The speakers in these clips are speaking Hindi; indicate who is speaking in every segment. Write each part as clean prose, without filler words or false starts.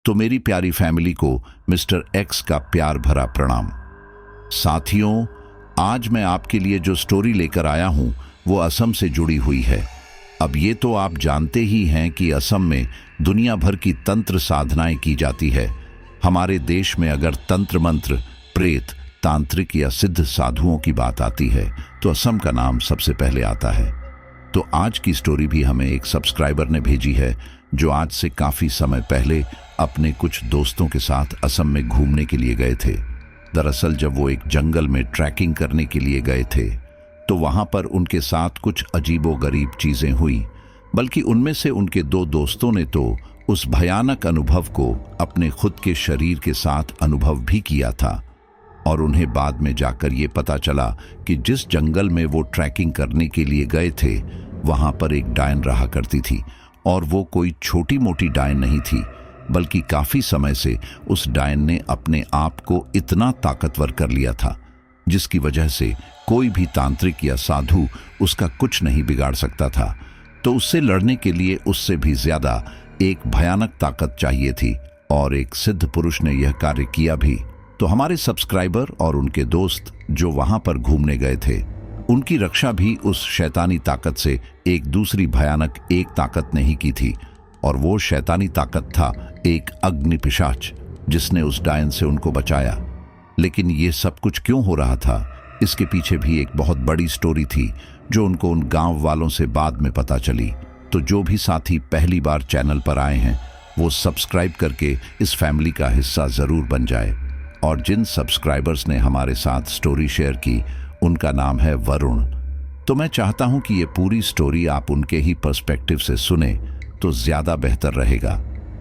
Speaker 1: तो मेरी प्यारी फैमिली को मिस्टर एक्स का प्यार भरा प्रणाम। साथियों, आज मैं आपके लिए जो स्टोरी लेकर आया हूं वो असम से जुड़ी हुई है। अब ये तो आप जानते ही हैं कि असम में दुनिया भर की तंत्र साधनाएं की जाती है। हमारे देश में अगर तंत्र मंत्र, प्रेत, तांत्रिक या सिद्ध साधुओं की बात आती है तो असम का नाम सबसे पहले आता है। तो आज की स्टोरी भी हमें एक सब्सक्राइबर ने भेजी है जो आज से काफी समय पहले अपने कुछ दोस्तों के साथ असम में घूमने के लिए गए थे। दरअसल जब वो एक जंगल में ट्रैकिंग करने के लिए गए थे तो वहां पर उनके साथ कुछ अजीबोगरीब चीजें हुई। बल्कि उनमें से उनके दो दोस्तों ने तो उस भयानक अनुभव को अपने खुद के शरीर के साथ अनुभव भी किया था। और उन्हें बाद में जाकर ये पता चला कि जिस जंगल में वो ट्रैकिंग करने के लिए गए थे वहां पर एक डायन रहा करती थी। और वो कोई छोटी मोटी डायन नहीं थी, बल्कि काफी समय से उस डायन ने अपने आप को इतना ताकतवर कर लिया था जिसकी वजह से कोई भी तांत्रिक या साधु उसका कुछ नहीं बिगाड़ सकता था। तो उससे लड़ने के लिए उससे भी ज्यादा एक भयानक ताकत चाहिए थी और एक सिद्ध पुरुष ने यह कार्य किया भी। तो हमारे सब्सक्राइबर और उनके दोस्त जो वहां पर घूमने गए थे उनकी रक्षा भी उस शैतानी ताकत से एक दूसरी भयानक एक ताकत ने ही की थी। और वो शैतानी ताकत था एक अग्नि पिशाच जिसने उस डायन से उनको बचाया। लेकिन ये सब कुछ क्यों हो रहा था, इसके पीछे भी एक बहुत बड़ी स्टोरी थी जो उनको उन गांव वालों से बाद में पता चली। तो जो भी साथी पहली बार चैनल पर आए हैं वो सब्सक्राइब करके इस फैमिली का हिस्सा जरूर बन जाए। और जिन सब्सक्राइबर्स ने हमारे साथ स्टोरी शेयर की उनका नाम है वरुण। तो मैं चाहता हूं कि ये पूरी स्टोरी आप उनके ही पर्सपेक्टिव से सुने तो ज्यादा बेहतर रहेगा।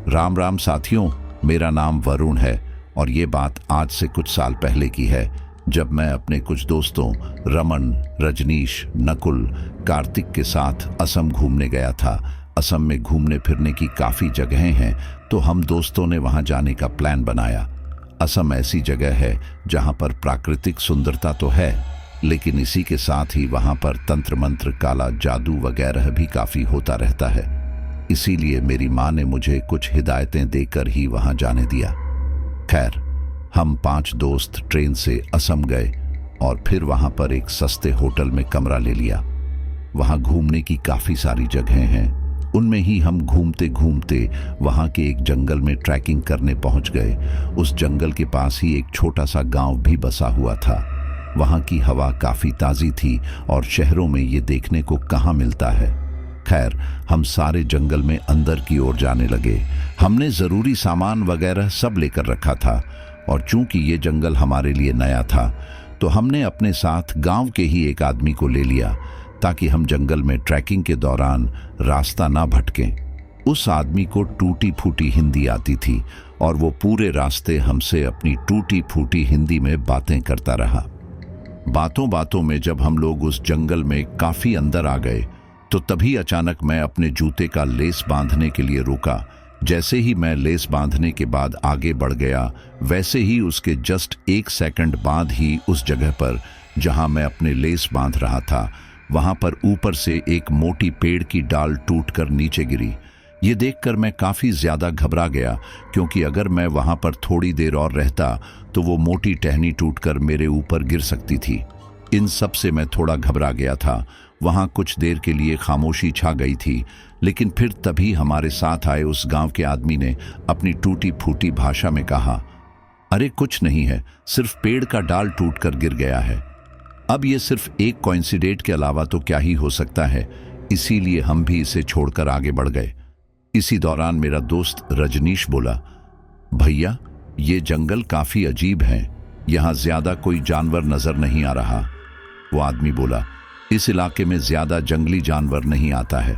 Speaker 1: राम राम साथियों, मेरा नाम वरुण है और ये बात आज से कुछ साल पहले की है जब मैं अपने कुछ दोस्तों रमन, रजनीश, नकुल, कार्तिक के साथ असम घूमने गया था। असम में घूमने फिरने की काफी जगहें हैं तो हम दोस्तों ने वहां जाने का प्लान बनाया। असम ऐसी जगह है जहां पर प्राकृतिक सुंदरता तो है, लेकिन इसी के साथ ही वहां पर तंत्र मंत्र, काला जादू वगैरह भी काफी होता रहता है। इसीलिए मेरी माँ ने मुझे कुछ हिदायतें देकर ही वहां जाने दिया। खैर, हम 5 दोस्त ट्रेन से असम गए और फिर वहां पर एक सस्ते होटल में कमरा ले लिया। वहां घूमने की काफी सारी जगहें हैं, उनमें ही हम घूमते घूमते वहां के एक जंगल में ट्रैकिंग करने पहुंच गए। उस जंगल के पास ही एक छोटा सा गांव भी बसा हुआ था। वहां की हवा काफी ताजी थी और शहरों में ये देखने को कहाँ मिलता है। खैर, हम सारे जंगल में अंदर की ओर जाने लगे। हमने जरूरी सामान वगैरह सब लेकर रखा था और चूंकि ये जंगल हमारे लिए नया था तो हमने अपने साथ गांव के ही एक आदमी को ले लिया ताकि हम जंगल में ट्रैकिंग के दौरान रास्ता ना भटकें। उस आदमी को टूटी फूटी हिंदी आती थी और वो पूरे रास्ते हमसे अपनी टूटी फूटी हिंदी में बातें करता रहा। बातों बातों में जब हम लोग उस जंगल में काफी अंदर आ गए तो तभी अचानक मैं अपने जूते का लेस बांधने के लिए रुका। जैसे ही मैं लेस बांधने के बाद आगे बढ़ गया वैसे ही उसके जस्ट 1 सेकंड बाद ही उस जगह पर जहां मैं अपने लेस बांध रहा था वहां पर ऊपर से एक मोटी पेड़ की डाल टूटकर नीचे गिरी। ये देखकर मैं काफी ज्यादा घबरा गया क्योंकि अगर मैं वहां पर थोड़ी देर और रहता तो वो मोटी टहनी टूटकर मेरे ऊपर गिर सकती थी। इन सब से मैं थोड़ा घबरा गया था। वहां कुछ देर के लिए खामोशी छा गई थी, लेकिन फिर तभी हमारे साथ आए उस गांव के आदमी ने अपनी टूटी फूटी भाषा में कहा, अरे कुछ नहीं है, सिर्फ पेड़ का डाल टूटकर गिर गया है। अब ये सिर्फ एक कोइंसिडेंट के अलावा तो क्या ही हो सकता है, इसीलिए हम भी इसे छोड़कर आगे बढ़ गए। इसी दौरान मेरा दोस्त रजनीश बोला, भैया ये जंगल काफी अजीब है, यहाँ ज्यादा कोई जानवर नजर नहीं आ रहा। वो आदमी बोला, इस इलाके में ज्यादा जंगली जानवर नहीं आता है।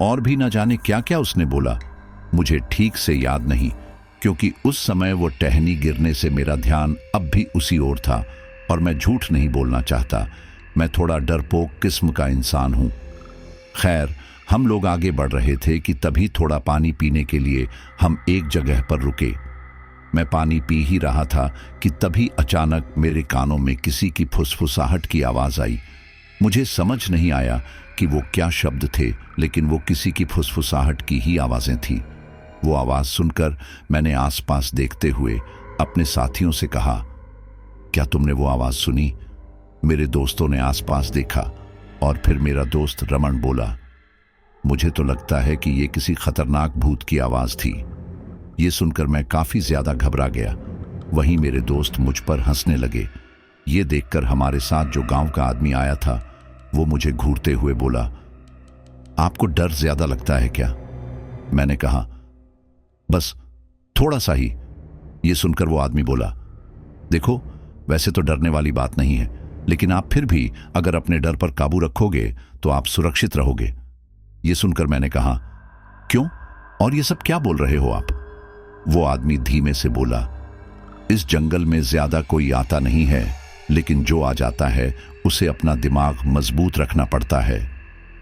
Speaker 1: और भी न जाने क्या क्या उसने बोला, मुझे ठीक से याद नहीं क्योंकि उस समय वो टहनी गिरने से मेरा ध्यान अब भी उसी ओर था और मैं झूठ नहीं बोलना चाहता, मैं थोड़ा डरपोक किस्म का इंसान हूं। खैर, हम लोग आगे बढ़ रहे थे कि तभी थोड़ा पानी पीने के लिए हम एक जगह पर रुके। मैं पानी पी ही रहा था कि तभी अचानक मेरे कानों में किसी की फुसफुसाहट की आवाज आई। मुझे समझ नहीं आया कि वो क्या शब्द थे, लेकिन वो किसी की फुसफुसाहट की ही आवाजें थी। वो आवाज सुनकर मैंने आसपास देखते हुए अपने साथियों से कहा, क्या तुमने वो आवाज सुनी? मेरे दोस्तों ने आसपास देखा और फिर मेरा दोस्त रमन बोला, मुझे तो लगता है कि ये किसी खतरनाक भूत की आवाज थी। ये सुनकर मैं काफी ज्यादा घबरा गया। वहीं मेरे दोस्त मुझ पर हंसने लगे। ये देखकर हमारे साथ जो गांव का आदमी आया था वो मुझे घूरते हुए बोला, आपको डर ज्यादा लगता है क्या? मैंने कहा, बस थोड़ा सा ही। ये सुनकर वो आदमी बोला, देखो वैसे तो डरने वाली बात नहीं है, लेकिन आप फिर भी अगर अपने डर पर काबू रखोगे तो आप सुरक्षित रहोगे। ये सुनकर मैंने कहा, क्यों, और ये सब क्या बोल रहे हो आप? वो आदमी धीमे से बोला, इस जंगल में ज्यादा कोई आता नहीं है, लेकिन जो आ जाता है उसे अपना दिमाग मजबूत रखना पड़ता है।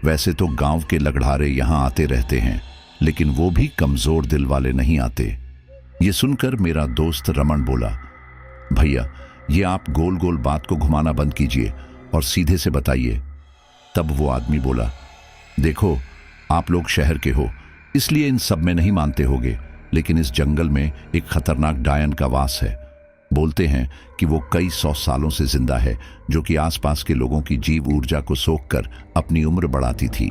Speaker 1: वैसे तो गांव के लगड़ारे यहां आते रहते हैं, लेकिन वो भी कमजोर दिल वाले नहीं आते। ये सुनकर मेरा दोस्त रमन बोला, भैया ये आप गोल गोल बात को घुमाना बंद कीजिए और सीधे से बताइए। तब वो आदमी बोला, देखो आप लोग शहर के हो इसलिए इन सब में नहीं मानते होगे, लेकिन इस जंगल में एक खतरनाक डायन का वास है। बोलते हैं कि वो कई 100 सालों से जिंदा है, जो कि आसपास के लोगों की जीव ऊर्जा को सोखकर अपनी उम्र बढ़ाती थी।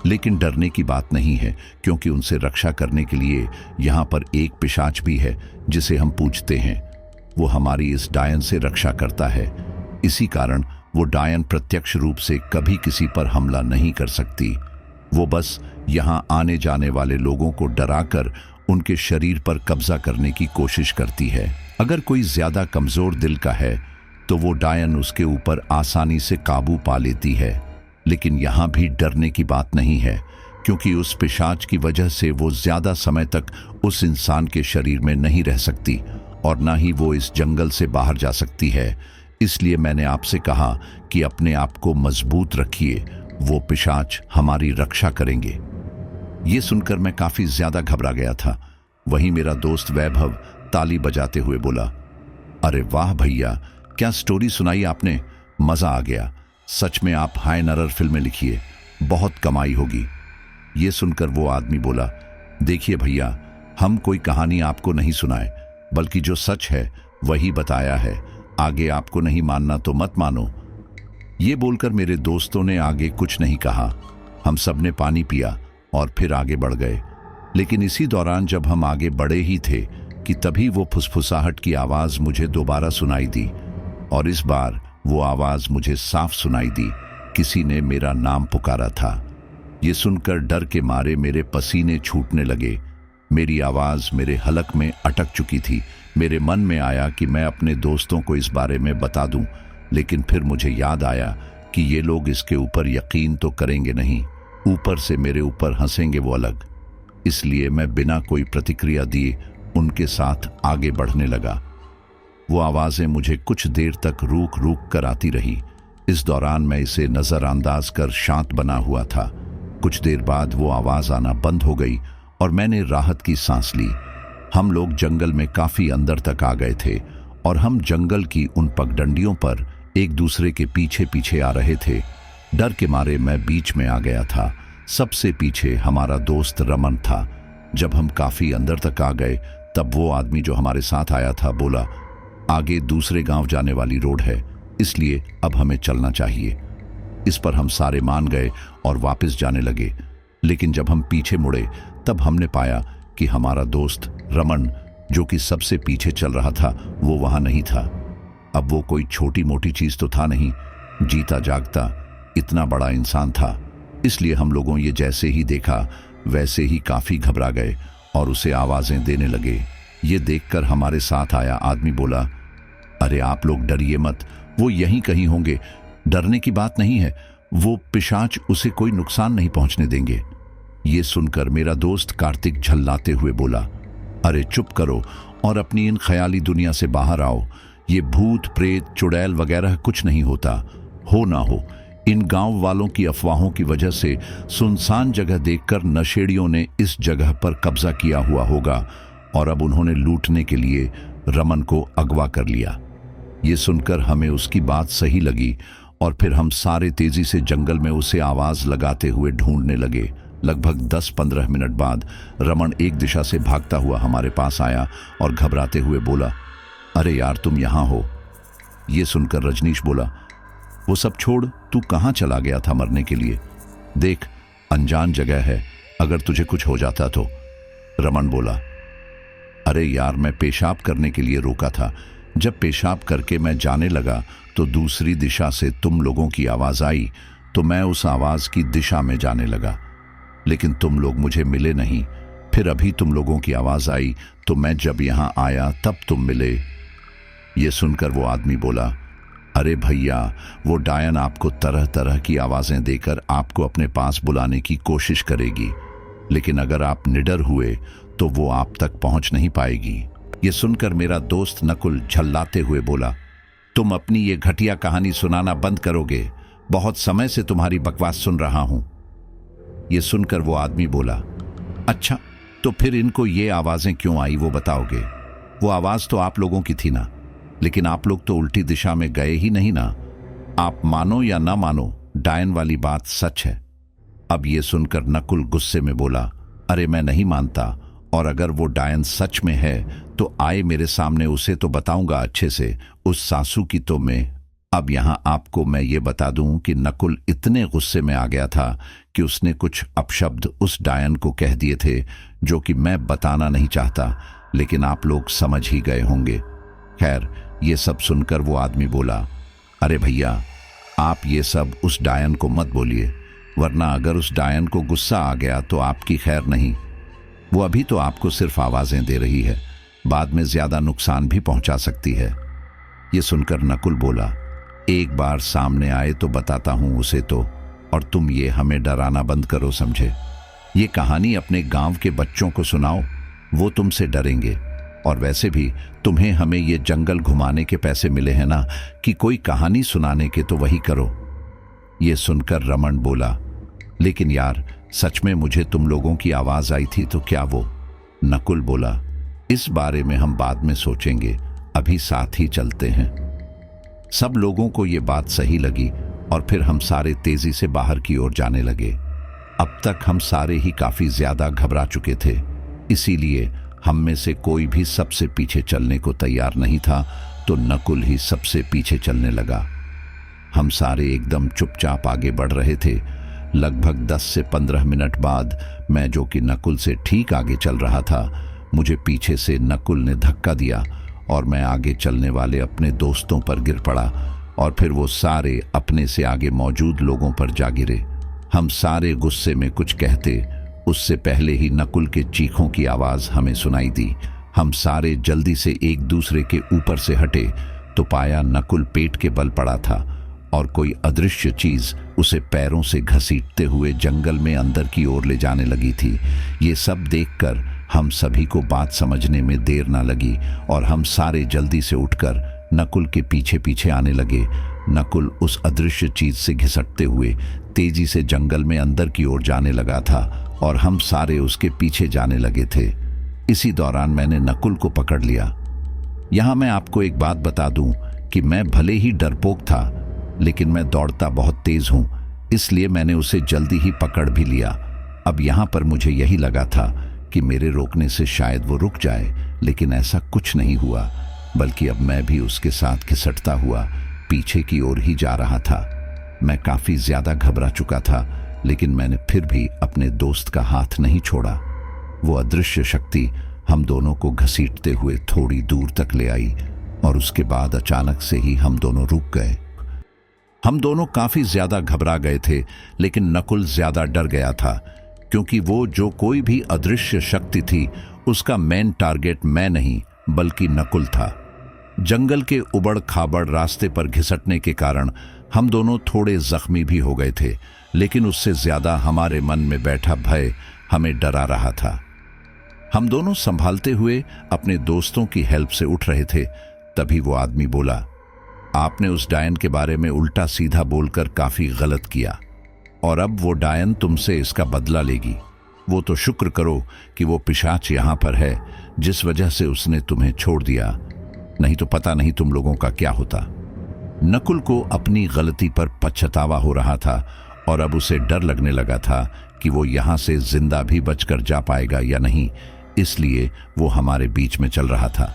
Speaker 1: लेकिन डरने की बात नहीं है, क्योंकि उनसे रक्षा करने के लिए यहाँ पर एक पिशाच भी है जिसे हम पूजते हैं। वो हमारी इस डायन से रक्षा करता है। इसी कारण वो डायन प्रत्यक्ष रूप से कभी किसी पर हमला नहीं कर सकती। वो बस यहाँ आने जाने वाले लोगों को डराकर उनके शरीर पर कब्जा करने की कोशिश करती है। अगर कोई ज्यादा कमजोर दिल का है तो वो डायन उसके ऊपर आसानी से काबू पा लेती है। लेकिन यहाँ भी डरने की बात नहीं है, क्योंकि उस पिशाच की वजह से वो ज्यादा समय तक उस इंसान के शरीर में नहीं रह सकती और ना ही वो इस जंगल से बाहर जा सकती है। इसलिए मैंने आपसे कहा कि अपने आप को मजबूत रखिए, वो पिशाच हमारी रक्षा करेंगे। ये सुनकर मैं काफी ज्यादा घबरा गया था। वहीं मेरा दोस्त वैभव ताली बजाते हुए बोला, अरे वाह भैया, क्या स्टोरी सुनाई आपने, मजा आ गया। सच में आप हाय नरर फिल्में लिखिए, बहुत कमाई होगी। ये सुनकर वो आदमी बोला, देखिए भैया, हम कोई कहानी आपको नहीं सुनाए, बल्कि जो सच है वही बताया है। आगे आपको नहीं मानना तो मत मानो। ये बोलकर मेरे दोस्तों ने आगे कुछ नहीं कहा। हम सब ने पानी पिया और फिर आगे बढ़ गए। लेकिन इसी दौरान जब हम आगे बढ़े ही थे कि तभी वो फुसफुसाहट की आवाज मुझे दोबारा सुनाई दी, और इस बार वो आवाज मुझे साफ सुनाई दी। किसी ने मेरा नाम पुकारा था। ये सुनकर डर के मारे मेरे पसीने छूटने लगे। मेरी आवाज मेरे हलक में अटक चुकी थी। मेरे मन में आया कि मैं अपने दोस्तों को इस बारे में बता दूं, लेकिन फिर मुझे याद आया कि ये लोग इसके ऊपर यकीन तो करेंगे नहीं, ऊपर से मेरे ऊपर हंसेंगे वो अलग। इसलिए मैं बिना कोई प्रतिक्रिया दिए उनके साथ आगे बढ़ने लगा। वो आवाजें मुझे कुछ देर तक रुक रुक कर आती रही। इस दौरान मैं इसे नजरअंदाज कर शांत बना हुआ था। कुछ देर बाद वो आवाज आना बंद हो गई और मैंने राहत की सांस ली। हम लोग जंगल में काफी अंदर तक आ गए थे और हम जंगल की उन पगडंडियों पर एक दूसरे के पीछे पीछे आ रहे थे। डर के मारे मैं बीच में आ गया था। सबसे पीछे हमारा दोस्त रमन था। जब हम काफी अंदर तक आ गए तब वो आदमी जो हमारे साथ आया था बोला, आगे दूसरे गांव जाने वाली रोड है, इसलिए अब हमें चलना चाहिए। इस पर हम सारे मान गए और वापस जाने लगे। लेकिन जब हम पीछे मुड़े तब हमने पाया कि हमारा दोस्त रमन, जो कि सबसे पीछे चल रहा था, वो वहां नहीं था। अब वो कोई छोटी मोटी चीज तो था नहीं, जीता जागता इतना बड़ा इंसान था। इसलिए हम लोगों ये जैसे ही देखा वैसे ही काफी घबरा गए और उसे आवाजें देने लगे। ये देखकर हमारे साथ आया आदमी बोला, अरे आप लोग डरिए मत, वो यहीं कहीं होंगे, डरने की बात नहीं है, वो पिशाच उसे कोई नुकसान नहीं पहुंचने देंगे। ये सुनकर मेरा दोस्त कार्तिक झल्लाते हुए बोला, अरे चुप करो और अपनी इन ख्याली दुनिया से बाहर आओ। ये भूत प्रेत चुड़ैल वगैरह कुछ नहीं होता। हो ना हो इन गांव वालों की अफवाहों की वजह से सुनसान जगह देखकर नशेड़ियों ने इस जगह पर कब्जा किया हुआ होगा और अब उन्होंने लूटने के लिए रमन को अगवा कर लिया। ये सुनकर हमें उसकी बात सही लगी और फिर हम सारे तेजी से जंगल में उसे आवाज लगाते हुए ढूंढने लगे। लगभग 10-15 मिनट बाद रमन एक दिशा से भागता हुआ हमारे पास आया और घबराते हुए बोला, अरे यार तुम यहाँ हो। ये सुनकर रजनीश बोला, वो सब छोड़, तू कहाँ चला गया था मरने के लिए? देख, अनजान जगह है, अगर तुझे कुछ हो जाता तो। रमन बोला, अरे यार मैं पेशाब करने के लिए रोका था। जब पेशाब करके मैं जाने लगा तो दूसरी दिशा से तुम लोगों की आवाज आई, तो मैं उस आवाज की दिशा में जाने लगा, लेकिन तुम लोग मुझे मिले नहीं। फिर अभी तुम लोगों की आवाज आई तो मैं जब यहां आया तब तुम मिले। ये सुनकर वो आदमी बोला, अरे भैया, वो डायन आपको तरह तरह की आवाजें देकर आपको अपने पास बुलाने की कोशिश करेगी, लेकिन अगर आप निडर हुए तो वो आप तक पहुंच नहीं पाएगी। ये सुनकर मेरा दोस्त नकुल झल्लाते हुए बोला, तुम अपनी ये घटिया कहानी सुनाना बंद करोगे? बहुत समय से तुम्हारी बकवास सुन रहा हूं। ये सुनकर वो आदमी बोला, अच्छा तो फिर इनको ये आवाजें क्यों आई वो बताओगे? वो आवाज तो आप लोगों की थी ना, लेकिन आप लोग तो उल्टी दिशा में गए ही नहीं ना। आप मानो या ना मानो, डायन वाली बात सच है। अब ये सुनकर नकुल गुस्से में बोला, अरे मैं नहीं मानता, और अगर वो डायन सच में है तो आए मेरे सामने, उसे तो बताऊंगा अच्छे से, उस सासू की तो मैं। अब यहां आपको मैं ये बता दूं कि नकुल इतने गुस्से में आ गया था कि उसने कुछ अपशब्द उस डायन को कह दिए थे जो कि मैं बताना नहीं चाहता, लेकिन आप लोग समझ ही गए होंगे। खैर, ये सब सुनकर वो आदमी बोला, अरे भैया, आप ये सब उस डायन को मत बोलिए, वरना अगर उस डायन को गुस्सा आ गया तो आपकी खैर नहीं। वो अभी तो आपको सिर्फ आवाजें दे रही है, बाद में ज्यादा नुकसान भी पहुंचा सकती है। ये सुनकर नकुल बोला, एक बार सामने आए तो बताता हूं उसे तो, और तुम ये हमें डराना बंद करो, समझे? ये कहानी अपने गांव के बच्चों को सुनाओ, वो तुमसे डरेंगे। और वैसे भी तुम्हें हमें ये जंगल घुमाने के पैसे मिले हैं ना, कि कोई कहानी सुनाने के, तो वही करो। ये सुनकर रमन बोला, लेकिन यार सच में मुझे तुम लोगों की आवाज आई थी तो क्या वो? नकुल बोला, इस बारे में हम बाद में सोचेंगे, अभी साथ ही चलते हैं। सब लोगों को ये बात सही लगी और फिर हम सारे तेजी से बाहर की ओर जाने लगे। अब तक हम सारे ही काफी ज्यादा घबरा चुके थे, इसीलिए हम में से कोई भी सबसे पीछे चलने को तैयार नहीं था, तो नकुल ही सबसे पीछे चलने लगा। हम सारे एकदम चुपचाप आगे बढ़ रहे थे। लगभग 10 से 15 मिनट बाद मैं, जो कि नकुल से ठीक आगे चल रहा था, मुझे पीछे से नकुल ने धक्का दिया और मैं आगे चलने वाले अपने दोस्तों पर गिर पड़ा, और फिर वो सारे अपने से आगे मौजूद लोगों पर जा गिरे। हम सारे गुस्से में कुछ कहते, उससे पहले ही नकुल के चीखों की आवाज हमें सुनाई दी। हम सारे जल्दी से एक दूसरे के ऊपर से हटे तो पाया नकुल पेट के बल पड़ा था और कोई अदृश्य चीज उसे पैरों से घसीटते हुए जंगल में अंदर की ओर ले जाने लगी थी। ये सब देखकर हम सभी को बात समझने में देर ना लगी और हम सारे जल्दी से उठकर नकुल के पीछे पीछे आने लगे। नकुल उस अदृश्य चीज से घिसटते हुए तेजी से जंगल में अंदर की ओर जाने लगा था और हम सारे उसके पीछे जाने लगे थे। इसी दौरान मैंने नकुल को पकड़ लिया। यहां मैं आपको एक बात बता दूं कि मैं भले ही डरपोक था, लेकिन मैं दौड़ता बहुत तेज हूं, इसलिए मैंने उसे जल्दी ही पकड़ भी लिया। अब यहां पर मुझे यही लगा था कि मेरे रोकने से शायद वो रुक जाए, लेकिन ऐसा कुछ नहीं हुआ, बल्कि अब मैं भी उसके साथ घिसटता हुआ पीछे की ओर ही जा रहा था। मैं काफी ज्यादा घबरा चुका था, लेकिन मैंने फिर भी अपने दोस्त का हाथ नहीं छोड़ा। वो अदृश्य शक्ति हम दोनों को घसीटते हुए थोड़ी दूर तक ले आई और उसके बाद अचानक से ही हम दोनों रुक गए। हम दोनों काफी ज्यादा घबरा गए थे, लेकिन नकुल ज्यादा डर गया था, क्योंकि वो जो कोई भी अदृश्य शक्ति थी उसका मेन टारगेट मैं नहीं बल्कि नकुल था। जंगल के उबड़ खाबड़ रास्ते पर घिसटने के कारण हम दोनों थोड़े जख्मी भी हो गए थे, लेकिन उससे ज्यादा हमारे मन में बैठा भय हमें डरा रहा था। हम दोनों संभालते हुए अपने दोस्तों की हेल्प से उठ रहे थे, तभी वो आदमी बोला, आपने उस डायन के बारे में उल्टा सीधा बोलकर काफी गलत किया और अब वो डायन तुमसे इसका बदला लेगी। वो तो शुक्र करो कि वो पिशाच यहां पर है, जिस वजह से उसने तुम्हें छोड़ दिया, नहीं तो पता नहीं तुम लोगों का क्या होता। नकुल को अपनी गलती पर पछतावा हो रहा था और अब उसे डर लगने लगा था कि वो यहाँ से जिंदा भी बचकर जा पाएगा या नहीं, इसलिए वो हमारे बीच में चल रहा था।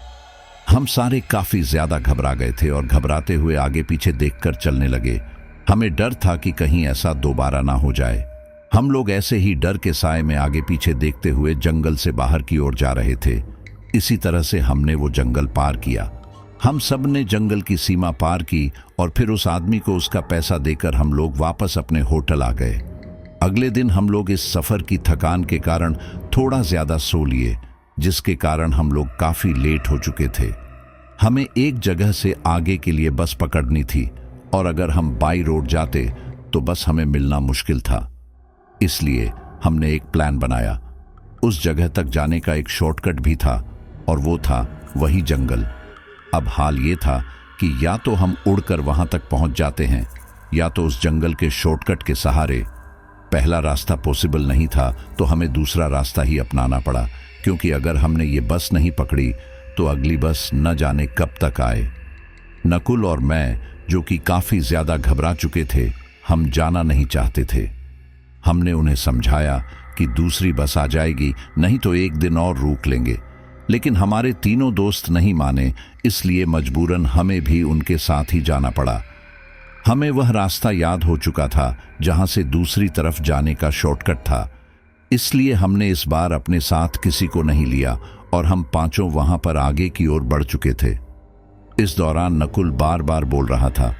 Speaker 1: हम सारे काफी ज्यादा घबरा गए थे और घबराते हुए आगे पीछे देखकर चलने लगे। हमें डर था कि कहीं ऐसा दोबारा ना हो जाए। हम लोग ऐसे ही डर के साए में आगे पीछे देखते हुए जंगल से बाहर की ओर जा रहे थे। इसी तरह से हमने वो जंगल पार किया। हम सब ने जंगल की सीमा पार की और फिर उस आदमी को उसका पैसा देकर हम लोग वापस अपने होटल आ गए। अगले दिन हम लोग इस सफर की थकान के कारण थोड़ा ज्यादा सो लिए, जिसके कारण हम लोग काफी लेट हो चुके थे। हमें एक जगह से आगे के लिए बस पकड़नी थी और अगर हम बाई रोड जाते तो बस हमें मिलना मुश्किल था। इसलिए हमने एक प्लान बनाया। उस जगह तक जाने का एक शॉर्टकट भी था और वो था वही जंगल। अब हाल ये था कि या तो हम उड़कर वहां तक पहुंच जाते हैं या तो उस जंगल के शॉर्टकट के सहारे। पहला रास्ता पॉसिबल नहीं था तो हमें दूसरा रास्ता ही अपनाना पड़ा, क्योंकि अगर हमने ये बस नहीं पकड़ी तो अगली बस न जाने कब तक आए। नकुल और मैं, जो कि काफी ज्यादा घबरा चुके थे, हम जाना नहीं चाहते थे। हमने उन्हें समझाया कि दूसरी बस आ जाएगी, नहीं तो एक दिन और रुक लेंगे, लेकिन हमारे तीनों दोस्त नहीं माने, इसलिए मजबूरन हमें भी उनके साथ ही जाना पड़ा। हमें वह रास्ता याद हो चुका था जहां से दूसरी तरफ जाने का शॉर्टकट था, इसलिए हमने इस बार अपने साथ किसी को नहीं लिया और हम पांचों वहां पर आगे की ओर बढ़ चुके थे। इस दौरान नकुल बार बार बोल रहा था,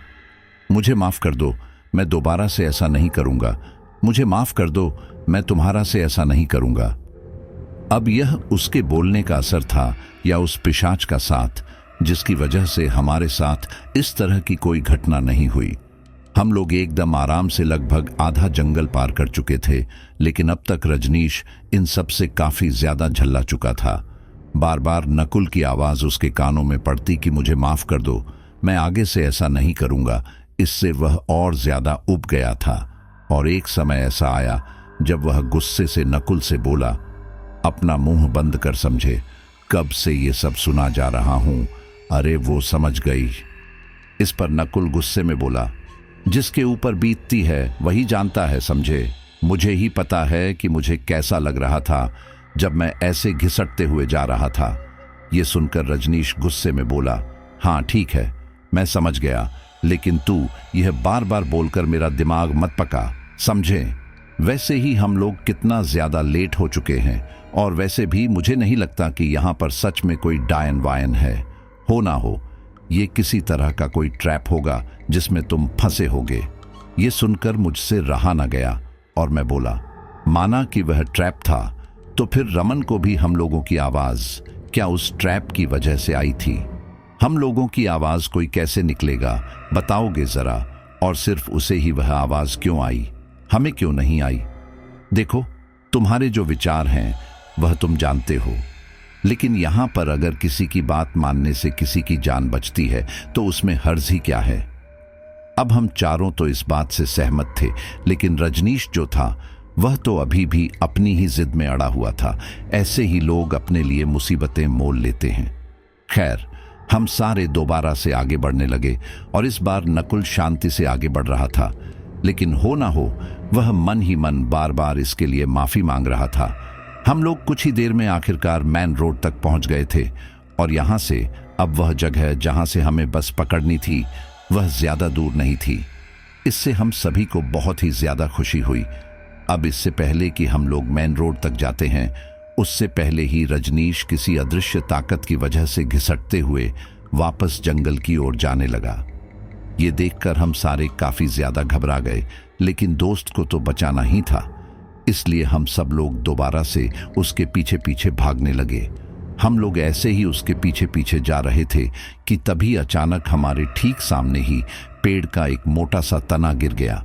Speaker 1: मुझे माफ कर दो, मैं दोबारा से ऐसा नहीं करूंगा। मुझे माफ कर दो, मैं तुम्हारा से ऐसा नहीं करूंगा। अब यह उसके बोलने का असर था या उस पिशाच का साथ, जिसकी वजह से हमारे साथ इस तरह की कोई घटना नहीं हुई। हम लोग एकदम आराम से लगभग आधा जंगल पार कर चुके थे, लेकिन अब तक रजनीश इन सब से काफी ज्यादा झल्ला चुका था। बार बार नकुल की आवाज उसके कानों में पड़ती कि मुझे माफ कर दो, मैं आगे से ऐसा नहीं करूंगा। इससे वह और ज्यादा उब गया था और एक समय ऐसा आया जब वह गुस्से से नकुल से बोला, अपना मुंह बंद कर समझे, कब से ये सब सुना जा रहा हूं। अरे वो समझ गई। इस पर नकुल गुस्से में बोला, जिसके ऊपर बीतती है वही जानता है समझे। मुझे ही पता है कि मुझे कैसा लग रहा था जब मैं ऐसे घिसटते हुए जा रहा था। ये सुनकर रजनीश गुस्से में बोला, हाँ ठीक है, मैं समझ गया, लेकिन तू यह बार बार बोलकर मेरा दिमाग मत पका, समझे। वैसे ही हम लोग कितना ज्यादा लेट हो चुके हैं और वैसे भी मुझे नहीं लगता कि यहाँ पर सच में कोई डायन वायन है। हो ना हो, ये किसी तरह का कोई ट्रैप होगा जिसमें तुम फंसे होगे। ये सुनकर मुझसे रहा न गया और मैं बोला, माना कि वह ट्रैप था, तो फिर रमन को भी हम लोगों की आवाज क्या उस ट्रैप की वजह से आई थी? हम लोगों की आवाज कोई कैसे निकलेगा, बताओगे जरा? और सिर्फ उसे ही वह आवाज क्यों आई, हमें क्यों नहीं आई? देखो, तुम्हारे जो विचार हैं वह तुम जानते हो, लेकिन यहां पर अगर किसी की बात मानने से किसी की जान बचती है तो उसमें हर्ज ही क्या है। अब हम चारों तो इस बात से सहमत थे, लेकिन रजनीश जो था वह तो अभी भी अपनी ही जिद में अड़ा हुआ था। ऐसे ही लोग अपने लिए मुसीबतें मोल लेते हैं। खैर, हम सारे दोबारा से आगे बढ़ने लगे और इस बार नकुल शांति से आगे बढ़ रहा था, लेकिन हो ना हो वह मन ही मन बार बार इसके लिए माफी मांग रहा था। हम लोग कुछ ही देर में आखिरकार मेन रोड तक पहुंच गए थे और यहां से अब वह जगह जहां से हमें बस पकड़नी थी वह ज्यादा दूर नहीं थी। इससे हम सभी को बहुत ही ज्यादा खुशी हुई। अब इससे पहले कि हम लोग मेन रोड तक जाते हैं, उससे पहले ही रजनीश किसी अदृश्य ताकत की वजह से घिसटते हुए वापस जंगल की ओर जाने लगा। ये देखकर हम सारे काफी ज्यादा घबरा गए, लेकिन दोस्त को तो बचाना ही था, इसलिए हम सब लोग दोबारा से उसके पीछे पीछे भागने लगे। हम लोग ऐसे ही उसके पीछे पीछे जा रहे थे कि तभी अचानक हमारे ठीक सामने ही पेड़ का एक मोटा सा तना गिर गया।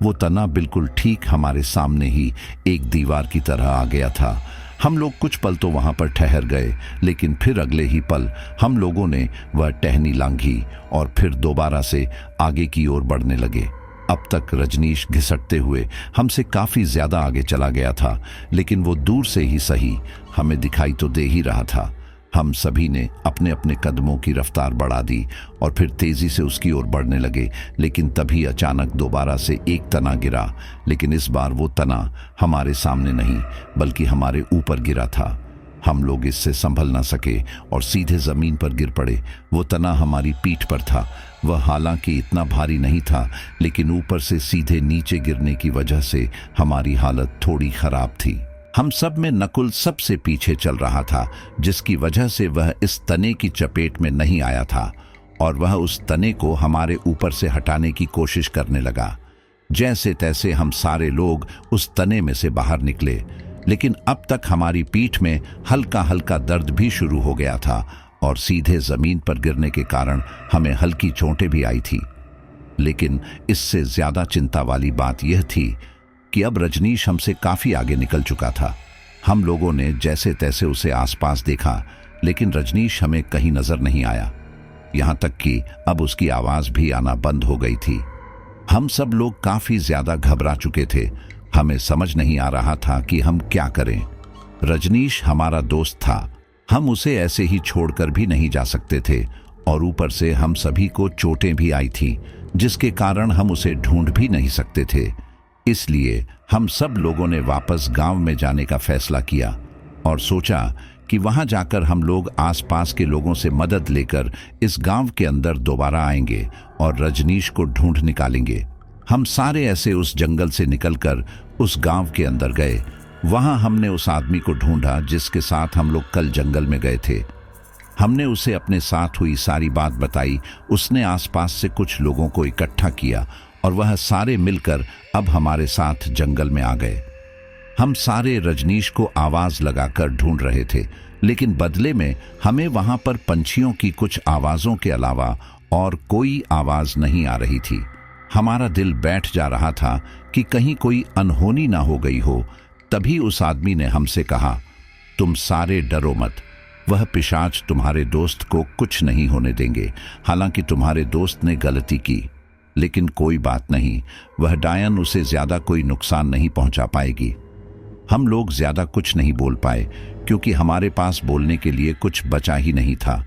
Speaker 1: वो तना बिल्कुल ठीक हमारे सामने ही एक दीवार की तरह आ गया था। हम लोग कुछ पल तो वहां पर ठहर गए, लेकिन फिर अगले ही पल हम लोगों ने वह टहनी लांघी और फिर दोबारा से आगे की ओर बढ़ने लगे। अब तक रजनीश घिसटते हुए हमसे काफी ज्यादा आगे चला गया था, लेकिन वो दूर से ही सही हमें दिखाई तो दे ही रहा था। हम सभी ने अपने अपने कदमों की रफ्तार बढ़ा दी और फिर तेजी से उसकी ओर बढ़ने लगे, लेकिन तभी अचानक दोबारा से एक तना गिरा। लेकिन इस बार वो तना हमारे सामने नहीं बल्कि हमारे ऊपर गिरा था। हम लोग इससे संभल न सके और सीधे जमीन पर गिर पड़े। वो तना हमारी पीठ पर था। वह हालांकि इतना भारी नहीं था, लेकिन ऊपर से सीधे नीचे गिरने की वजह से हमारी हालत थोड़ी खराब थी। हम सब में नकुल सबसे पीछे चल रहा था, जिसकी वजह से वह इस तने की चपेट में नहीं आया था और वह उस तने को हमारे ऊपर से हटाने की कोशिश करने लगा। जैसे तैसे हम सारे लोग उस तने में से बाहर निकले, लेकिन अब तक हमारी पीठ में हल्का हल्का दर्द भी शुरू हो गया था और सीधे जमीन पर गिरने के कारण हमें हल्की चोटें भी आई थी। लेकिन इससे ज्यादा चिंता वाली बात यह थी कि अब रजनीश हमसे काफी आगे निकल चुका था। हम लोगों ने जैसे तैसे उसे आसपास देखा, लेकिन रजनीश हमें कहीं नजर नहीं आया। यहां तक कि अब उसकी आवाज भी आना बंद हो गई थी। हम सब लोग काफी ज्यादा घबरा चुके थे। हमें समझ नहीं आ रहा था कि हम क्या करें। रजनीश हमारा दोस्त था, हम उसे ऐसे ही छोड़कर भी नहीं जा सकते थे और ऊपर से हम सभी को चोटें भी आई थी, जिसके कारण हम उसे ढूंढ भी नहीं सकते थे। इसलिए हम सब लोगों ने वापस गांव में जाने का फैसला किया और सोचा कि वहां जाकर हम लोग आसपास के लोगों से मदद लेकर इस गांव के अंदर दोबारा आएंगे और रजनीश को ढूंढ निकालेंगे। हम सारे ऐसे उस जंगल से निकलकर उस गांव के अंदर गए। वहां हमने उस आदमी को ढूंढा जिसके साथ हम लोग कल जंगल में गए थे। हमने उसे अपने साथ हुई सारी बात बताई। उसने आसपास से कुछ लोगों को इकट्ठा किया और वह सारे मिलकर अब हमारे साथ जंगल में आ गए। हम सारे रजनीश को आवाज लगाकर ढूंढ रहे थे, लेकिन बदले में हमें वहां पर पंछियों की कुछ आवाजों के अलावा और कोई आवाज नहीं आ रही थी। हमारा दिल बैठ जा रहा था कि कहीं कोई अनहोनी ना हो गई हो। तभी उस आदमी ने हमसे कहा, तुम सारे डरो मत, वह पिशाच तुम्हारे दोस्त को कुछ नहीं होने देंगे। हालांकि तुम्हारे दोस्त ने गलती की, लेकिन कोई बात नहीं, वह डायन उसे ज्यादा कोई नुकसान नहीं पहुंचा पाएगी। हम लोग ज्यादा कुछ नहीं बोल पाए क्योंकि हमारे पास बोलने के लिए कुछ बचा ही नहीं था।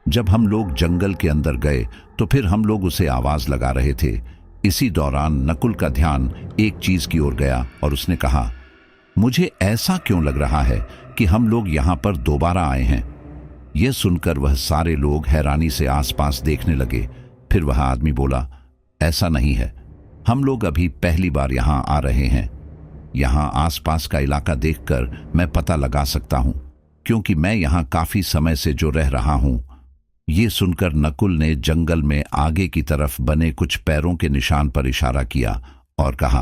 Speaker 1: जब हम लोग जंगल के अंदर गए तो फिर हम लोग उसे आवाज लगा रहे थे। इसी दौरान नकुल का ध्यान एक चीज की ओर गया और उसने कहा, मुझे ऐसा क्यों लग रहा है कि हम लोग यहां पर दोबारा आए हैं। यह सुनकर वह सारे लोग हैरानी से आसपास देखने लगे। फिर वह आदमी बोला, ऐसा नहीं है, हम लोग अभी पहली बार यहां आ रहे हैं। यहां आसपास का इलाका देखकर मैं पता लगा सकता हूं, क्योंकि मैं यहां काफी समय से जो रह रहा हूं। ये सुनकर नकुल ने जंगल में आगे की तरफ बने कुछ पैरों के निशान पर इशारा किया और कहा,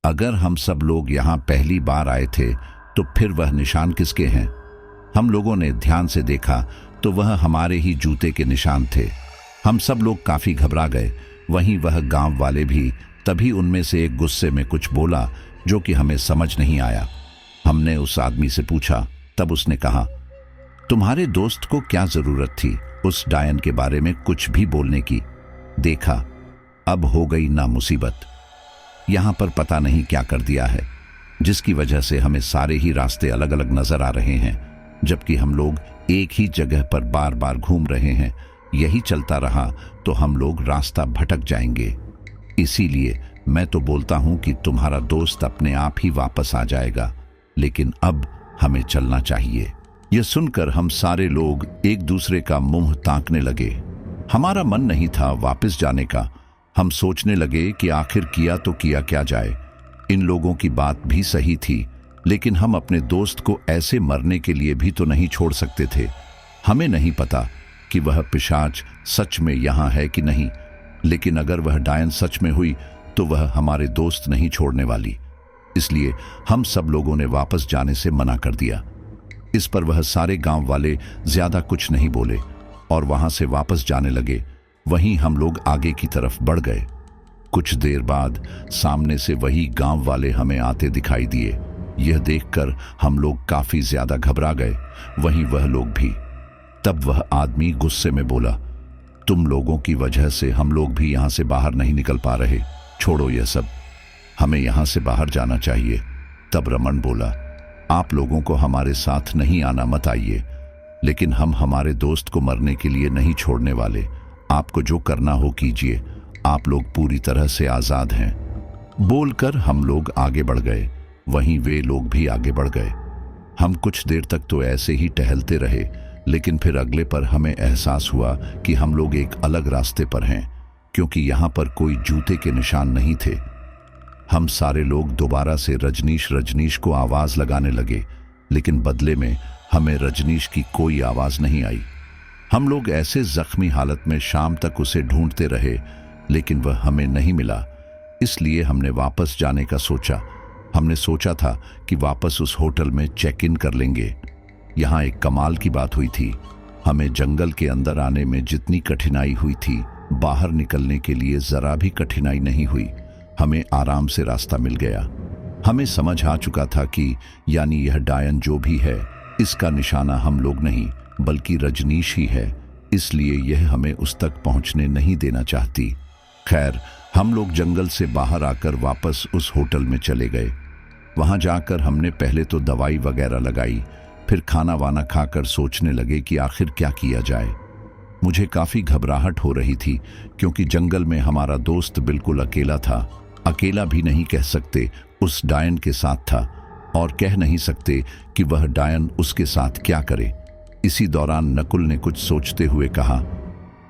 Speaker 1: अगर हम सब लोग यहां पहली बार आए थे तो फिर वह निशान किसके हैं। हम लोगों ने ध्यान से देखा तो वह हमारे ही जूते के निशान थे। हम सब लोग काफी घबरा गए, वहीं वह गांव वाले भी। तभी उनमें से एक गुस्से में कुछ बोला जो कि हमें समझ नहीं आया। हमने उस आदमी से पूछा, तब उसने कहा, तुम्हारे दोस्त को क्या जरूरत थी उस डायन के बारे में कुछ भी बोलने की। देखा, अब हो गई ना मुसीबत। यहां पर पता नहीं क्या कर दिया है, जिसकी वजह से हमें सारे ही रास्ते अलग अलग नजर आ रहे हैं, जबकि हम लोग एक ही जगह पर बार बार घूम रहे हैं। यही चलता रहा तो हम लोग रास्ता भटक जाएंगे। इसीलिए मैं तो बोलता हूं कि तुम्हारा दोस्त अपने आप ही वापस आ जाएगा, लेकिन अब हमें चलना चाहिए। यह सुनकर हम सारे लोग एक दूसरे का मुंह ताकने लगे। हमारा मन नहीं था वापस जाने का। हम सोचने लगे कि आखिर किया तो किया क्या जाए। इन लोगों की बात भी सही थी, लेकिन हम अपने दोस्त को ऐसे मरने के लिए भी तो नहीं छोड़ सकते थे। हमें नहीं पता कि वह पिशाच सच में यहां है कि नहीं, लेकिन अगर वह डायन सच में हुई तो वह हमारे दोस्त नहीं छोड़ने वाली। इसलिए हम सब लोगों ने वापस जाने से मना कर दिया। इस पर वह सारे गांव वाले ज्यादा कुछ नहीं बोले और वहां से वापस जाने लगे। वहीं हम लोग आगे की तरफ बढ़ गए। कुछ देर बाद सामने से वही गांव वाले हमें आते दिखाई दिए। यह देखकर हम लोग काफी ज्यादा घबरा गए, वहीं वह लोग भी। तब वह आदमी गुस्से में बोला, तुम लोगों की वजह से हम लोग भी यहां से बाहर नहीं निकल पा रहे। छोड़ो यह सब, हमें यहां से बाहर जाना चाहिए। तब रमन बोला, आप लोगों को हमारे साथ नहीं आना मत आइए। लेकिन हम हमारे दोस्त को मरने के लिए नहीं छोड़ने वाले। आपको जो करना हो कीजिए, आप लोग पूरी तरह से आज़ाद हैं। बोलकर हम लोग आगे बढ़ गए। वहीं वे लोग भी आगे बढ़ गए। हम कुछ देर तक तो ऐसे ही टहलते रहे, लेकिन फिर अगले पर हमें एहसास हुआ कि हम लोग एक अलग रास्ते पर हैं, क्योंकि यहाँ पर कोई जूते के निशान नहीं थे। हम सारे लोग दोबारा से रजनीश रजनीश को आवाज़ लगाने लगे, लेकिन बदले में हमें रजनीश की कोई आवाज़ नहीं आई। हम लोग ऐसे जख्मी हालत में शाम तक उसे ढूंढते रहे, लेकिन वह हमें नहीं मिला। इसलिए हमने वापस जाने का सोचा। हमने सोचा था कि वापस उस होटल में चेक इन कर लेंगे। यहाँ एक कमाल की बात हुई थी। हमें जंगल के अंदर आने में जितनी कठिनाई हुई थी, बाहर निकलने के लिए जरा भी कठिनाई नहीं हुई। हमें आराम से रास्ता मिल गया। हमें समझ आ चुका था कि यानी यह डायन जो भी है, इसका निशाना हम लोग नहीं बल्कि रजनीश ही है, इसलिए यह हमें उस तक पहुंचने नहीं देना चाहती। खैर, हम लोग जंगल से बाहर आकर वापस उस होटल में चले गए। वहां जाकर हमने पहले तो दवाई वगैरह लगाई, फिर खाना वाना खाकर सोचने लगे कि आखिर क्या किया जाए। मुझे काफ़ी घबराहट हो रही थी, क्योंकि जंगल में हमारा दोस्त बिल्कुल अकेला था। अकेला भी नहीं कह सकते, उस डायन के साथ था, और कह नहीं सकते कि वह डायन उसके साथ क्या करे। इसी दौरान नकुल ने कुछ सोचते हुए कहा,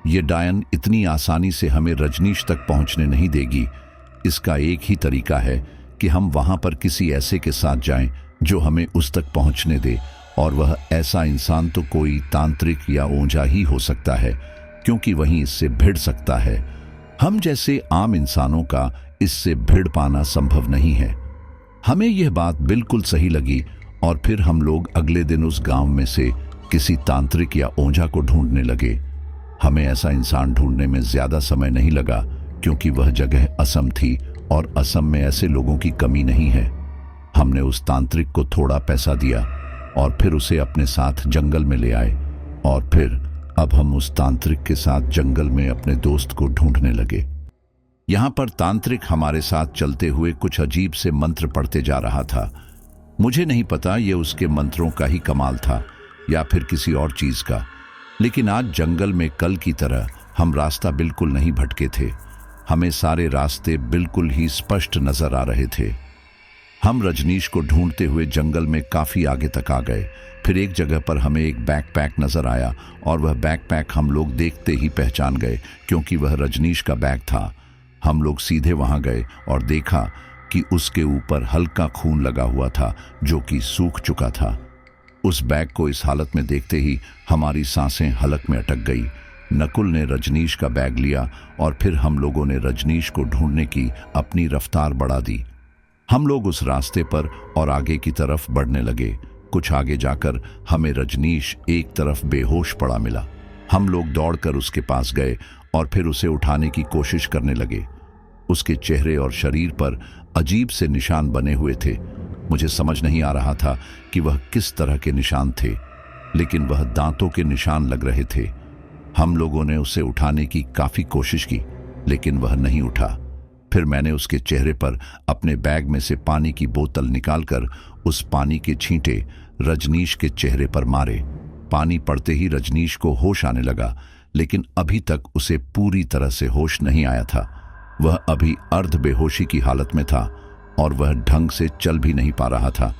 Speaker 1: यह डायन इतनी आसानी से हमें रजनीश तक पहुंचने नहीं देगी। इसका एक ही तरीका है कि हम वहां पर किसी ऐसे के साथ जाएं जो हमें उस तक पहुंचने दे, और वह ऐसा इंसान तो कोई तांत्रिक या ओझा ही हो सकता है, क्योंकि वहीं इससे भिड़ सकता है। हम जैसे आम इंसानों का इससे भिड़ पाना संभव नहीं है। हमें यह बात बिल्कुल सही लगी, और फिर हम लोग अगले दिन उस गांव में से किसी तांत्रिक या ओझा को ढूंढने लगे। हमें ऐसा इंसान ढूंढने में ज्यादा समय नहीं लगा, क्योंकि वह जगह असम थी, और असम में ऐसे लोगों की कमी नहीं है। हमने उस तांत्रिक को थोड़ा पैसा दिया और फिर उसे अपने साथ जंगल में ले आए, और फिर अब हम उस तांत्रिक के साथ जंगल में अपने दोस्त को ढूंढने लगे। यहाँ पर तांत्रिक हमारे साथ चलते हुए कुछ अजीब से मंत्र पढ़ते जा रहा था। मुझे नहीं पता ये उसके मंत्रों का ही कमाल था या फिर किसी और चीज का, लेकिन आज जंगल में कल की तरह हम रास्ता बिल्कुल नहीं भटके थे। हमें सारे रास्ते बिल्कुल ही स्पष्ट नजर आ रहे थे। हम रजनीश को ढूंढते हुए जंगल में काफी आगे तक आ गए। फिर एक जगह पर हमें एक बैकपैक नजर आया, और वह बैकपैक हम लोग देखते ही पहचान गए, क्योंकि वह रजनीश का बैग था। हम लोग सीधे वहां गए और देखा कि उसके ऊपर हल्का खून लगा हुआ था, जो कि सूख चुका था। उस बैग को इस हालत में देखते ही हमारी सांसें हलक में अटक गई। नकुल ने रजनीश का बैग लिया, और फिर हम लोगों ने रजनीश को ढूंढने की अपनी रफ्तार बढ़ा दी। हम लोग उस रास्ते पर और आगे की तरफ बढ़ने लगे। कुछ आगे जाकर हमें रजनीश एक तरफ बेहोश पड़ा मिला। हम लोग दौड़कर उसके पास गए और फिर उसे उठाने की कोशिश करने लगे। उसके चेहरे और शरीर पर अजीब से निशान बने हुए थे। मुझे समझ नहीं आ रहा था कि वह किस तरह के निशान थे, लेकिन वह दांतों के निशान लग रहे थे। हम लोगों ने उसे उठाने की काफी कोशिश की, लेकिन वह नहीं उठा। फिर मैंने उसके चेहरे पर अपने बैग में से पानी की बोतल निकालकर उस पानी के छींटे रजनीश के चेहरे पर मारे। पानी पड़ते ही रजनीश को होश आने लगा, लेकिन अभी तक उसे पूरी तरह से होश नहीं आया था। वह अभी अर्ध बेहोशी की हालत में था, और वह ढंग से चल भी नहीं पा रहा था।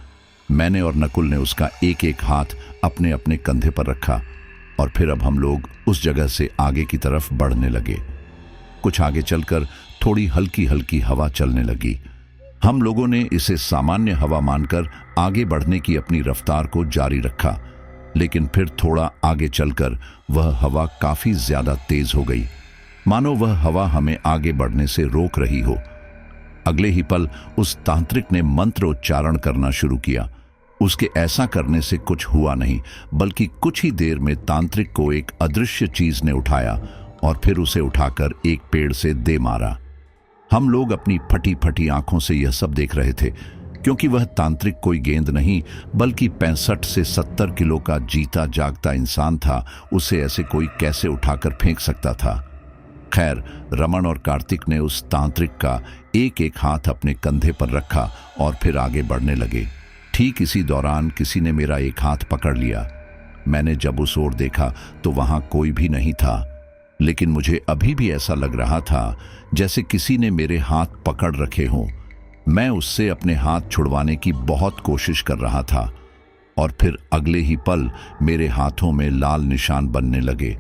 Speaker 1: मैंने और नकुल ने उसका एक एक हाथ अपने अपने कंधे पर रखा, और फिर अब हम लोग उस जगह से आगे की तरफ बढ़ने लगे। कुछ आगे चलकर थोड़ी हल्की हल्की हवा चलने लगी। हम लोगों ने इसे सामान्य हवा मानकर आगे बढ़ने की अपनी रफ्तार को जारी रखा, लेकिन फिर थोड़ा आगे चलकर वह हवा काफी ज्यादा तेज हो गई, मानो वह हवा हमें आगे बढ़ने से रोक रही हो। अगले ही पल उस तांत्रिक ने मंत्र उच्चारण करना शुरू किया। उसके ऐसा करने से कुछ हुआ नहीं, बल्कि कुछ ही देर में तांत्रिक को एक अदृश्य चीज ने उठाया और फिर उसे उठाकर एक पेड़ से दे मारा। हम लोग अपनी फटी फटी आंखों से यह सब देख रहे थे, क्योंकि वह तांत्रिक कोई गेंद नहीं बल्कि 65 से 70 किलो का जीता जागता इंसान था। उसे ऐसे कोई कैसे उठाकर फेंक सकता था। खैर, रमन और कार्तिक ने उस तांत्रिक का एक एक हाथ अपने कंधे पर रखा और फिर आगे बढ़ने लगे। ठीक इसी दौरान किसी ने मेरा एक हाथ पकड़ लिया। मैंने जब उस ओर देखा तो वहां कोई भी नहीं था, लेकिन मुझे अभी भी ऐसा लग रहा था जैसे किसी ने मेरे हाथ पकड़ रखे हों। मैं उससे अपने हाथ छुड़वाने की बहुत कोशिश कर रहा था और फिर अगले ही पल मेरे हाथों में लाल निशान बनने लगे।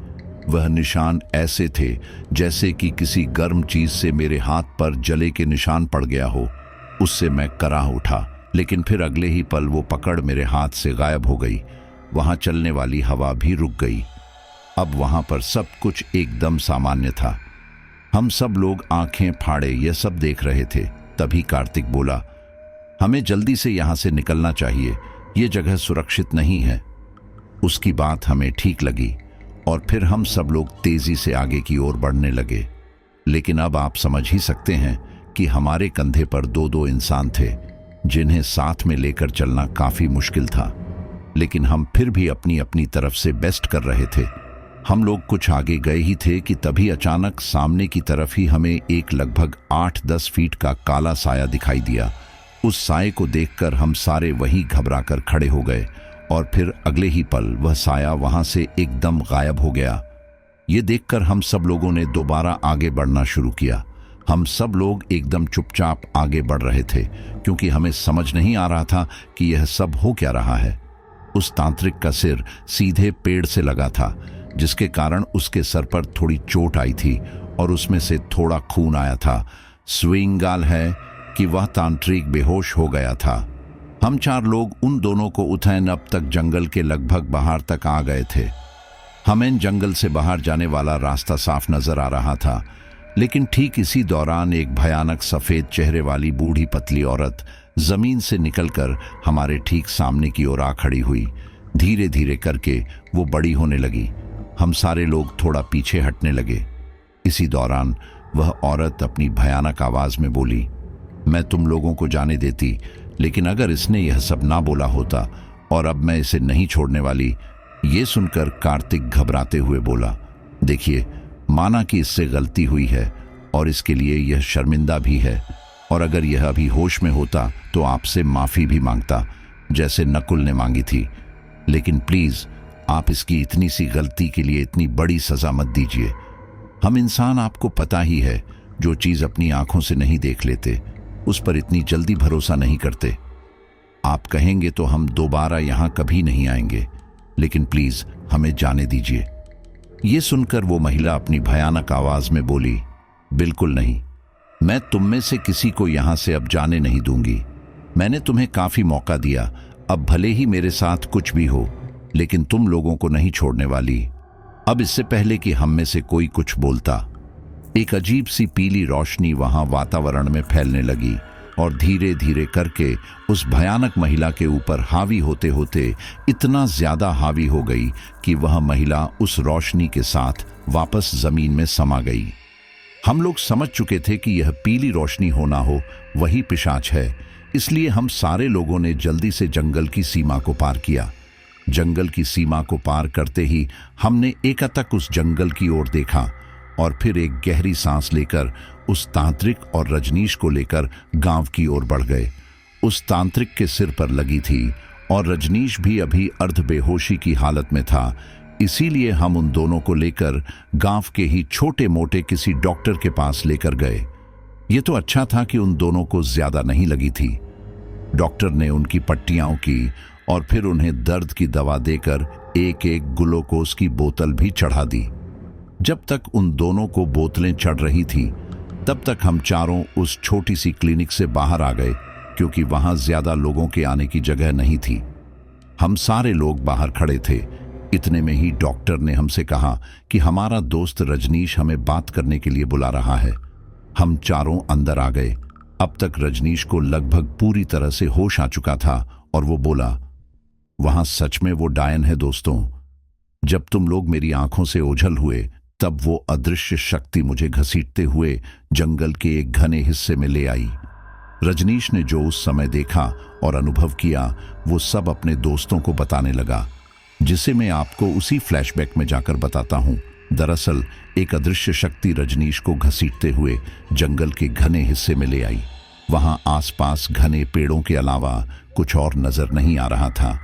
Speaker 1: वह निशान ऐसे थे जैसे कि किसी गर्म चीज से मेरे हाथ पर जले के निशान पड़ गया हो। उससे मैं कराह उठा, लेकिन फिर अगले ही पल वो पकड़ मेरे हाथ से गायब हो गई। वहां चलने वाली हवा भी रुक गई। अब वहां पर सब कुछ एकदम सामान्य था। हम सब लोग आंखें फाड़े यह सब देख रहे थे। तभी कार्तिक बोला, हमें जल्दी से यहां से निकलना चाहिए, ये जगह सुरक्षित नहीं है। उसकी बात हमें ठीक लगी और फिर हम सब लोग तेजी से आगे की ओर बढ़ने लगे। लेकिन अब आप समझ ही सकते हैं कि हमारे कंधे पर दो दो इंसान थे जिन्हें साथ में लेकर चलना काफी मुश्किल था। लेकिन हम फिर भी अपनी अपनी तरफ से बेस्ट कर रहे थे। हम लोग कुछ आगे गए ही थे कि तभी अचानक सामने की तरफ ही हमें एक लगभग 8-10 फीट का काला साया दिखाई दिया। उस साये को देखकर हम सारे वहीं घबराकर खड़े हो गए और फिर अगले ही पल वह साया वहां से एकदम गायब हो गया। ये देखकर हम सब लोगों ने दोबारा आगे बढ़ना शुरू किया। हम सब लोग एकदम चुपचाप आगे बढ़ रहे थे क्योंकि हमें समझ नहीं आ रहा था कि यह सब हो क्या रहा है। उस तांत्रिक का सिर सीधे पेड़ से लगा था, जिसके कारण उसके सर पर थोड़ी चोट आई थी और उसमें से थोड़ा खून आया था। स्विंगाल है कि वह तांत्रिक बेहोश हो गया था। हम 4 लोग उन दोनों को उठाए अब तक जंगल के लगभग बाहर तक आ गए थे। हमें जंगल से बाहर जाने वाला रास्ता साफ नजर आ रहा था, लेकिन ठीक इसी दौरान एक भयानक सफेद चेहरे वाली बूढ़ी पतली औरत जमीन से निकलकर हमारे ठीक सामने की ओर आ खड़ी हुई। धीरे धीरे करके वो बड़ी होने लगी। हम सारे लोग थोड़ा पीछे हटने लगे। इसी दौरान वह औरत अपनी भयानक आवाज में बोली, मैं तुम लोगों को जाने देती, लेकिन अगर इसने यह सब ना बोला होता और अब मैं इसे नहीं छोड़ने वाली। ये सुनकर कार्तिक घबराते हुए बोला, देखिए, माना कि इससे गलती हुई है और इसके लिए यह शर्मिंदा भी है, और अगर यह अभी होश में होता तो आपसे माफी भी मांगता जैसे नकुल ने मांगी थी। लेकिन प्लीज आप इसकी इतनी सी गलती के लिए इतनी बड़ी सजा मत दीजिए। हम इंसान, आपको पता ही है, जो चीज अपनी आंखों से नहीं देख लेते उस पर इतनी जल्दी भरोसा नहीं करते। आप कहेंगे तो हम दोबारा यहां कभी नहीं आएंगे, लेकिन प्लीज हमें जाने दीजिए। ये सुनकर वो महिला अपनी भयानक आवाज में बोली, बिल्कुल नहीं, मैं तुम में से किसी को यहां से अब जाने नहीं दूंगी। मैंने तुम्हें काफी मौका दिया, अब भले ही मेरे साथ कुछ भी हो, लेकिन तुम लोगों को नहीं छोड़ने वाली। अब इससे पहले कि हम में से कोई कुछ बोलता, एक अजीब सी पीली रोशनी वहां वातावरण में फैलने लगी और धीरे धीरे करके उस भयानक महिला के ऊपर हावी होते होते इतना ज्यादा हावी हो गई कि वह महिला उस रोशनी के साथ वापस जमीन में समा गई। हम लोग समझ चुके थे कि यह पीली रोशनी होना हो वही पिशाच है, इसलिए हम सारे लोगों ने जल्दी से जंगल की सीमा को पार किया। जंगल की सीमा को पार करते ही हमने एकातक उस जंगल की ओर देखा और फिर एक गहरी सांस लेकर उस तांत्रिक और रजनीश को लेकर गांव की ओर बढ़ गए। उस तांत्रिक के सिर पर लगी थी और रजनीश भी अभी अर्ध बेहोशी की हालत में था, इसीलिए हम उन दोनों को लेकर गांव के ही छोटे मोटे किसी डॉक्टर के पास लेकर गए। ये तो अच्छा था कि उन दोनों को ज्यादा नहीं लगी थी। डॉक्टर ने उनकी पट्टियां की और फिर उन्हें दर्द की दवा देकर एक एक ग्लूकोज की बोतल भी चढ़ा दी। जब तक उन दोनों को बोतलें चढ़ रही थी, तब तक हम चारों उस छोटी सी क्लिनिक से बाहर आ गए, क्योंकि वहां ज्यादा लोगों के आने की जगह नहीं थी। हम सारे लोग बाहर खड़े थे। इतने में ही डॉक्टर ने हमसे कहा कि हमारा दोस्त रजनीश हमें बात करने के लिए बुला रहा है। हम चारों अंदर आ गए। अब तक रजनीश को लगभग पूरी तरह से होश आ चुका था और वो बोला, वहां सच में वो डायन है दोस्तों। जब तुम लोग मेरी आंखों से ओझल हुए, तब वो अदृश्य शक्ति मुझे घसीटते हुए जंगल के एक घने हिस्से में ले आई। रजनीश ने जो उस समय देखा और अनुभव किया, वो सब अपने दोस्तों को बताने लगा, जिसे मैं आपको उसी फ्लैशबैक में जाकर बताता हूं। दरअसल एक अदृश्य शक्ति रजनीश को घसीटते हुए जंगल के घने हिस्से में ले आई। वहां आसपास घने पेड़ों के अलावा कुछ और नजर नहीं आ रहा था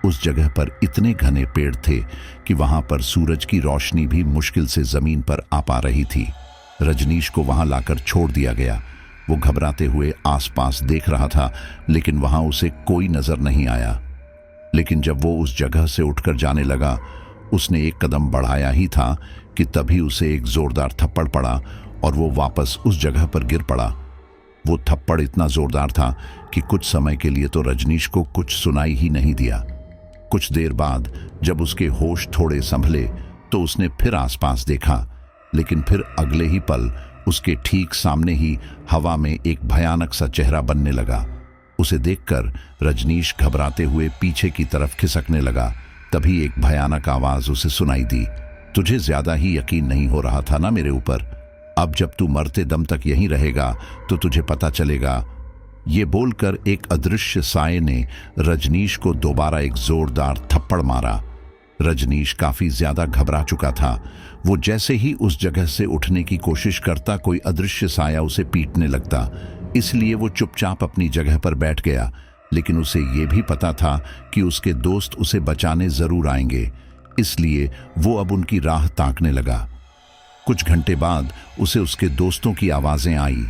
Speaker 1: उस जगह पर इतने घने पेड़ थे कि वहां पर सूरज की रोशनी भी मुश्किल से जमीन पर आ पा रही थी। रजनीश को वहां लाकर छोड़ दिया गया। वो घबराते हुए आसपास देख रहा था, लेकिन वहां उसे कोई नजर नहीं आया। लेकिन जब वो उस जगह से उठकर जाने लगा, उसने एक कदम बढ़ाया ही था कि तभी उसे एक जोरदार थप्पड़ पड़ा और वो वापस उस जगह पर गिर पड़ा। वो थप्पड़ इतना जोरदार था कि कुछ समय के लिए तो रजनीश को कुछ सुनाई ही नहीं दिया। कुछ देर बाद जब उसके होश थोड़े संभले तो उसने फिर आसपास देखा, लेकिन फिर अगले ही पल उसके ठीक सामने ही हवा में एक भयानक सा चेहरा बनने लगा। उसे देखकर रजनीश घबराते हुए पीछे की तरफ खिसकने लगा। तभी एक भयानक आवाज उसे सुनाई दी, तुझे ज्यादा ही यकीन नहीं हो रहा था ना मेरे ऊपर? अब जब तू मरते दम तक यहीं रहेगा तो तुझे पता चलेगा। ये बोलकर एक अदृश्य साये ने रजनीश को दोबारा एक जोरदार थप्पड़ मारा। रजनीश काफी ज्यादा घबरा चुका था। वो जैसे ही उस जगह से उठने की कोशिश करता, कोई अदृश्य साया उसे पीटने लगता। इसलिए वो चुपचाप अपनी जगह पर बैठ गया। लेकिन उसे ये भी पता था कि उसके दोस्त उसे बचाने जरूर आएंगे, इसलिए वो अब उनकी राह ताकने लगा। कुछ घंटे बाद उसे उसके दोस्तों की आवाजें आई।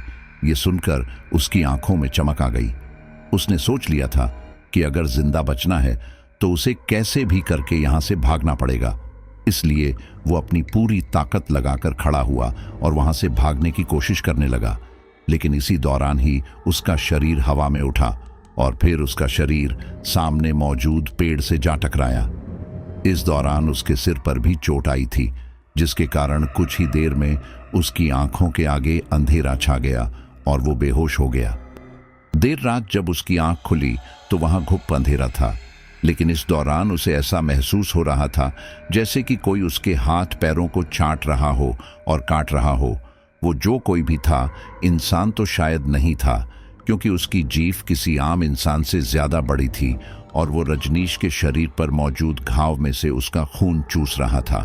Speaker 1: ये सुनकर उसकी आंखों में चमक आ गई। उसने सोच लिया था कि अगर जिंदा बचना है तो उसे कैसे भी करके यहां से भागना पड़ेगा। इसलिए वो अपनी पूरी ताकत लगाकर खड़ा हुआ और वहां से भागने की कोशिश करने लगा। लेकिन इसी दौरान ही उसका शरीर हवा में उठा और फिर उसका शरीर सामने मौजूद पेड़ से जा टकराया। इस दौरान उसके सिर पर भी चोट आई थी, जिसके कारण कुछ ही देर में उसकी आंखों के आगे अंधेरा छा गया और वो बेहोश हो गया। देर रात जब उसकी आंख खुली तो वहां घुप अंधेरा था, लेकिन इस दौरान उसे ऐसा महसूस हो रहा था जैसे कि कोई उसके हाथ पैरों को चाट रहा हो और काट रहा हो। वो जो कोई भी था, इंसान तो शायद नहीं था, क्योंकि उसकी जीभ किसी आम इंसान से ज्यादा बड़ी थी और वो रजनीश के शरीर पर मौजूद घाव में से उसका खून चूस रहा था।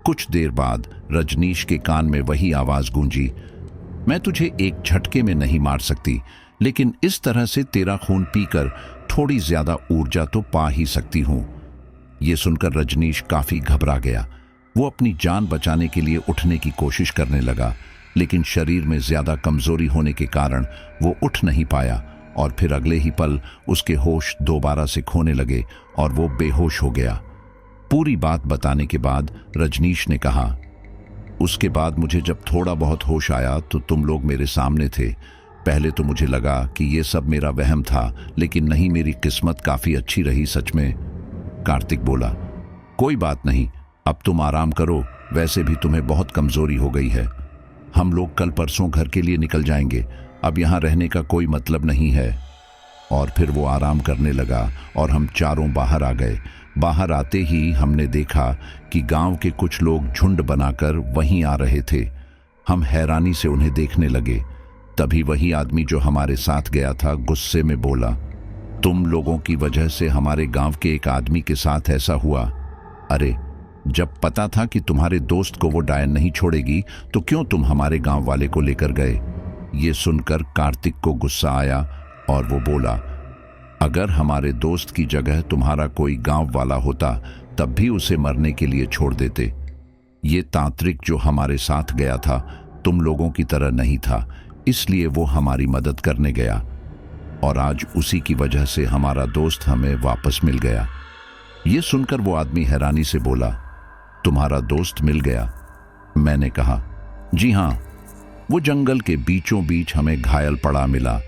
Speaker 1: कुछ देर बाद रजनीश के कान में वही आवाज गूंजी, मैं तुझे एक झटके में नहीं मार सकती, लेकिन इस तरह से तेरा खून पीकर थोड़ी ज्यादा ऊर्जा तो पा ही सकती हूं। यह सुनकर रजनीश काफी घबरा गया। वो अपनी जान बचाने के लिए उठने की कोशिश करने लगा, लेकिन शरीर में ज्यादा कमजोरी होने के कारण वो उठ नहीं पाया और फिर अगले ही पल उसके होश दोबारा से खोने लगे और वो बेहोश हो गया। पूरी बात बताने के बाद रजनीश ने कहा, उसके बाद मुझे जब थोड़ा बहुत होश आया तो तुम लोग मेरे सामने थे। पहले तो मुझे लगा कि ये सब मेरा वहम था, लेकिन नहीं, मेरी किस्मत काफी अच्छी रही सच में। कार्तिक बोला, कोई बात नहीं, अब तुम आराम करो, वैसे भी तुम्हें बहुत कमजोरी हो गई है। हम लोग कल परसों घर के लिए निकल जाएंगे, अब यहाँ रहने का कोई मतलब नहीं है। और फिर वो आराम करने लगा और हम चारों बाहर आ गए। बाहर आते ही हमने देखा कि गांव के कुछ लोग झुंड बनाकर वहीं आ रहे थे। हम हैरानी से उन्हें देखने लगे। तभी वही आदमी जो हमारे साथ गया था गुस्से में बोला, तुम लोगों की वजह से हमारे गांव के एक आदमी के साथ ऐसा हुआ। अरे, जब पता था कि तुम्हारे दोस्त को वो डायन नहीं छोड़ेगी तो क्यों तुम हमारे गांव वाले को लेकर गए? ये सुनकर कार्तिक को गुस्सा आया और वो बोला, अगर हमारे दोस्त की जगह तुम्हारा कोई गांव वाला होता तब भी उसे मरने के लिए छोड़ देते। ये तांत्रिक जो हमारे साथ गया था तुम लोगों की तरह नहीं था, इसलिए वो हमारी मदद करने गया और आज उसी की वजह से हमारा दोस्त हमें वापस मिल गया। ये सुनकर वो आदमी हैरानी से बोला, तुम्हारा दोस्त मिल गया? मैंने कहा, जी हाँ, वो जंगल के बीचों बीच हमें घायल पड़ा मिला।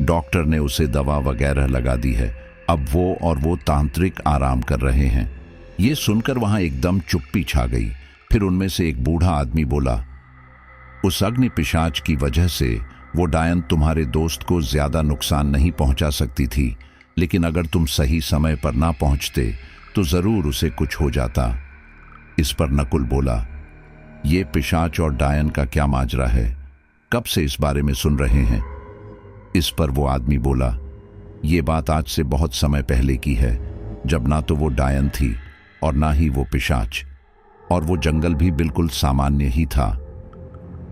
Speaker 1: डॉक्टर ने उसे दवा वगैरह लगा दी है। अब वो और वो तांत्रिक आराम कर रहे हैं। ये सुनकर वहां एकदम चुप्पी छा गई। फिर उनमें से एक बूढ़ा आदमी बोला, उस अग्नि पिशाच की वजह से वो डायन तुम्हारे दोस्त को ज्यादा नुकसान नहीं पहुंचा सकती थी, लेकिन अगर तुम सही समय पर ना पहुंचते तो जरूर उसे कुछ हो जाता। इस पर नकुल बोला, ये पिशाच और डायन का क्या माजरा है? कब से इस बारे में सुन रहे हैं? इस पर वो आदमी बोला, ये बात आज से बहुत समय पहले की है, जब ना तो वो डायन थी और ना ही वो पिशाच, और वो जंगल भी बिल्कुल सामान्य ही था।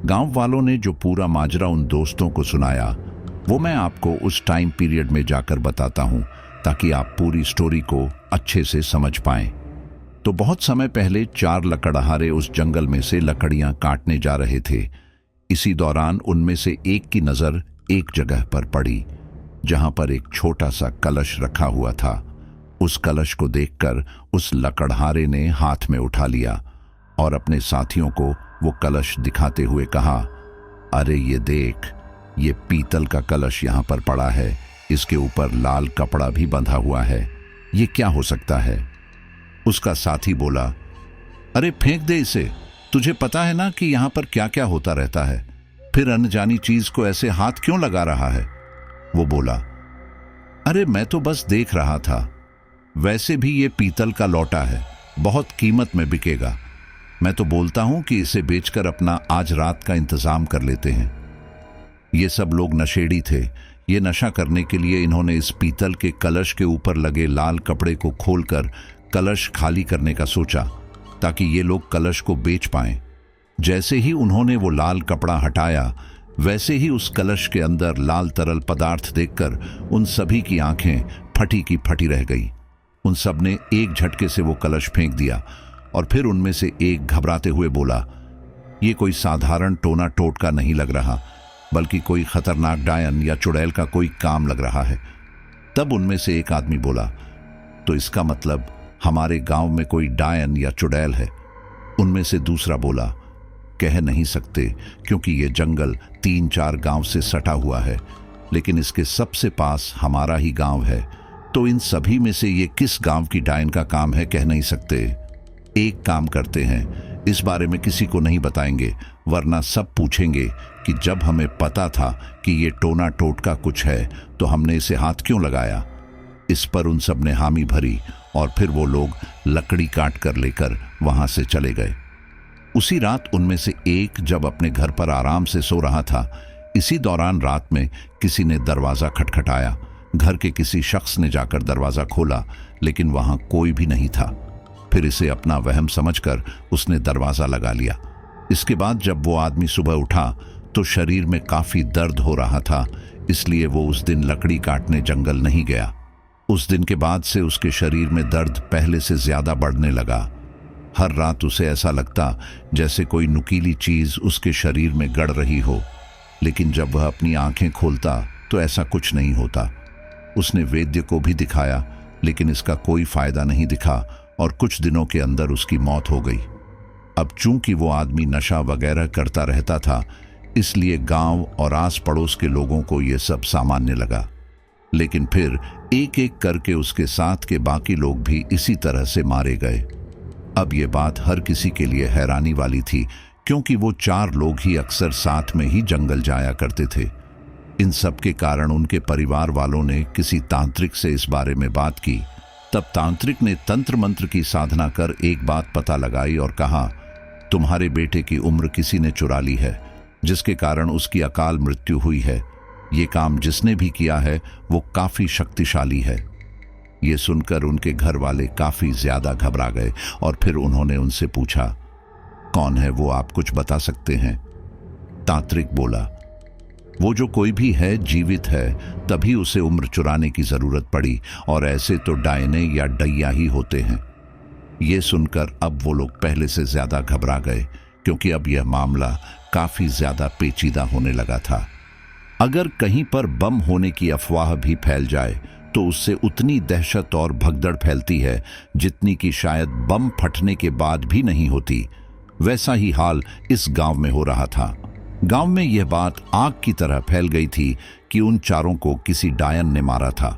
Speaker 1: गांव वालों ने जो पूरा माजरा उन दोस्तों को सुनाया वो मैं आपको उस टाइम पीरियड में जाकर बताता हूं, ताकि आप पूरी स्टोरी को अच्छे से समझ पाएं। तो बहुत समय पहले 4 लकड़हारे उस जंगल में से लकड़ियां काटने जा रहे थे। इसी दौरान उनमें से एक की नजर एक जगह पर पड़ी जहां पर एक छोटा सा कलश रखा हुआ था। उस कलश को देखकर उस लकड़हारे ने हाथ में उठा लिया और अपने साथियों को वो कलश दिखाते हुए कहा, अरे ये देख, ये पीतल का कलश यहाँ पर पड़ा है, इसके ऊपर लाल कपड़ा भी बंधा हुआ है, ये क्या हो सकता है? उसका साथी बोला, अरे फेंक दे इसे, तुझे पता है ना कि यहाँ पर क्या क्या होता रहता है, फिर अनजानी चीज को ऐसे हाथ क्यों लगा रहा है? वो बोला, अरे मैं तो बस देख रहा था, वैसे भी ये पीतल का लौटा है, बहुत कीमत में बिकेगा। मैं तो बोलता हूं कि इसे बेचकर अपना आज रात का इंतजाम कर लेते हैं। ये सब लोग नशेड़ी थे। ये नशा करने के लिए इन्होंने इस पीतल के कलश के ऊपर लगे लाल कपड़े को खोलकर कलश खाली करने का सोचा, ताकि ये लोग कलश को बेच पाएं। जैसे ही उन्होंने वो लाल कपड़ा हटाया, वैसे ही उस कलश के अंदर लाल तरल पदार्थ देखकर उन सभी की आंखें फटी की फटी रह गई। उन सब ने एक झटके से वो कलश फेंक दिया और फिर उनमें से एक घबराते हुए बोला, ये कोई साधारण टोना टोटका नहीं लग रहा, बल्कि कोई खतरनाक डायन या चुड़ैल का कोई काम लग रहा है। तब उनमें से एक आदमी बोला, तो इसका मतलब हमारे गांव में कोई डायन या चुड़ैल है। उनमें से दूसरा बोला, कह नहीं सकते, क्योंकि ये जंगल 3-4 गांव से सटा हुआ है, लेकिन इसके सबसे पास हमारा ही गांव है, तो इन सभी में से ये किस गांव की डायन का काम है कह नहीं सकते। एक काम करते हैं, इस बारे में किसी को नहीं बताएंगे, वरना सब पूछेंगे कि जब हमें पता था कि ये टोना टोटका कुछ है तो हमने इसे हाथ क्यों लगाया। इस पर उन सब ने हामी भरी और फिर वो लोग लकड़ी काट कर लेकर वहां से चले गए। उसी रात उनमें से एक जब अपने घर पर आराम से सो रहा था, इसी दौरान रात में किसी ने दरवाजा खटखटाया। घर के किसी शख्स ने जाकर दरवाजा खोला, लेकिन वहां कोई भी नहीं था। फिर इसे अपना वहम समझकर उसने दरवाजा लगा लिया। इसके बाद जब वो आदमी सुबह उठा तो शरीर में काफी दर्द हो रहा था, इसलिए वो उस दिन लकड़ी काटने जंगल नहीं गया। उस दिन के बाद से उसके शरीर में दर्द पहले से ज्यादा बढ़ने लगा। हर रात उसे ऐसा लगता जैसे कोई नुकीली चीज उसके शरीर में गड़ रही हो, लेकिन जब वह अपनी आंखें खोलता तो ऐसा कुछ नहीं होता। उसने वैद्य को भी दिखाया, लेकिन इसका कोई फायदा नहीं दिखा और कुछ दिनों के अंदर उसकी मौत हो गई। अब चूंकि वो आदमी नशा वगैरह करता रहता था, इसलिए गांव और आस पड़ोस के लोगों को ये सब सामान्य लगा। लेकिन फिर एक एक करके उसके साथ के बाकी लोग भी इसी तरह से मारे गए। अब ये बात हर किसी के लिए हैरानी वाली थी, क्योंकि वो 4 लोग ही अक्सर साथ में ही जंगल जाया करते थे। इन सब के कारण उनके परिवार वालों ने किसी तांत्रिक से इस बारे में बात की। तब तांत्रिक ने तंत्र मंत्र की साधना कर एक बात पता लगाई और कहा, तुम्हारे बेटे की उम्र किसी ने चुरा ली है, जिसके कारण उसकी अकाल मृत्यु हुई है। ये काम जिसने भी किया है वो काफी शक्तिशाली है। ये सुनकर उनके घर वाले काफी ज्यादा घबरा गए और फिर उन्होंने उनसे पूछा, कौन है वो, आप कुछ बता सकते हैं? तांत्रिक बोला, वो जो कोई भी है जीवित है, तभी उसे उम्र चुराने की जरूरत पड़ी, और ऐसे तो डायने या डैया ही होते हैं। ये सुनकर अब वो लोग पहले से ज्यादा घबरा गए, क्योंकि अब यह मामला काफी ज्यादा पेचीदा होने लगा था। अगर कहीं पर बम होने की अफवाह भी फैल जाए तो उससे उतनी दहशत और भगदड़ फैलती है जितनी कि शायद बम फटने के बाद भी नहीं होती। वैसा ही हाल इस गांव में हो रहा था। गांव में यह बात आग की तरह फैल गई थी कि उन 4 को किसी डायन ने मारा था,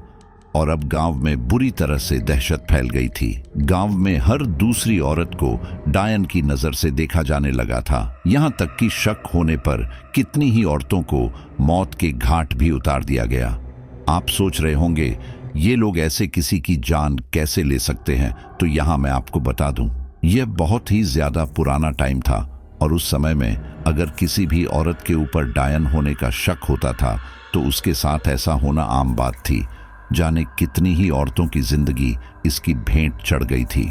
Speaker 1: और अब गांव में बुरी तरह से दहशत फैल गई थी। गांव में हर दूसरी औरत को डायन की नजर से देखा जाने लगा था। यहां तक कि शक होने पर कितनी ही औरतों को मौत के घाट भी उतार दिया गया। आप सोच रहे होंगे ये लोग ऐसे किसी की जान कैसे ले सकते हैं, तो यहां मैं आपको बता दूं, यह बहुत ही ज्यादा पुराना टाइम था, और उस समय में अगर किसी भी औरत के ऊपर डायन होने का शक होता था तो उसके साथ ऐसा होना आम बात थी। जाने कितनी ही औरतों की जिंदगी इसकी भेंट चढ़ गई थी।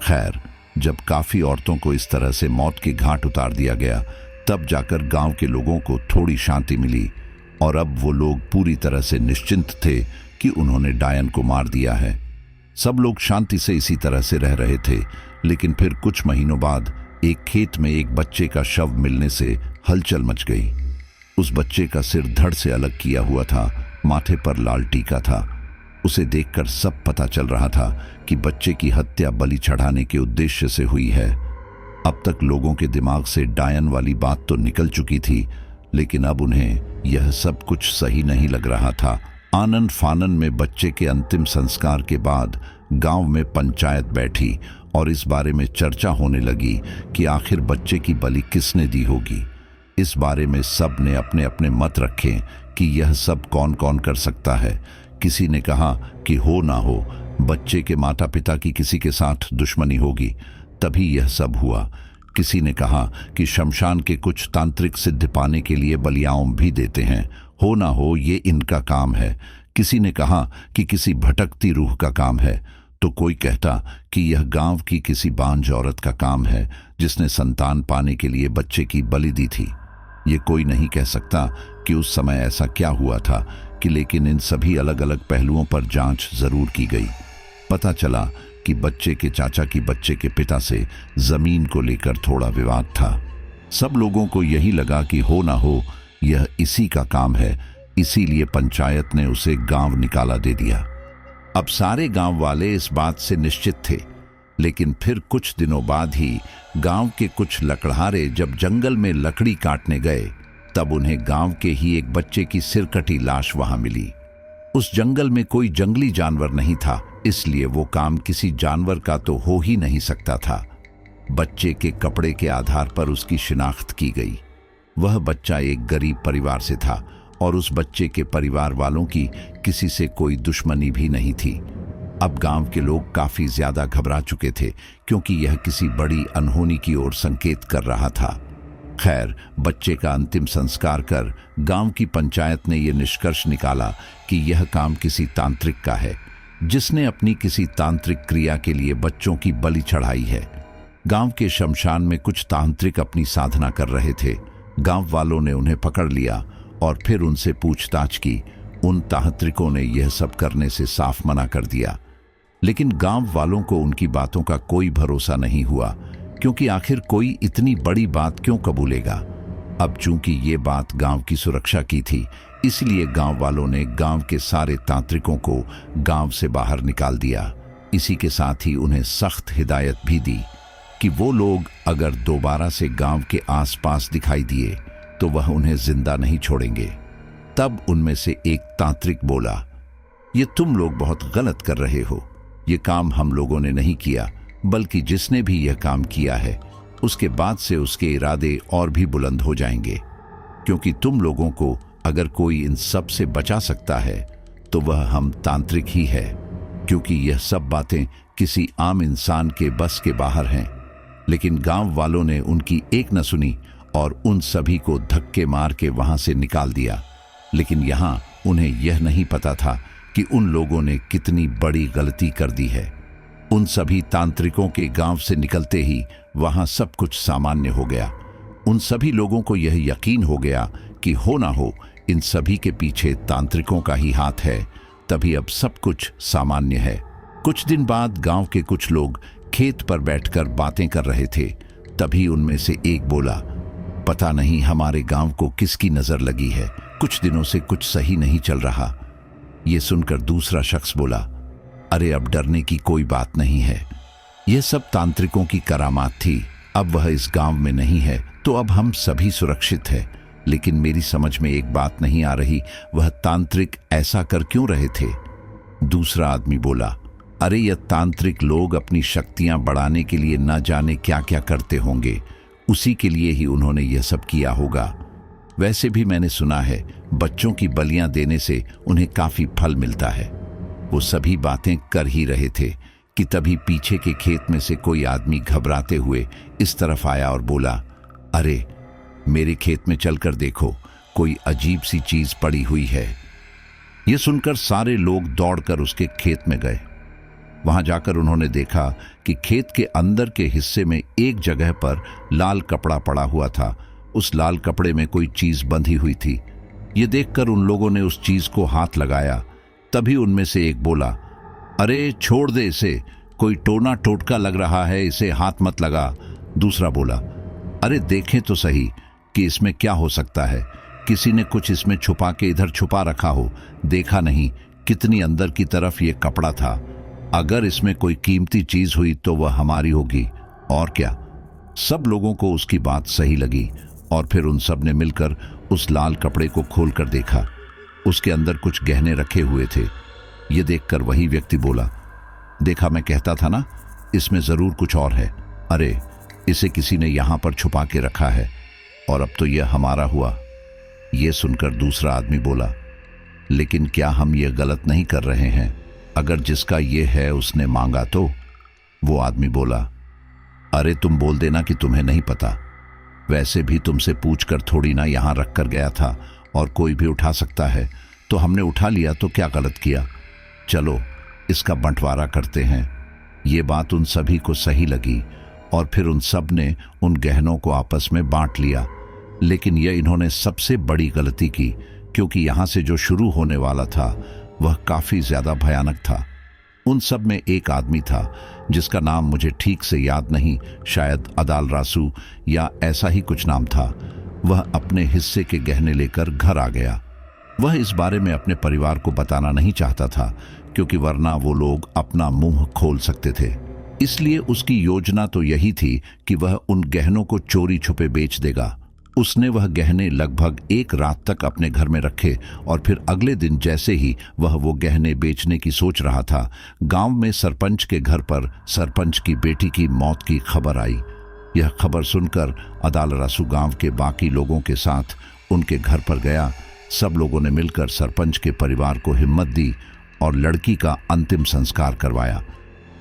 Speaker 1: खैर, जब काफी औरतों को इस तरह से मौत के घाट उतार दिया गया, तब जाकर गांव के लोगों को थोड़ी शांति मिली, और अब वो लोग पूरी तरह से निश्चिंत थे कि उन्होंने डायन को मार दिया है। सब लोग शांति से इसी तरह से रह रहे थे, लेकिन फिर कुछ महीनों बाद एक खेत में एक बच्चे का शव मिलने से हलचल मच गई। उस बच्चे का सिर धड़ से अलग किया हुआ था, माथे पर लाल टीका था। उसे देखकर सब पता चल रहा था कि बच्चे की हत्या बलि चढ़ाने के उद्देश्य से हुई है। अब तक लोगों के दिमाग से डायन वाली बात तो निकल चुकी थी, लेकिन अब उन्हें यह सब कुछ सही नहीं लग रहा था। आनन फानन में बच्चे के अंतिम संस्कार के बाद गांव में पंचायत बैठी और इस बारे में चर्चा होने लगी कि आखिर बच्चे की बलि किसने दी होगी। इस बारे में सब ने अपने अपने मत रखे कि यह सब कौन कौन कर सकता है। किसी ने कहा कि हो ना हो बच्चे के माता पिता की किसी के साथ दुश्मनी होगी, तभी यह सब हुआ। किसी ने कहा कि शमशान के कुछ तांत्रिक सिद्ध पाने के लिए बलियाओं भी देते हैं, हो ना हो ये इनका काम है। किसी ने कहा कि किसी भटकती रूह का काम है, तो कोई कहता कि यह गांव की किसी बांझ औरत का काम है जिसने संतान पाने के लिए बच्चे की बलि दी थी। ये कोई नहीं कह सकता कि उस समय ऐसा क्या हुआ था कि, लेकिन इन सभी अलग अलग पहलुओं पर जांच जरूर की गई। पता चला कि बच्चे के चाचा की बच्चे के पिता से जमीन को लेकर थोड़ा विवाद था। सब लोगों को यही लगा कि हो ना हो यह इसी का काम है, इसीलिए पंचायत ने उसे गांव निकाला दे दिया। अब सारे गांव वाले इस बात से निश्चित थे, लेकिन फिर कुछ दिनों बाद ही गांव के कुछ लकड़हारे जब जंगल में लकड़ी काटने गए, तब उन्हें गांव के ही एक बच्चे की सिरकटी लाश वहां मिली। उस जंगल में कोई जंगली जानवर नहीं था, इसलिए वो काम किसी जानवर का तो हो ही नहीं सकता था। बच्चे के कपड़े के आधार पर उसकी शिनाख्त की गई। वह बच्चा एक गरीब परिवार से था और उस बच्चे के परिवार वालों की किसी से कोई दुश्मनी भी नहीं थी। अब गांव के लोग काफी ज्यादा घबरा चुके थे, क्योंकि यह किसी बड़ी अनहोनी की ओर संकेत कर रहा था। खैर, बच्चे का अंतिम संस्कार कर गांव की पंचायत ने यह निष्कर्ष निकाला कि यह काम किसी तांत्रिक का है, जिसने अपनी किसी तांत्रिक क्रिया के लिए बच्चों की बलि चढ़ाई है। गांव के शमशान में कुछ तांत्रिक अपनी साधना कर रहे थे। गांव वालों ने उन्हें पकड़ लिया और फिर उनसे पूछताछ की। उन तांत्रिकों ने यह सब करने से साफ मना कर दिया, लेकिन गांव वालों को उनकी बातों का कोई भरोसा नहीं हुआ, क्योंकि आखिर कोई इतनी बड़ी बात क्यों कबूलेगा। अब चूंकि ये बात गांव की सुरक्षा की थी, इसलिए गांव वालों ने गांव के सारे तांत्रिकों को गांव से बाहर निकाल दिया। इसी के साथ ही उन्हें सख्त हिदायत भी दी कि वो लोग अगर दोबारा से गांव के आसपास दिखाई दिए तो वह उन्हें जिंदा नहीं छोड़ेंगे। तब उनमें से एक तांत्रिक बोला, ये तुम लोग बहुत गलत कर रहे हो। ये काम हम लोगों ने नहीं किया, बल्कि जिसने भी यह काम किया है उसके बाद से उसके इरादे और भी बुलंद हो जाएंगे, क्योंकि तुम लोगों को अगर कोई इन सब से बचा सकता है तो वह हम तांत्रिक ही है, क्योंकि यह सब बातें किसी आम इंसान के बस के बाहर हैं। लेकिन गांव वालों ने उनकी एक न सुनी और उन सभी को धक्के मार के वहां से निकाल दिया। लेकिन यहां उन्हें यह नहीं पता था कि उन लोगों ने कितनी बड़ी गलती कर दी है। उन सभी तांत्रिकों के गांव से निकलते ही वहां सब कुछ सामान्य हो गया। उन सभी लोगों को यह यकीन हो गया कि हो ना हो इन सभी के पीछे तांत्रिकों का ही हाथ है, तभी अब सब कुछ सामान्य है। कुछ दिन बाद गांव के कुछ लोग खेत पर बैठकर बातें कर रहे थे। तभी उनमें से एक बोला, पता नहीं हमारे गांव को किसकी नजर लगी है, कुछ दिनों से कुछ सही नहीं चल रहा। यह सुनकर दूसरा शख्स बोला, अरे अब डरने की कोई बात नहीं है, यह सब तांत्रिकों की करामात थी। अब वह इस गांव में नहीं है तो अब हम सभी सुरक्षित हैं। लेकिन मेरी समझ में एक बात नहीं आ रही, वह तांत्रिक ऐसा कर क्यों रहे थे? दूसरा आदमी बोला, अरे यह तांत्रिक लोग अपनी शक्तियां बढ़ाने के लिए न जाने क्या क्या करते होंगे, उसी के लिए ही उन्होंने यह सब किया होगा। वैसे भी मैंने सुना है बच्चों की बलियां देने से उन्हें काफी फल मिलता है। वो सभी बातें कर ही रहे थे कि तभी पीछे के खेत में से कोई आदमी घबराते हुए इस तरफ आया और बोला, अरे मेरे खेत में चलकर देखो, कोई अजीब सी चीज पड़ी हुई है। यह सुनकर सारे लोग दौड़कर उसके खेत में गए। वहां जाकर उन्होंने देखा कि खेत के अंदर के हिस्से में एक जगह पर लाल कपड़ा पड़ा हुआ था। उस लाल कपड़े में कोई चीज बंधी हुई थी। ये देखकर उन लोगों ने उस चीज को हाथ लगाया, तभी उनमें से एक बोला, अरे छोड़ दे इसे, कोई टोना टोटका लग रहा है, इसे हाथ मत लगा। दूसरा बोला, अरे देखें तो सही कि इसमें क्या हो सकता है, किसी ने कुछ इसमें छुपा के इधर छुपा रखा हो, देखा नहीं कितनी अंदर की तरफ ये कपड़ा था, अगर इसमें कोई कीमती चीज हुई तो वह हमारी होगी, और क्या। सब लोगों को उसकी बात सही लगी और फिर उन सब ने मिलकर उस लाल कपड़े को खोलकर देखा। उसके अंदर कुछ गहने रखे हुए थे। ये देखकर वही व्यक्ति बोला, देखा, मैं कहता था ना, इसमें जरूर कुछ और है। अरे इसे किसी ने यहां पर छुपा के रखा है और अब तो यह हमारा हुआ। यह सुनकर दूसरा आदमी बोला, लेकिन क्या हम ये गलत नहीं कर रहे हैं? अगर जिसका ये है उसने मांगा तो? वो आदमी बोला, अरे तुम बोल देना कि तुम्हें नहीं पता, वैसे भी तुमसे पूछकर थोड़ी ना यहां रख कर गया था, और कोई भी उठा सकता है, तो हमने उठा लिया, तो क्या गलत किया? चलो इसका बंटवारा करते हैं। ये बात उन सभी को सही लगी और फिर उन सब ने उन गहनों को आपस में बांट लिया। लेकिन यह इन्होंने सबसे बड़ी गलती की, क्योंकि यहां से जो शुरू होने वाला था वह काफी ज्यादा भयानक था। उन सब में एक आदमी था जिसका नाम मुझे ठीक से याद नहीं, शायद अदाल रासू या ऐसा ही कुछ नाम था। वह अपने हिस्से के गहने लेकर घर आ गया। वह इस बारे में अपने परिवार को बताना नहीं चाहता था, क्योंकि वरना वो लोग अपना मुंह खोल सकते थे। इसलिए उसकी योजना तो यही थी कि वह उन गहनों को चोरी छुपे बेच देगा। उसने वह गहने लगभग एक रात तक अपने घर में रखे और फिर अगले दिन जैसे ही वह वो गहने बेचने की सोच रहा था, गांव में सरपंच के घर पर सरपंच की बेटी की मौत की खबर आई। यह खबर सुनकर अदाल रासू गांव के बाकी लोगों के साथ उनके घर पर गया। सब लोगों ने मिलकर सरपंच के परिवार को हिम्मत दी और लड़की का अंतिम संस्कार करवाया।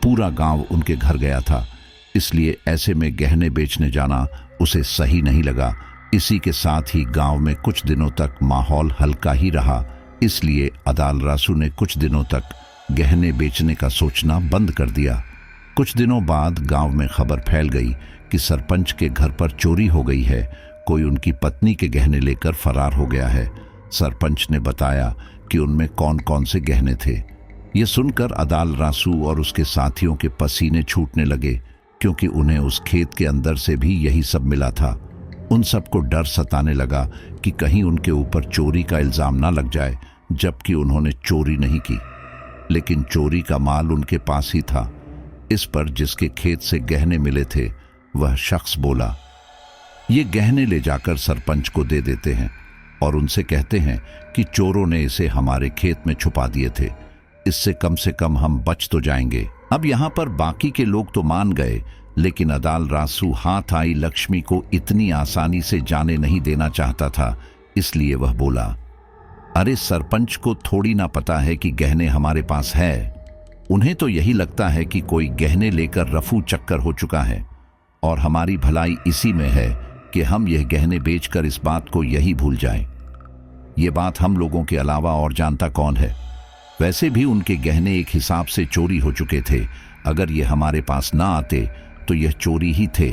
Speaker 1: पूरा गांव उनके घर गया था, इसलिए ऐसे में गहने बेचने जाना उसे सही नहीं लगा। इसी के साथ ही गांव में कुछ दिनों तक माहौल हल्का ही रहा, इसलिए अदाल रासू ने कुछ दिनों तक गहने बेचने का सोचना बंद कर दिया। कुछ दिनों बाद गांव में खबर फैल गई कि सरपंच के घर पर चोरी हो गई है, कोई उनकी पत्नी के गहने लेकर फरार हो गया है। सरपंच ने बताया कि उनमें कौन कौन से गहने थे। ये सुनकर अदाल रासू और उसके साथियों के पसीने छूटने लगे, क्योंकि उन्हें उस खेत के अंदर से भी यही सब मिला था। उन सबको डर सताने लगा कि कहीं उनके ऊपर चोरी का इल्जाम ना लग जाए, जबकि उन्होंने चोरी नहीं की, लेकिन चोरी का माल उनके पास ही था। इस पर जिसके खेत से गहने मिले थे वह शख्स बोला, ये गहने ले जाकर सरपंच को दे देते हैं और उनसे कहते हैं कि चोरों ने इसे हमारे खेत में छुपा दिए थे, इससे कम से कम हम बच तो जाएंगे। अब यहां पर बाकी के लोग तो मान गए, लेकिन अदाल रासू हाथ आई लक्ष्मी को इतनी आसानी से जाने नहीं देना चाहता था। इसलिए वह बोला, अरे सरपंच को थोड़ी ना पता है कि गहने हमारे पास है। उन्हें तो यही लगता है कि कोई गहने लेकर रफू चक्कर हो चुका है, और हमारी भलाई इसी में है कि हम यह गहने बेचकर इस बात को यही भूल जाएं। ये बात हम लोगों के अलावा और जानता कौन है? वैसे भी उनके गहने एक हिसाब से चोरी हो चुके थे। अगर ये हमारे पास ना आते तो यह चोरी ही थे।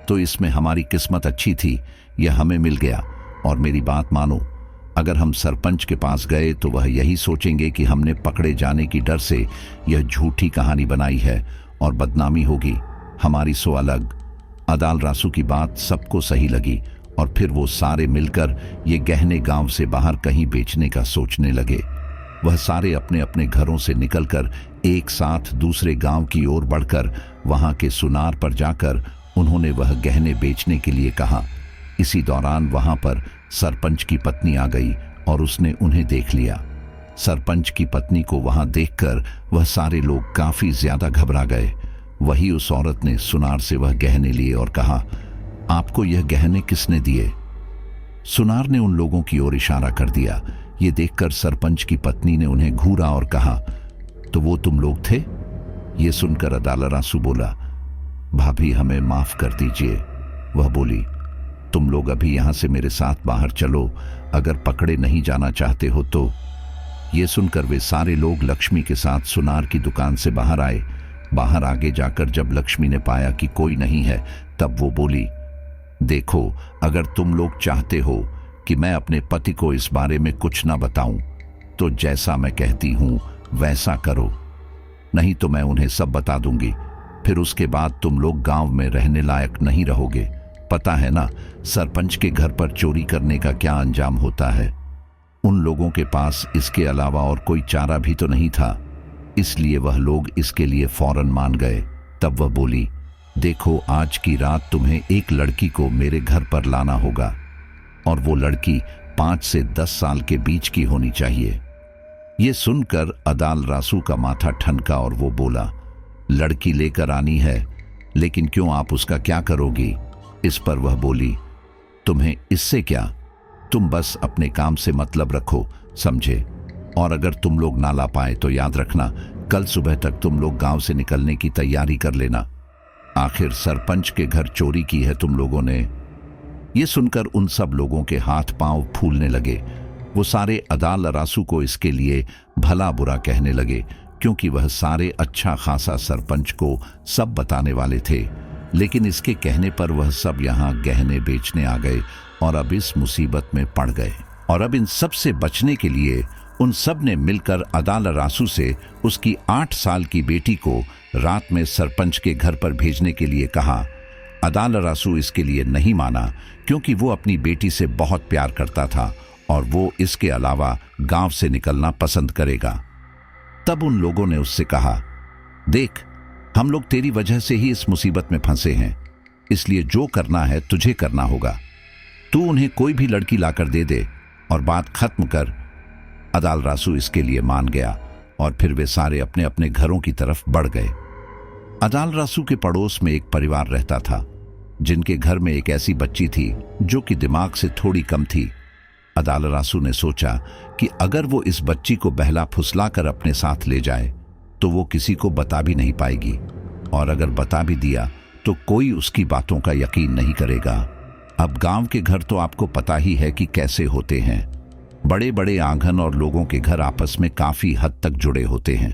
Speaker 1: तो इसमें हमारी किस्मत अच्छी थी, यह हमें मिल गया। और मेरी बात मानो, अगर हम सरपंच के पास गए तो वह यही सोचेंगे कि हमने पकड़े जाने की डर से यह झूठी कहानी बनाई है और बदनामी होगी हमारी सो अलग। अदाल रासू की बात सबको सही लगी और फिर वो सारे मिलकर ये गहने गांव से बाहर कहीं बेचने का सोचने लगे। वह सारे अपने अपने घरों से निकलकर एक साथ दूसरे गांव की ओर बढ़कर वहां के सुनार पर जाकर उन्होंने वह गहने बेचने के लिए कहा। इसी दौरान वहां पर सरपंच की पत्नी आ गई और उसने उन्हें देख लिया। सरपंच की पत्नी को वहां देखकर वह सारे लोग काफी ज्यादा घबरा गए। वही उस औरत ने सुनार से वह गहने लिए और कहा, आपको यह गहने किसने दिए? सुनार ने उन लोगों की ओर इशारा कर दिया। ये देखकर सरपंच की पत्नी ने उन्हें घूरा और कहा, तो वो तुम लोग थे? ये सुनकर अदाल रासू बोला, भाभी हमें माफ कर दीजिए। वह बोली, तुम लोग अभी यहां से मेरे साथ बाहर चलो, अगर पकड़े नहीं जाना चाहते हो तो। ये सुनकर वे सारे लोग लक्ष्मी के साथ सुनार की दुकान से बाहर आए। बाहर आगे जाकर जब लक्ष्मी ने पाया कि कोई नहीं है, तब वो बोली, देखो, अगर तुम लोग चाहते हो कि मैं अपने पति को इस बारे में कुछ ना बताऊं, तो जैसा मैं कहती हूं वैसा करो, नहीं तो मैं उन्हें सब बता दूंगी। फिर उसके बाद तुम लोग गांव में रहने लायक नहीं रहोगे। पता है ना सरपंच के घर पर चोरी करने का क्या अंजाम होता है। उन लोगों के पास इसके अलावा और कोई चारा भी तो नहीं था, इसलिए वह लोग इसके लिए फौरन मान गए। तब वह बोली, देखो आज की रात तुम्हें एक लड़की को मेरे घर पर लाना होगा और वो लड़की 5 से 10 साल के बीच की होनी चाहिए। ये सुनकर अदाल रासू का माथा ठनका और वो बोला, लड़की लेकर आनी है, लेकिन क्यों, आप उसका क्या करोगी? इस पर वह बोली, तुम्हें इससे क्या, तुम बस अपने काम से मतलब रखो, समझे? और अगर तुम लोग ना ला पाए तो याद रखना कल सुबह तक तुम लोग गांव से निकलने की तैयारी कर लेना। आखिर सरपंच के घर चोरी की है तुम लोगों ने। ये सुनकर उन सब लोगों के हाथ पांव फूलने लगे। वो सारे अदाल रासू को इसके लिए भला बुरा कहने लगे, क्योंकि वह सारे अच्छा खासा सरपंच को सब बताने वाले थे। लेकिन इसके कहने पर वह सब यहाँ गहने बेचने आ गए और अब इस मुसीबत में पड़ गए। और अब इन सब से बचने के लिए उन सब ने मिलकर अदाल रासू से उसकी 8 साल की बेटी को रात में सरपंच के घर पर भेजने के लिए कहा। अदाल रासू इसके लिए नहीं माना, क्योंकि वो अपनी बेटी से बहुत प्यार करता था और वो इसके अलावा गांव से निकलना पसंद करेगा। तब उन लोगों ने उससे कहा, देख, हम लोग तेरी वजह से ही इस मुसीबत में फंसे हैं, इसलिए जो करना है तुझे करना होगा। तू उन्हें कोई भी लड़की लाकर दे दे और बात खत्म कर। अदाल रासू इसके लिए मान गया और फिर वे सारे अपने अपने घरों की तरफ बढ़ गए। अदाल रासू के पड़ोस में एक परिवार रहता था, जिनके घर में एक ऐसी बच्ची थी जो कि दिमाग से थोड़ी कम थी। अदाल रासू ने सोचा कि अगर वो इस बच्ची को बहला फुसला कर अपने साथ ले जाए तो वो किसी को बता भी नहीं पाएगी, और अगर बता भी दिया तो कोई उसकी बातों का यकीन नहीं करेगा। अब गांव के घर तो आपको पता ही है कि कैसे होते हैं। बड़े बड़े आंगन और लोगों के घर आपस में काफी हद तक जुड़े होते हैं।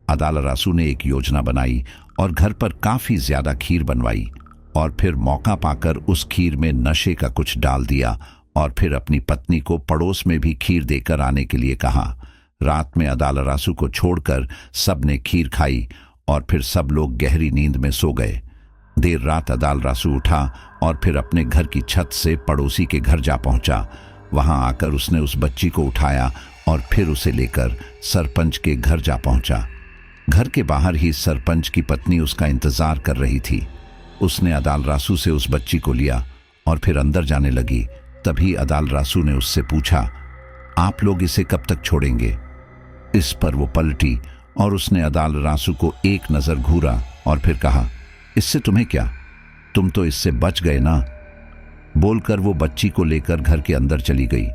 Speaker 1: अदाल रासू ने एक योजना बनाई और घर पर काफी ज्यादा खीर बनवाई और फिर मौका पाकर उस खीर में नशे का कुछ डाल दिया और फिर अपनी पत्नी को पड़ोस में भी खीर देकर आने के लिए कहा। रात में अदाल रासू को छोड़कर सबने खीर खाई और फिर सब लोग गहरी नींद में सो गए। देर रात अदाल रासू उठा और फिर अपने घर की छत से पड़ोसी के घर जा पहुंचा। वहां आकर उसने उस बच्ची को उठाया और फिर उसे लेकर सरपंच के घर जा पहुंचा। घर के बाहर ही सरपंच की पत्नी उसका इंतजार कर रही थी। उसने अदाल रासू से उस बच्ची को लिया और फिर अंदर जाने लगी। तभी अदाल रासू ने उससे पूछा, आप लोग इसे कब तक छोड़ेंगे? इस पर वो पलटी और उसने अदाल रासू को एक नजर घूरा और फिर कहा, इससे तुम्हें क्या, तुम तो इससे बच गए ना। बोलकर वो बच्ची को लेकर घर के अंदर चली गई।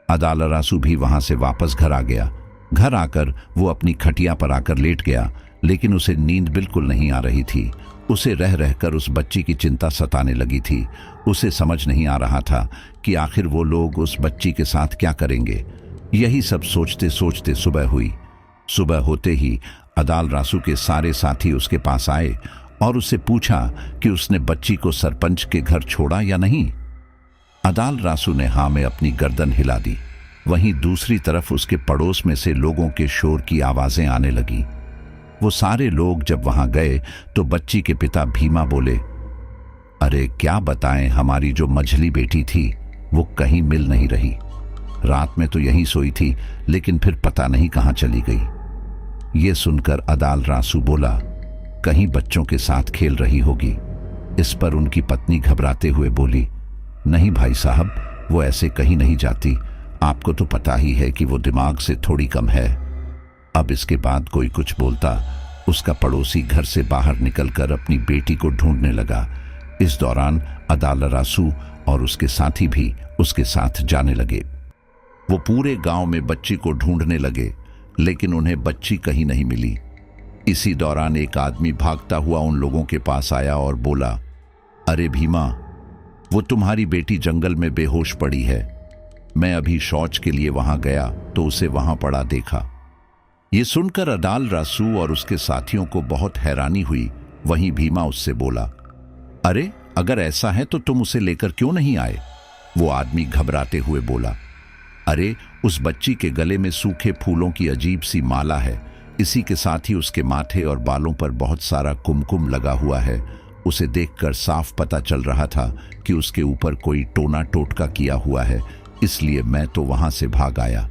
Speaker 1: अदाल रासू भी वहां से वापस घर आ गया। घर आकर वो अपनी खटिया पर आकर लेट गया, लेकिन उसे नींद बिल्कुल नहीं आ रही थी। उसे रह रहकर उस बच्ची की चिंता सताने लगी थी। उसे समझ नहीं आ रहा था कि आखिर वो लोग उस बच्ची के साथ क्या करेंगे। यही सब सोचते सोचते सुबह हुई। सुबह होते ही अदाल रासू के सारे साथी उसके पास आए और उससे पूछा कि उसने बच्ची को सरपंच के घर छोड़ा या नहीं। अदाल रासू ने हाँ में अपनी गर्दन हिला दी। वहीं दूसरी तरफ उसके पड़ोस में से लोगों के शोर की आवाजें आने लगी। वो सारे लोग जब वहां गए तो बच्ची के पिता भीमा बोले, अरे क्या बताएं, हमारी जो मझली बेटी थी वो कहीं मिल नहीं रही। रात में तो यहीं सोई थी, लेकिन फिर पता नहीं कहां चली गई। ये सुनकर अदाल रासू बोला, कहीं बच्चों के साथ खेल रही होगी। इस पर उनकी पत्नी घबराते हुए बोली, नहीं भाई साहब, वो ऐसे कहीं नहीं जाती। आपको तो पता ही है कि वो दिमाग से थोड़ी कम है। अब इसके बाद कोई कुछ बोलता, उसका पड़ोसी घर से बाहर निकलकर अपनी बेटी को ढूंढने लगा। इस दौरान अदाल रासू और उसके साथी भी उसके साथ जाने लगे। वो पूरे गांव में बच्ची को ढूंढने लगे, लेकिन उन्हें बच्ची कहीं नहीं मिली। इसी दौरान एक आदमी भागता हुआ उन लोगों के पास आया और बोला, अरे भीमा, वो तुम्हारी बेटी जंगल में बेहोश पड़ी है। मैं अभी शौच के लिए वहां गया तो उसे वहां पड़ा देखा। ये सुनकर अदाल रासू और उसके साथियों को बहुत हैरानी हुई। वहीं भीमा उससे बोला, अरे अगर ऐसा है तो तुम उसे लेकर क्यों नहीं आए? वो आदमी घबराते हुए बोला, अरे, उस बच्ची के गले में सूखे फूलों की अजीब सी माला है। इसी के साथ ही उसके माथे और बालों पर बहुत सारा कुमकुम लगा हुआ है। उसे देखकर साफ पता चल रहा था कि उसके ऊपर कोई टोना टोटका किया हुआ है, इसलिए मैं तो वहां से भाग आया।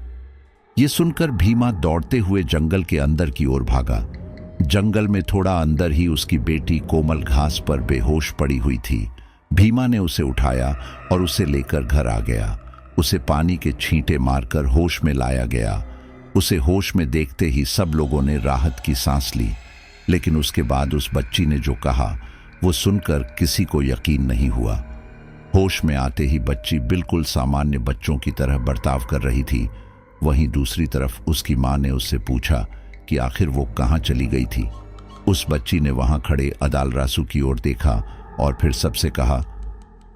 Speaker 1: ये सुनकर भीमा दौड़ते हुए जंगल के अंदर की ओर भागा। जंगल में थोड़ा अंदर ही उसकी बेटी कोमल घास पर बेहोश पड़ी हुई थी। भीमा ने उसे उठाया और उसे लेकर घर आ गया। उसे पानी के छींटे मारकर होश में लाया गया। उसे होश में देखते ही सब लोगों ने राहत की सांस ली, लेकिन उसके बाद उस बच्ची ने जो कहा वो सुनकर किसी को यकीन नहीं हुआ। होश में आते ही बच्ची बिल्कुल सामान्य बच्चों की तरह बर्ताव कर रही थी। वहीं दूसरी तरफ उसकी मां ने उससे पूछा कि आखिर वो कहाँ चली गई थी। उस बच्ची ने वहां खड़े अदालरासू की ओर देखा और फिर सबसे कहा,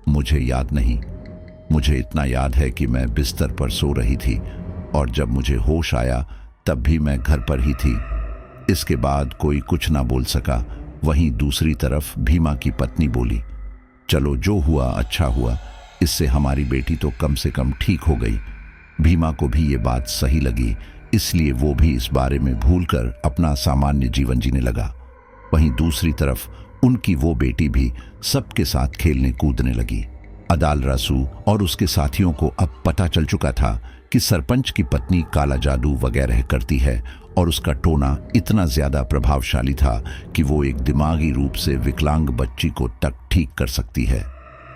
Speaker 1: मुझे याद नहीं। मुझे इतना याद है कि मैं बिस्तर पर सो रही थी और जब मुझे होश आया तब भी मैं घर पर ही थी। इसके बाद कोई कुछ ना बोल सका। वहीं दूसरी तरफ भीमा की पत्नी बोली, चलो जो हुआ अच्छा हुआ, इससे हमारी बेटी तो कम से कम ठीक हो गई। भीमा को भी ये बात सही लगी, इसलिए वो भी इस बारे में भूलकर अपना सामान्य जीवन जीने लगा। वहीं दूसरी तरफ उनकी वो बेटी भी सबके साथ खेलने कूदने लगी। अदालरासू और उसके साथियों को अब पता चल चुका था कि सरपंच की पत्नी काला जादू वगैरह करती है और उसका टोना इतना ज्यादा प्रभावशाली था कि वो एक दिमागी रूप से विकलांग बच्ची को तक ठीक कर सकती है।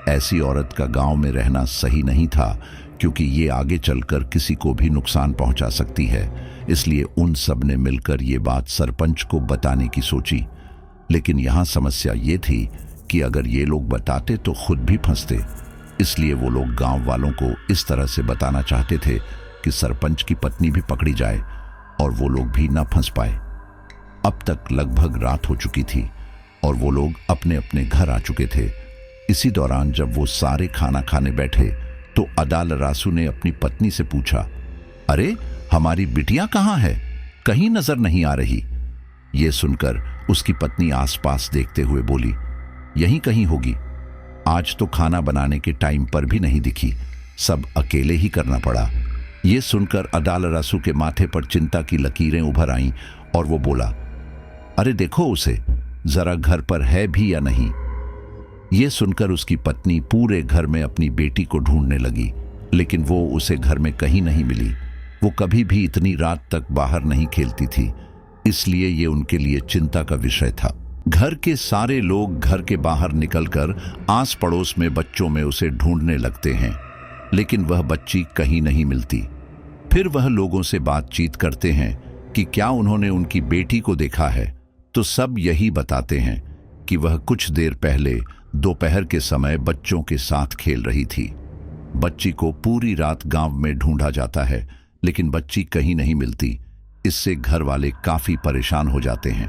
Speaker 1: ऐसी औरत का गांव में रहना सही नहीं था, क्योंकि ये आगे चलकर किसी को भी नुकसान पहुंचा सकती है। इसलिए उन सब ने मिलकर ये बात सरपंच को बताने की सोची। लेकिन यहाँ समस्या ये थी कि अगर ये लोग बताते तो खुद भी फंसते। इसलिए वो लोग गांव वालों को इस तरह से बताना चाहते थे कि सरपंच की पत्नी भी पकड़ी जाए और वो लोग भी ना फंस पाए। अब तक लगभग रात हो चुकी थी और वो लोग अपने अपने घर आ चुके थे। इसी दौरान जब वो सारे खाना खाने बैठे तो अदालरासू ने अपनी पत्नी से पूछा, अरे हमारी बिटिया कहाँ है? कहीं नजर नहीं आ रही। ये सुनकर उसकी पत्नी आसपास देखते हुए बोली, यहीं कहीं होगी। आज तो खाना बनाने के टाइम पर भी नहीं दिखी, सब अकेले ही करना पड़ा। ये सुनकर अदालरासू के माथे पर चिंता की लकीरें उभर आईं और वो बोला, अरे देखो उसे, जरा घर पर है भी या नहीं। ये सुनकर उसकी पत्नी पूरे घर में अपनी बेटी को ढूंढने लगी, लेकिन वो उसे घर में कहीं नहीं मिली। वो कभी भी इतनी रात तक बाहर नहीं खेलती थी, इसलिए ये उनके लिए चिंता का विषय था। घर के सारे लोग घर के बाहर निकलकर आस पड़ोस में बच्चों में उसे ढूंढने लगते हैं, लेकिन वह बच्ची कहीं नहीं मिलती। फिर वह लोगों से बातचीत करते हैं कि क्या उन्होंने उनकी बेटी को देखा है, तो सब यही बताते हैं कि वह कुछ देर पहले दोपहर के समय बच्चों के साथ खेल रही थी। बच्ची को पूरी रात गांव में ढूंढा जाता है, लेकिन बच्ची कहीं नहीं मिलती। इससे घर वाले काफी परेशान हो जाते हैं।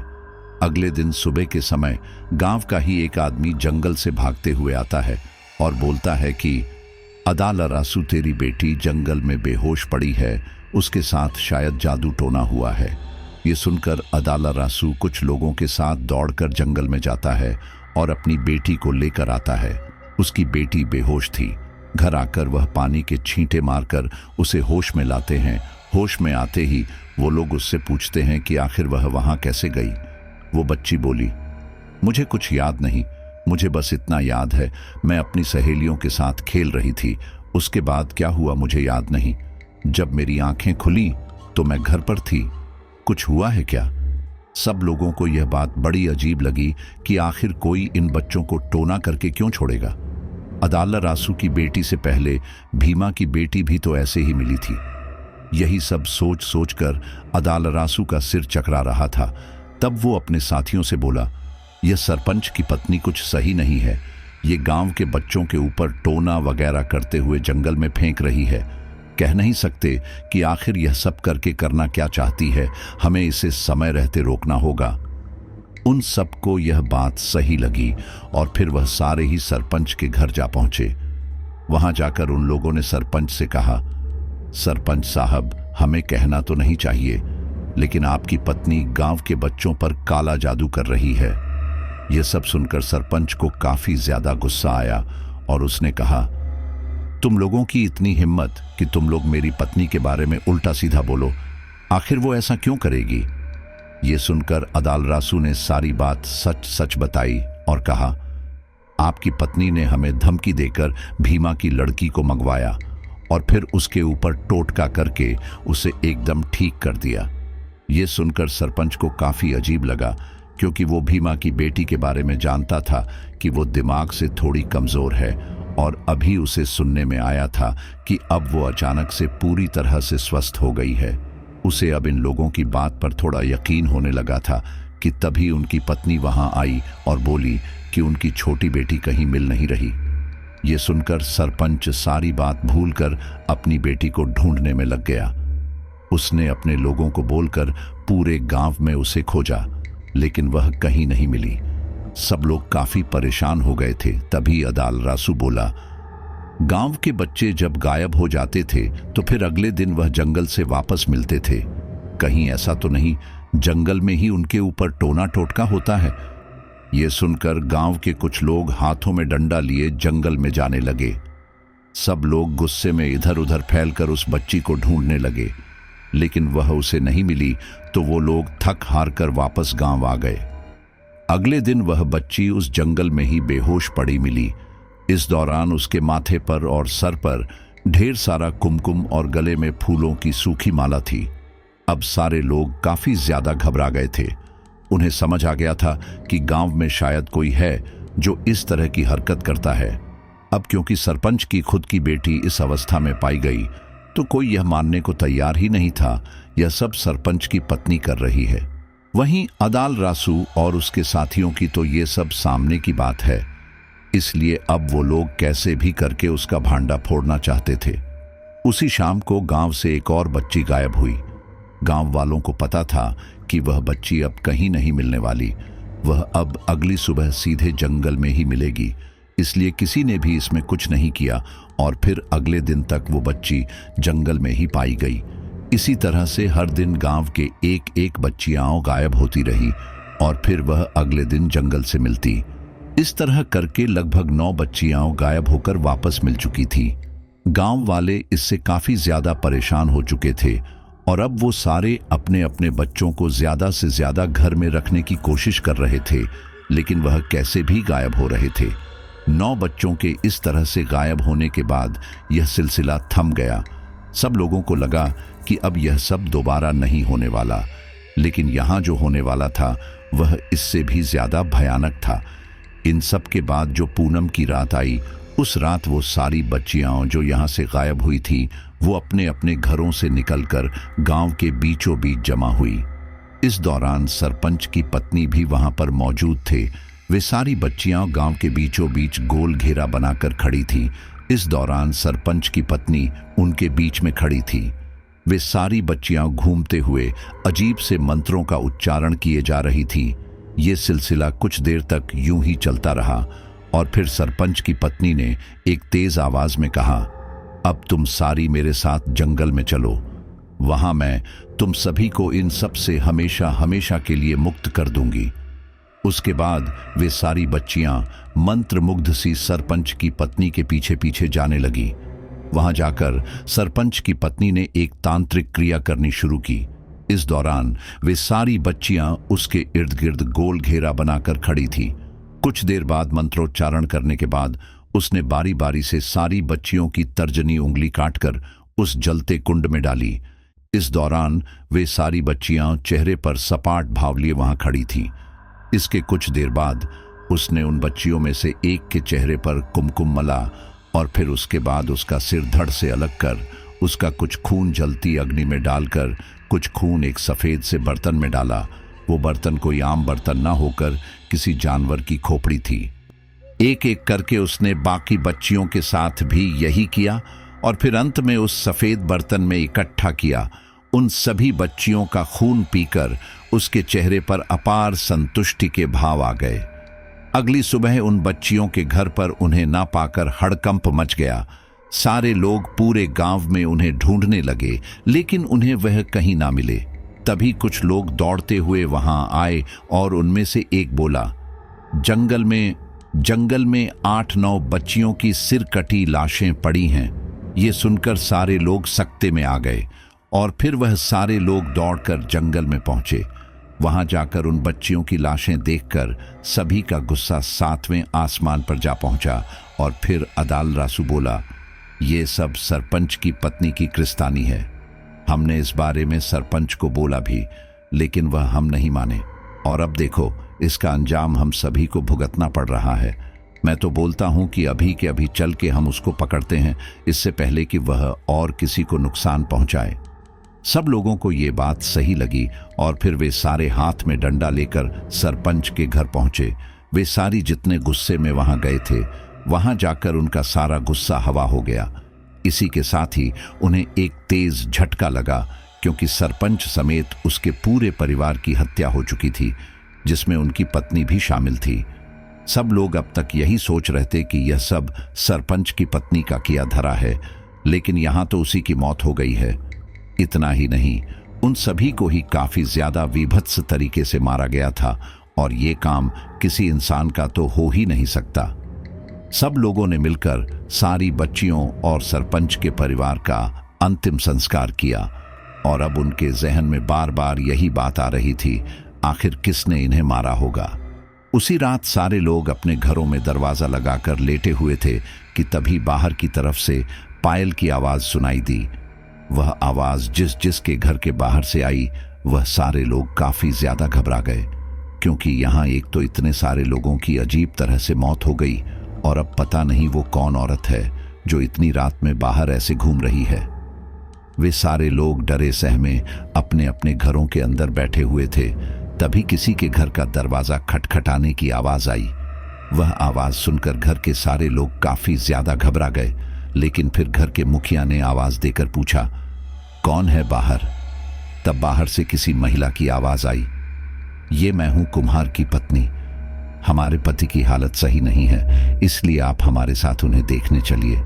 Speaker 1: अगले दिन सुबह के समय गांव का ही एक आदमी जंगल से भागते हुए आता है और बोलता है कि अदालरासू तेरी बेटी जंगल में बेहोश पड़ी है, उसके साथ शायद जादू टोना हुआ है। ये सुनकर अदालरासू कुछ लोगों के साथ दौड़कर जंगल में जाता है और अपनी बेटी को लेकर आता है। उसकी बेटी बेहोश थी। घर आकर वह पानी के छींटे मारकर उसे होश में लाते हैं। होश में आते ही वो लोग उससे पूछते हैं कि आखिर वह वहां कैसे गई। वो बच्ची बोली, मुझे कुछ याद नहीं, मुझे बस इतना याद है मैं अपनी सहेलियों के साथ खेल रही थी। उसके बाद क्या हुआ मुझे याद नहीं। जब मेरी आंखें खुली तो मैं घर पर थी। कुछ हुआ है क्या? सब लोगों को यह बात बड़ी अजीब लगी कि आखिर कोई इन बच्चों को टोना करके क्यों छोड़ेगा। अदालरासू की बेटी से पहले भीमा की बेटी भी तो ऐसे ही मिली थी। यही सब सोच सोचकर अदालरासू का सिर चकरा रहा था। तब वो अपने साथियों से बोला, यह सरपंच की पत्नी कुछ सही नहीं है। ये गांव के बच्चों के ऊपर टोना वगैरह करते हुए जंगल में फेंक रही है। कह नहीं सकते कि आखिर यह सब करके करना क्या चाहती है। हमें इसे समय रहते रोकना होगा। उन सबको यह बात सही लगी और फिर वह सारे ही सरपंच के घर जा पहुंचे। वहां जाकर उन लोगों ने सरपंच से कहा, सरपंच साहब, हमें कहना तो नहीं चाहिए, लेकिन आपकी पत्नी गांव के बच्चों पर काला जादू कर रही है। यह सब सुनकर सरपंच को काफी ज्यादा गुस्सा आया और उसने कहा, तुम लोगों की इतनी हिम्मत कि तुम लोग मेरी पत्नी के बारे में उल्टा सीधा बोलो। आखिर वो ऐसा क्यों करेगी? ये सुनकर अदाल रासू ने सारी बात सच सच बताई और कहा, आपकी पत्नी ने हमें धमकी देकर भीमा की लड़की को मंगवाया और फिर उसके ऊपर टोटका करके उसे एकदम ठीक कर दिया। ये सुनकर सरपंच को काफी अजीब लगा, क्योंकि वो भीमा की बेटी के बारे में जानता था कि वो दिमाग से थोड़ी कमजोर है और अभी उसे सुनने में आया था कि अब वो अचानक से पूरी तरह से स्वस्थ हो गई है। उसे अब इन लोगों की बात पर थोड़ा यकीन होने लगा था कि तभी उनकी पत्नी वहां आई और बोली कि उनकी छोटी बेटी कहीं मिल नहीं रही। ये सुनकर सरपंच सारी बात भूलकर अपनी बेटी को ढूंढने में लग गया। उसने अपने लोगों को बोलकर पूरे गांव में उसे खोजा, लेकिन वह कहीं नहीं मिली। सब लोग काफी परेशान हो गए थे। तभी अदाल रासू बोला, गांव के बच्चे जब गायब हो जाते थे तो फिर अगले दिन वह जंगल से वापस मिलते थे। कहीं ऐसा तो नहीं जंगल में ही उनके ऊपर टोना टोटका होता है? ये सुनकर गांव के कुछ लोग हाथों में डंडा लिए जंगल में जाने लगे। सब लोग गुस्से में इधर उधर फैलकर उस बच्ची को ढूंढने लगे, लेकिन वह उसे नहीं मिली तो वो लोग थक हार कर वापस गांव आ गए। अगले दिन वह बच्ची उस जंगल में ही बेहोश पड़ी मिली। इस दौरान उसके माथे पर और सर पर ढेर सारा कुमकुम और गले में फूलों की सूखी माला थी। अब सारे लोग काफी ज्यादा घबरा गए थे। उन्हें समझ आ गया था कि गांव में शायद कोई है जो इस तरह की हरकत करता है। अब क्योंकि सरपंच की खुद की बेटी इस अवस्था में पाई गई तो कोई यह मानने को तैयार ही नहीं था यह सब सरपंच की पत्नी कर रही है। वहीं अदाल रासू और उसके साथियों की तो ये सब सामने की बात है, इसलिए अब वो लोग कैसे भी करके उसका भांडा फोड़ना चाहते थे। उसी शाम को गांव से एक और बच्ची गायब हुई। गांव वालों को पता था कि वह बच्ची अब कहीं नहीं मिलने वाली। वह अब अगली सुबह सीधे जंगल में ही मिलेगी, इसलिए किसी ने भी इसमें कुछ नहीं किया और फिर अगले दिन तक वो बच्ची जंगल में ही पाई गई। इसी तरह से हर दिन गांव के एक एक बच्चियां गायब होती रही और फिर वह अगले दिन जंगल से मिलती। इस तरह करके लगभग 9 बच्चियां गायब होकर वापस मिल चुकी थी। गांव वाले इससे काफी ज्यादा परेशान हो चुके थे और अब वो सारे अपने अपने बच्चों को ज्यादा से ज्यादा घर में रखने की कोशिश कर रहे थे, लेकिन वह कैसे भी गायब हो रहे थे। 9 बच्चों के इस तरह से गायब होने के बाद यह सिलसिला थम गया। सब लोगों को लगा कि अब यह सब दोबारा नहीं होने वाला, लेकिन यहाँ जो होने वाला था वह इससे भी ज्यादा भयानक था। इन सब के बाद जो पूनम की रात आई, उस रात वो सारी बच्चियां जो यहाँ से गायब हुई थी वो अपने अपने घरों से निकलकर गांव के बीचों बीच जमा हुई। इस दौरान सरपंच की पत्नी भी वहां पर मौजूद थे। वे सारी बच्चियां गांव के बीचों बीच गोल घेरा बनाकर खड़ी थी। इस दौरान सरपंच की पत्नी उनके बीच में खड़ी थी। वे सारी बच्चियां घूमते हुए अजीब से मंत्रों का उच्चारण किए जा रही थी। ये सिलसिला कुछ देर तक यूं ही चलता रहा और फिर सरपंच की पत्नी ने एक तेज आवाज में कहा, अब तुम सारी मेरे साथ जंगल में चलो, वहां मैं तुम सभी को इन सब से हमेशा हमेशा के लिए मुक्त कर दूंगी। उसके बाद वे सारी बच्चियां मंत्रमुग्ध सी सरपंच की पत्नी के पीछे पीछे जाने लगी। वहां जाकर सरपंच की पत्नी ने एक तांत्रिक क्रिया करनी शुरू की। इस दौरान वे सारी बच्चियां उसके इर्द गिर्द गोल घेरा बनाकर खड़ी थी। कुछ देर बाद मंत्रोच्चारण करने के बाद उसने बारी बारी से सारी बच्चियों की तर्जनी उंगली काटकर उस जलते कुंड में डाली। इस दौरान वे सारी बच्चियां चेहरे पर सपाट भाव लिए वहां खड़ी थीं। इसके कुछ देर बाद उसने उन बच्चियों में से एक के चेहरे पर कुमकुम मला और फिर उसके बाद उसका सिर धड़ से अलग कर उसका कुछ खून जलती अग्नि में डालकर कुछ खून एक सफेद से बर्तन में डाला। वो बर्तन कोई आम बर्तन ना होकर किसी जानवर की खोपड़ी थी। एक एक करके उसने बाकी बच्चियों के साथ भी यही किया और फिर अंत में उस सफेद बर्तन में इकट्ठा किया। उन सभी बच्चियों का खून पीकर उसके चेहरे पर अपार संतुष्टि के भाव आ गए। अगली सुबह उन बच्चियों के घर पर उन्हें ना पाकर हड़कंप मच गया। सारे लोग पूरे गांव में उन्हें ढूंढने लगे, लेकिन उन्हें वह कहीं ना मिले। तभी कुछ लोग दौड़ते हुए वहां आए और उनमें से एक बोला, जंगल में जंगल में 8-9 बच्चियों की सिर कटी लाशें पड़ी हैं। ये सुनकर सारे लोग सकते में आ गए और फिर वह सारे लोग दौड़कर जंगल में पहुंचे। वहां जाकर उन बच्चियों की लाशें देखकर सभी का गुस्सा 7वें आसमान पर जा पहुंचा और फिर अदाल रासू बोला, ये सब सरपंच की पत्नी की क्रिस्तानी है। हमने इस बारे में सरपंच को बोला भी, लेकिन वह हम नहीं माने और अब देखो इसका अंजाम हम सभी को भुगतना पड़ रहा है। मैं तो बोलता हूं कि अभी के अभी चल के हम उसको पकड़ते हैं, इससे पहले कि वह और किसी को नुकसान पहुंचाए। सब लोगों को ये बात सही लगी और फिर वे सारे हाथ में डंडा लेकर सरपंच के घर पहुंचे। वे सारी जितने गुस्से में वहां गए थे, वहां जाकर उनका सारा गुस्सा हवा हो गया। इसी के साथ ही उन्हें एक तेज झटका लगा, क्योंकि सरपंच समेत उसके पूरे परिवार की हत्या हो चुकी थी, जिसमें उनकी पत्नी भी शामिल थी। सब लोग अब तक यही सोच रहे थे कि यह सब सरपंच की पत्नी का किया धरा है, लेकिन यहां तो उसी की मौत हो गई है। इतना ही नहीं, उन सभी को ही काफी ज्यादा विभत्स तरीके से मारा गया था और ये काम किसी इंसान का तो हो ही नहीं सकता। सब लोगों ने मिलकर सारी बच्चियों और सरपंच के परिवार का अंतिम संस्कार किया और अब उनके जहन में बार बार यही बात आ रही थी, आखिर किसने इन्हें मारा होगा। उसी रात सारे लोग अपने घरों में दरवाजा लगाकर लेटे हुए थे कि तभी बाहर की तरफ से पायल की आवाज सुनाई दी। वह आवाज जिस जिसके घर के बाहर से आई, वह सारे लोग काफी ज्यादा घबरा गए, क्योंकि यहाँ एक तो इतने सारे लोगों की अजीब तरह से मौत हो गई और अब पता नहीं वो कौन औरत है जो इतनी रात में बाहर ऐसे घूम रही है। वे सारे लोग डरे सहमे अपने अपने घरों के अंदर बैठे हुए थे। तभी किसी के घर का दरवाजा खटखटाने की आवाज आई। वह आवाज सुनकर घर के सारे लोग काफी ज्यादा घबरा गए, लेकिन फिर घर के मुखिया ने आवाज देकर पूछा, कौन है बाहर? तब बाहर से किसी महिला की आवाज आई, ये मैं हूं कुम्हार की पत्नी। हमारे पति की हालत सही नहीं है, इसलिए आप हमारे साथ उन्हें देखने चलिए।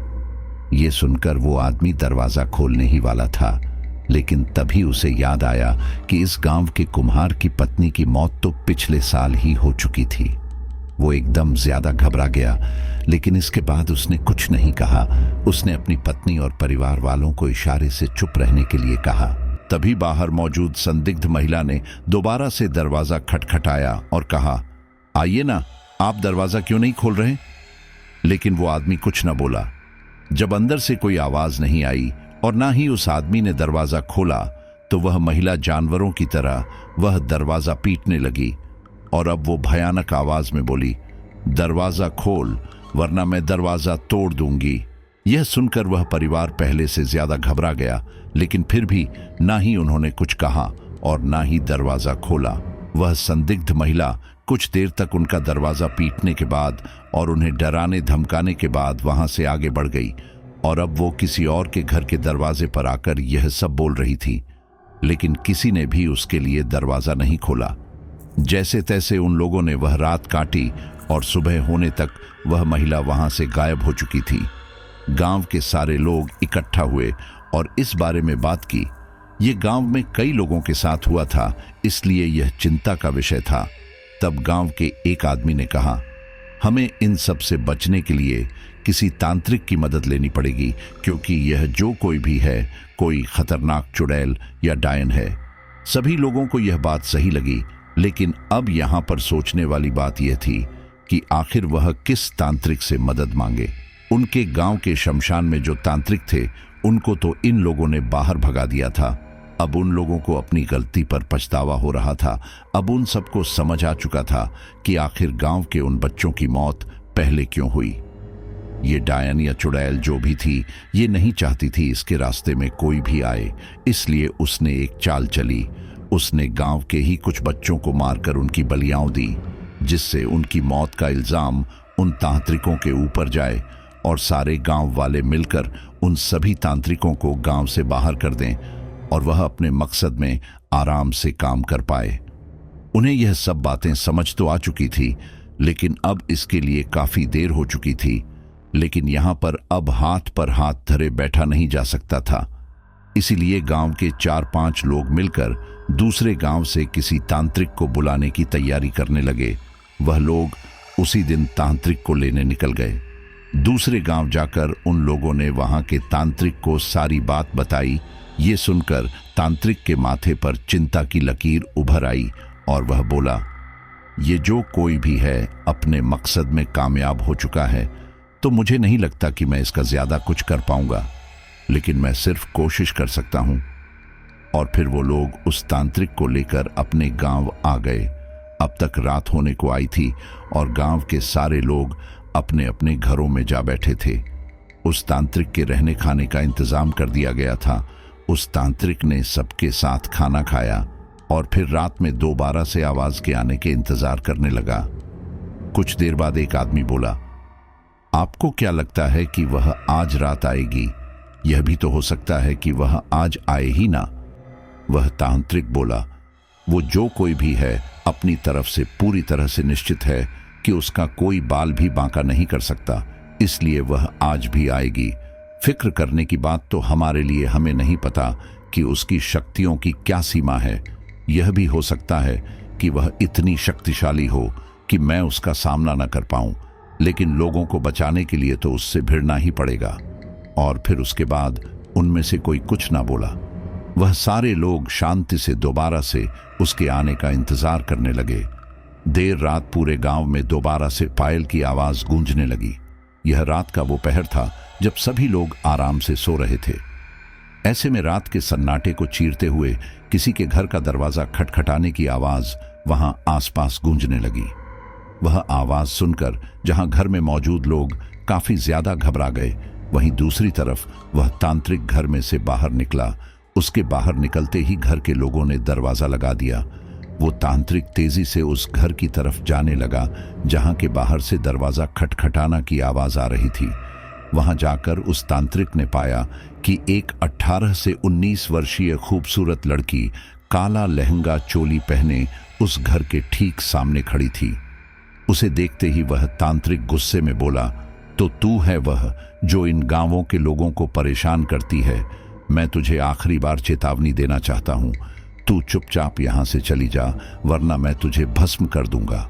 Speaker 1: ये सुनकर वो आदमी दरवाजा खोलने ही वाला था, लेकिन तभी उसे याद आया कि इस गांव के कुम्हार की पत्नी की मौत तो पिछले साल ही हो चुकी थी। वो एकदम ज्यादा घबरा गया, लेकिन इसके बाद उसने कुछ नहीं कहा। उसने अपनी पत्नी और परिवार वालों को इशारे से चुप रहने के लिए कहा। तभी बाहर मौजूद संदिग्ध महिला ने दोबारा से दरवाजा खटखटाया और कहा, आइए ना, आप दरवाजा क्यों नहीं खोल रहे? लेकिन वो आदमी कुछ न बोला। जब अंदर से कोई आवाज नहीं आई और ना ही उस आदमी ने दरवाजा खोला, तो वह महिला जानवरों की तरह वह दरवाजा पीटने लगी और अब वो भयानक आवाज में बोली, दरवाजा खोल वरना मैं दरवाजा तोड़ दूंगी। यह सुनकर वह परिवार पहले से ज्यादा घबरा गया, लेकिन फिर भी ना ही उन्होंने कुछ कहा और ना ही दरवाजा खोला। वह संदिग्ध महिला कुछ देर तक उनका दरवाजा पीटने के बाद और उन्हें डराने धमकाने के बाद वहां से आगे बढ़ गई और अब वो किसी और के घर के दरवाजे पर आकर यह सब बोल रही थी, लेकिन किसी ने भी उसके लिए दरवाजा नहीं खोला। जैसे तैसे उन लोगों ने वह रात काटी और सुबह होने तक वह महिला वहां से गायब हो चुकी थी। गांव के सारे लोग इकट्ठा हुए और इस बारे में बात की। ये गांव में कई लोगों के साथ हुआ था, इसलिए यह चिंता का विषय था। तब गांव के एक आदमी ने कहा, हमें इन सब से बचने के लिए किसी तांत्रिक की मदद लेनी पड़ेगी, क्योंकि यह जो कोई भी है कोई खतरनाक चुड़ैल या डायन है। सभी लोगों को यह बात सही लगी, लेकिन अब यहां पर सोचने वाली बात यह थी कि आखिर वह किस तांत्रिक से मदद मांगे। उनके गांव के शमशान में जो तांत्रिक थे, उनको तो इन लोगों ने बाहर भगा दिया था। अब उन लोगों को अपनी गलती पर पछतावा हो रहा था। अब उन सबको समझ आ चुका था कि आखिर गांव के उन बच्चों की मौत पहले क्यों हुई। ये डायन या चुड़ैल जो भी थी, ये नहीं चाहती थी इसके रास्ते में कोई भी आए, इसलिए उसने एक चाल चली। उसने गांव के ही कुछ बच्चों को मारकर उनकी बलियां दी, जिससे उनकी मौत का इल्जाम उन तांत्रिकों के ऊपर जाए और सारे गांव वाले मिलकर उन सभी तांत्रिकों को गांव से बाहर कर दें और वह अपने मकसद में आराम से काम कर पाए। उन्हें यह सब बातें समझ तो आ चुकी थी, लेकिन अब इसके लिए काफी देर हो चुकी थी। लेकिन यहां पर अब हाथ पर हाथ धरे बैठा नहीं जा सकता था, इसीलिए गांव के 4-5 लोग मिलकर दूसरे गांव से किसी तांत्रिक को बुलाने की तैयारी करने लगे। वह लोग उसी दिन तांत्रिक को लेने निकल गए। दूसरे गांव जाकर उन लोगों ने वहां के तांत्रिक को सारी बात बताई। ये सुनकर तांत्रिक के माथे पर चिंता की लकीर उभर आई और वह बोला, ये जो कोई भी है अपने मकसद में कामयाब हो चुका है, तो मुझे नहीं लगता कि मैं इसका ज्यादा कुछ कर पाऊंगा, लेकिन मैं सिर्फ कोशिश कर सकता हूं। और फिर वो लोग उस तांत्रिक को लेकर अपने गांव आ गए। अब तक रात होने को आई थी और गांव के सारे लोग अपने अपने घरों में जा बैठे थे। उस तांत्रिक के रहने खाने का इंतजाम कर दिया गया था। उस तांत्रिक ने सबके साथ खाना खाया और फिर रात में दोबारा से आवाज के आने के इंतजार करने लगा। कुछ देर बाद एक आदमी बोला, आपको क्या लगता है कि वह आज रात आएगी? यह भी तो हो सकता है कि वह आज आए ही ना। वह तांत्रिक बोला, वो जो कोई भी है अपनी तरफ से पूरी तरह से निश्चित है कि उसका कोई बाल भी बांका नहीं कर सकता, इसलिए वह आज भी आएगी। फिक्र करने की बात तो हमारे लिए हमें नहीं पता कि उसकी शक्तियों की क्या सीमा है। यह भी हो सकता है कि वह इतनी शक्तिशाली हो कि मैं उसका सामना न कर पाऊं, लेकिन लोगों को बचाने के लिए तो उससे भिड़ना ही पड़ेगा। और फिर उसके बाद उनमें से कोई कुछ ना बोला। वह सारे लोग शांति से दोबारा से उसके आने का इंतजार करने लगे। देर रात पूरे गांव में दोबारा से पायल की आवाज गूंजने लगी। यह रात का वो पहर था जब सभी लोग आराम से सो रहे थे। ऐसे में रात के सन्नाटे को चीरते हुए किसी के घर का दरवाजा खटखटाने की आवाज वहां आसपास गूंजने लगी। वह आवाज सुनकर जहां घर में मौजूद लोग काफी ज्यादा घबरा गए, वहीं दूसरी तरफ वह तांत्रिक घर में से बाहर निकला। उसके बाहर निकलते ही घर के लोगों ने दरवाजा लगा दिया। वो तांत्रिक तेजी से उस घर की तरफ जाने लगा जहां के बाहर से दरवाजा खटखटाना की आवाज आ रही थी। वहां जाकर उस तांत्रिक ने पाया कि एक 18 से 19 वर्षीय खूबसूरत लड़की काला लहंगा चोली पहने उस घर के ठीक सामने खड़ी थी। उसे देखते ही वह तांत्रिक गुस्से में बोला, तो तू है वह जो इन गांवों के लोगों को परेशान करती है। मैं तुझे आखिरी बार चेतावनी देना चाहता हूं, तू चुपचाप यहां से चली जा, वरना मैं तुझे भस्म कर दूंगा।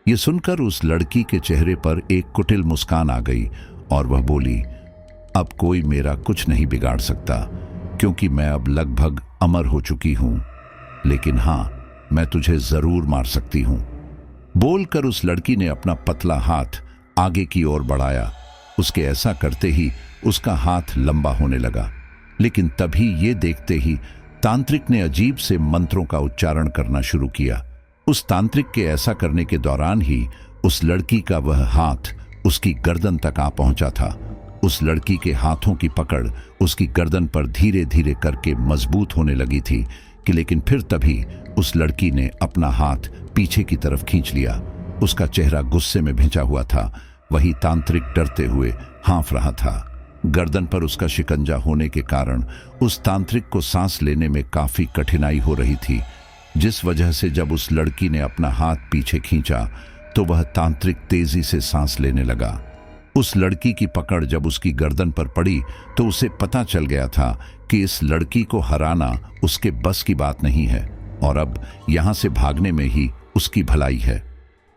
Speaker 1: ये सुनकर उस लड़की के चेहरे पर एक कुटिल मुस्कान आ गई और वह बोली, अब कोई मेरा कुछ नहीं बिगाड़ सकता, क्योंकि मैं अब लगभग अमर हो चुकी हूं, लेकिन हां, मैं तुझे जरूर मार सकती हूं। बोलकर उस लड़की ने अपना पतला हाथ आगे की ओर बढ़ाया। उसके ऐसा करते ही उसका हाथ लंबा होने लगा, लेकिन तभी ये देखते ही तांत्रिक ने अजीब से मंत्रों का उच्चारण करना शुरू किया। उस तांत्रिक के ऐसा करने के दौरान ही उस लड़की का वह हाथ उसकी गर्दन तक आ पहुंचा था। उस लड़की के हाथों की पकड़ उसकी गर्दन पर धीरे धीरे करके मजबूत होने लगी थी कि लेकिन फिर तभी उस लड़की ने अपना हाथ पीछे की तरफ खींच लिया। उसका चेहरा गुस्से में भिंचा हुआ था। वही तांत्रिक डरते हुए हाँफ रहा था। गर्दन पर उसका शिकंजा होने के कारण उस तांत्रिक को सांस लेने में काफी कठिनाई हो रही थी, जिस वजह से जब उस लड़की ने अपना हाथ पीछे खींचा तो वह तांत्रिक तेजी से सांस लेने लगा। उस लड़की की पकड़ जब उसकी गर्दन पर पड़ी तो उसे पता चल गया था कि इस लड़की को हराना उसके बस की बात नहीं है और अब यहां से भागने में ही उसकी भलाई है।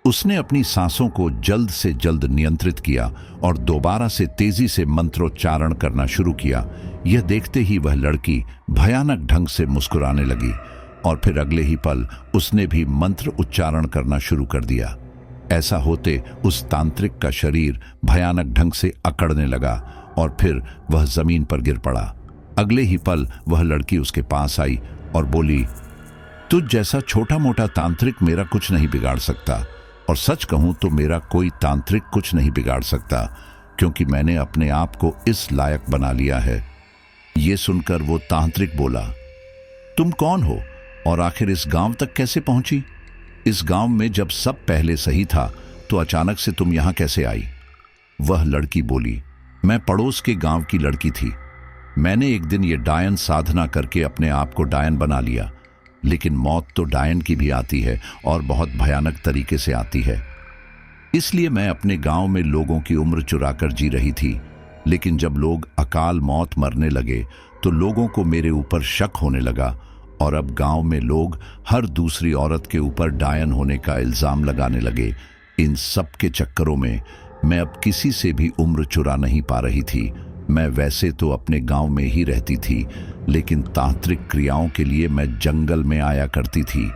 Speaker 1: उसने अपनी सांसों को जल्द से जल्द नियंत्रित किया और दोबारा से तेजी से मंत्रोच्चारण करना शुरू किया। यह देखते ही वह लड़की भयानक ढंग से मुस्कुराने लगी और फिर अगले ही पल उसने भी मंत्र उच्चारण करना शुरू कर दिया। ऐसा होते उस तांत्रिक का शरीर भयानक ढंग से अकड़ने लगा और फिर वह जमीन पर गिर पड़ा। अगले ही पल वह लड़की उसके पास आई और बोली, तुझ जैसा छोटा मोटा तांत्रिक मेरा कुछ नहीं बिगाड़ सकता, और सच कहूं तो मेरा कोई तांत्रिक कुछ नहीं बिगाड़ सकता, क्योंकि मैंने अपने आप को इस लायक बना लिया है। ये सुनकर वो तांत्रिक बोला, तुम कौन हो और आखिर इस गांव तक कैसे पहुंची? इस गांव में जब सब पहले सही था तो अचानक से तुम यहां कैसे आई? वह लड़की बोली, मैं पड़ोस के गांव की लड़की थी। मैंने एक दिन ये डायन साधना करके अपने आप को डायन बना लिया, लेकिन मौत तो डायन की भी आती है और बहुत भयानक तरीके से आती है। इसलिए मैं अपने गांव में लोगों की उम्र चुराकर जी रही थी, लेकिन जब लोग अकाल मौत मरने लगे तो लोगों को मेरे ऊपर शक होने लगा और अब गांव में लोग हर दूसरी औरत के ऊपर डायन होने का इल्जाम लगाने लगे। इन सब के चक्करों में मैं अब किसी से भी उम्र चुरा नहीं पा रही थी। मैं वैसे तो अपने गांव में ही रहती थी, लेकिन तांत्रिक क्रियाओं के लिए मैं जंगल में आया करती थी।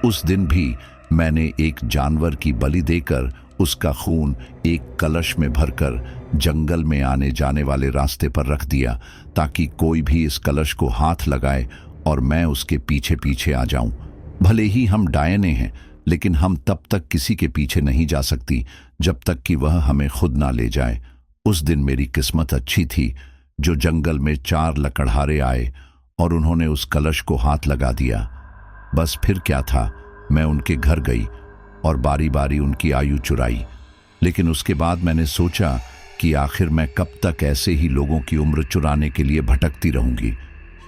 Speaker 1: उस दिन भी मैंने एक जानवर की बलि देकर उसका खून एक कलश में भरकर जंगल में आने जाने वाले रास्ते पर रख दिया, ताकि कोई भी इस कलश को हाथ लगाए और मैं उसके पीछे पीछे आ जाऊं। भले ही हम डायने हैं, लेकिन हम तब तक किसी के पीछे नहीं जा सकती जब तक कि वह हमें खुद ना ले जाए। उस दिन मेरी किस्मत अच्छी थी, जो जंगल में 4 लकड़हारे आए और उन्होंने उस कलश को हाथ लगा दिया। बस फिर क्या था, मैं उनके घर गई और बारी बारी उनकी आयु चुराई। लेकिन उसके बाद मैंने सोचा कि आखिर मैं कब तक ऐसे ही लोगों की उम्र चुराने के लिए भटकती रहूंगी।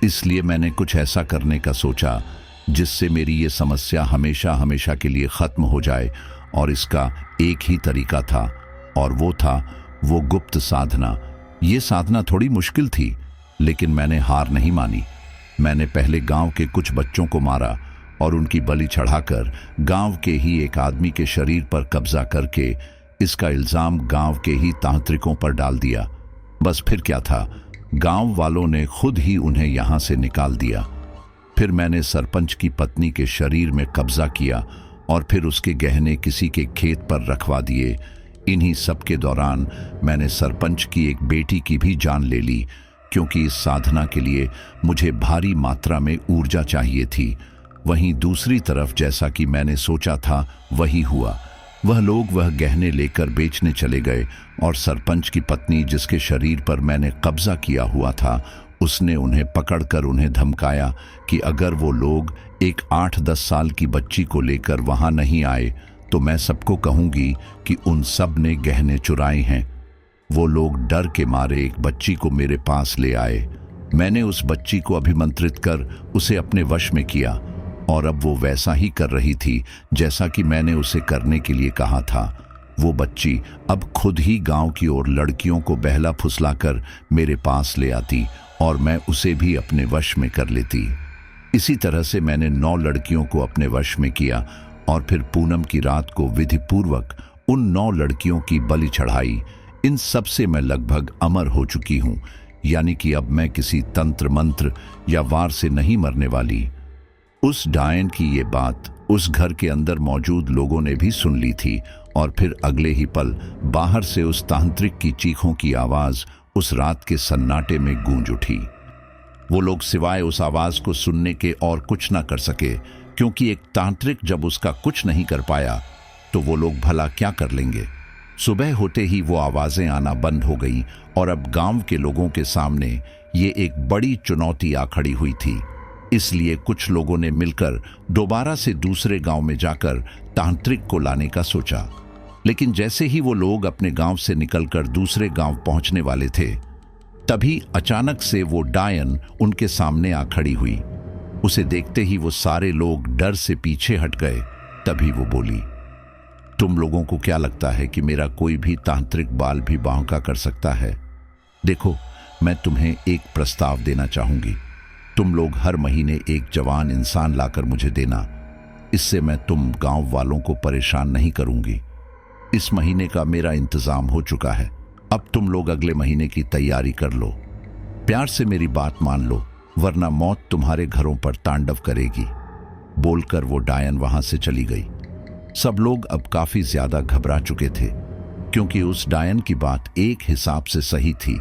Speaker 1: इसलिए मैंने कुछ ऐसा करने का सोचा जिससे मेरी ये समस्या हमेशा हमेशा के लिए खत्म हो जाए। और इसका एक ही तरीका था, और वो था वो गुप्त साधना। ये साधना थोड़ी मुश्किल थी, लेकिन मैंने हार नहीं मानी। मैंने पहले गांव के कुछ बच्चों को मारा और उनकी बलि चढ़ाकर गांव के ही एक आदमी के शरीर पर कब्जा करके इसका इल्जाम गांव के ही तांत्रिकों पर डाल दिया। बस फिर क्या था, गांव वालों ने खुद ही उन्हें यहां से निकाल दिया। फिर मैंने सरपंच की पत्नी के शरीर में कब्जा किया और फिर उसके गहने किसी के खेत पर रखवा दिए। इन्हीं सब के दौरान मैंने सरपंच की एक बेटी की भी जान ले ली, क्योंकि इस साधना के लिए मुझे भारी मात्रा में ऊर्जा चाहिए थी। वहीं दूसरी तरफ जैसा कि मैंने सोचा था वही हुआ। वह लोग वह गहने लेकर बेचने चले गए और सरपंच की पत्नी, जिसके शरीर पर मैंने कब्जा किया हुआ था, उसने उन्हें पकड़कर उन्हें धमकाया कि अगर वो लोग एक 8-10 साल की बच्ची को लेकर वहां नहीं आए तो मैं सबको कहूंगी कि उन सब ने गहने चुराए हैं। वो लोग डर के मारे एक बच्ची को मेरे पास ले आए। मैंने उस बच्ची को अभिमंत्रित कर उसे अपने वश में किया और अब वो वैसा ही कर रही थी जैसा कि मैंने उसे करने के लिए कहा था। वो बच्ची अब खुद ही गांव की ओर लड़कियों को बहला फुसलाकर मेरे पास ले आती और मैं उसे भी अपने वश में कर लेती। इसी तरह से मैंने 9 लड़कियों को अपने वश में किया और फिर पूनम की रात को विधिपूर्वक उन 9 लड़कियों की बलि चढ़ाई। इन सब से मैं लगभग अमर हो चुकी हूँ, यानी कि अब मैं किसी तंत्र मंत्र या वार से नहीं मरने वाली। उस डायन की ये बात उस घर के अंदर मौजूद लोगों ने भी सुन ली थी और फिर अगले ही पल बाहर से उस तांत्रिक की चीखों की आवाज उस रात के सन्नाटे में गूंज उठी। वो लोग सिवाय उस आवाज को सुनने के और कुछ ना कर सके, क्योंकि एक तांत्रिक जब उसका कुछ नहीं कर पाया तो वो लोग भला क्या कर लेंगे। सुबह होते ही वो आवाजें आना बंद हो गई और अब गांव के लोगों के सामने ये एक बड़ी चुनौती आ खड़ी हुई थी। इसलिए कुछ लोगों ने मिलकर दोबारा से दूसरे गांव में जाकर तांत्रिक को लाने का सोचा। लेकिन जैसे ही वो लोग अपने गांव से निकलकर दूसरे गांव पहुंचने वाले थे, तभी अचानक से वो डायन उनके सामने आ खड़ी हुई। उसे देखते ही वो सारे लोग डर से पीछे हट गए। तभी वो बोली, तुम लोगों को क्या लगता है कि मेरा कोई भी तांत्रिक बाल भी बांका कर सकता है? देखो, मैं तुम्हें एक प्रस्ताव देना चाहूंगी। तुम लोग हर महीने एक जवान इंसान लाकर मुझे देना। इससे मैं तुम गांव वालों को परेशान नहीं करूंगी। इस महीने का मेरा इंतजाम हो चुका है। अब तुम लोग अगले महीने की तैयारी कर लो। प्यार से मेरी बात मान लो, वरना मौत तुम्हारे घरों पर तांडव करेगी। बोलकर वो डायन वहां से चली गई। सब लोग अब काफी ज्यादा घबरा चुके थे, क्योंकि उस डायन की बात एक हिसाब से सही थी।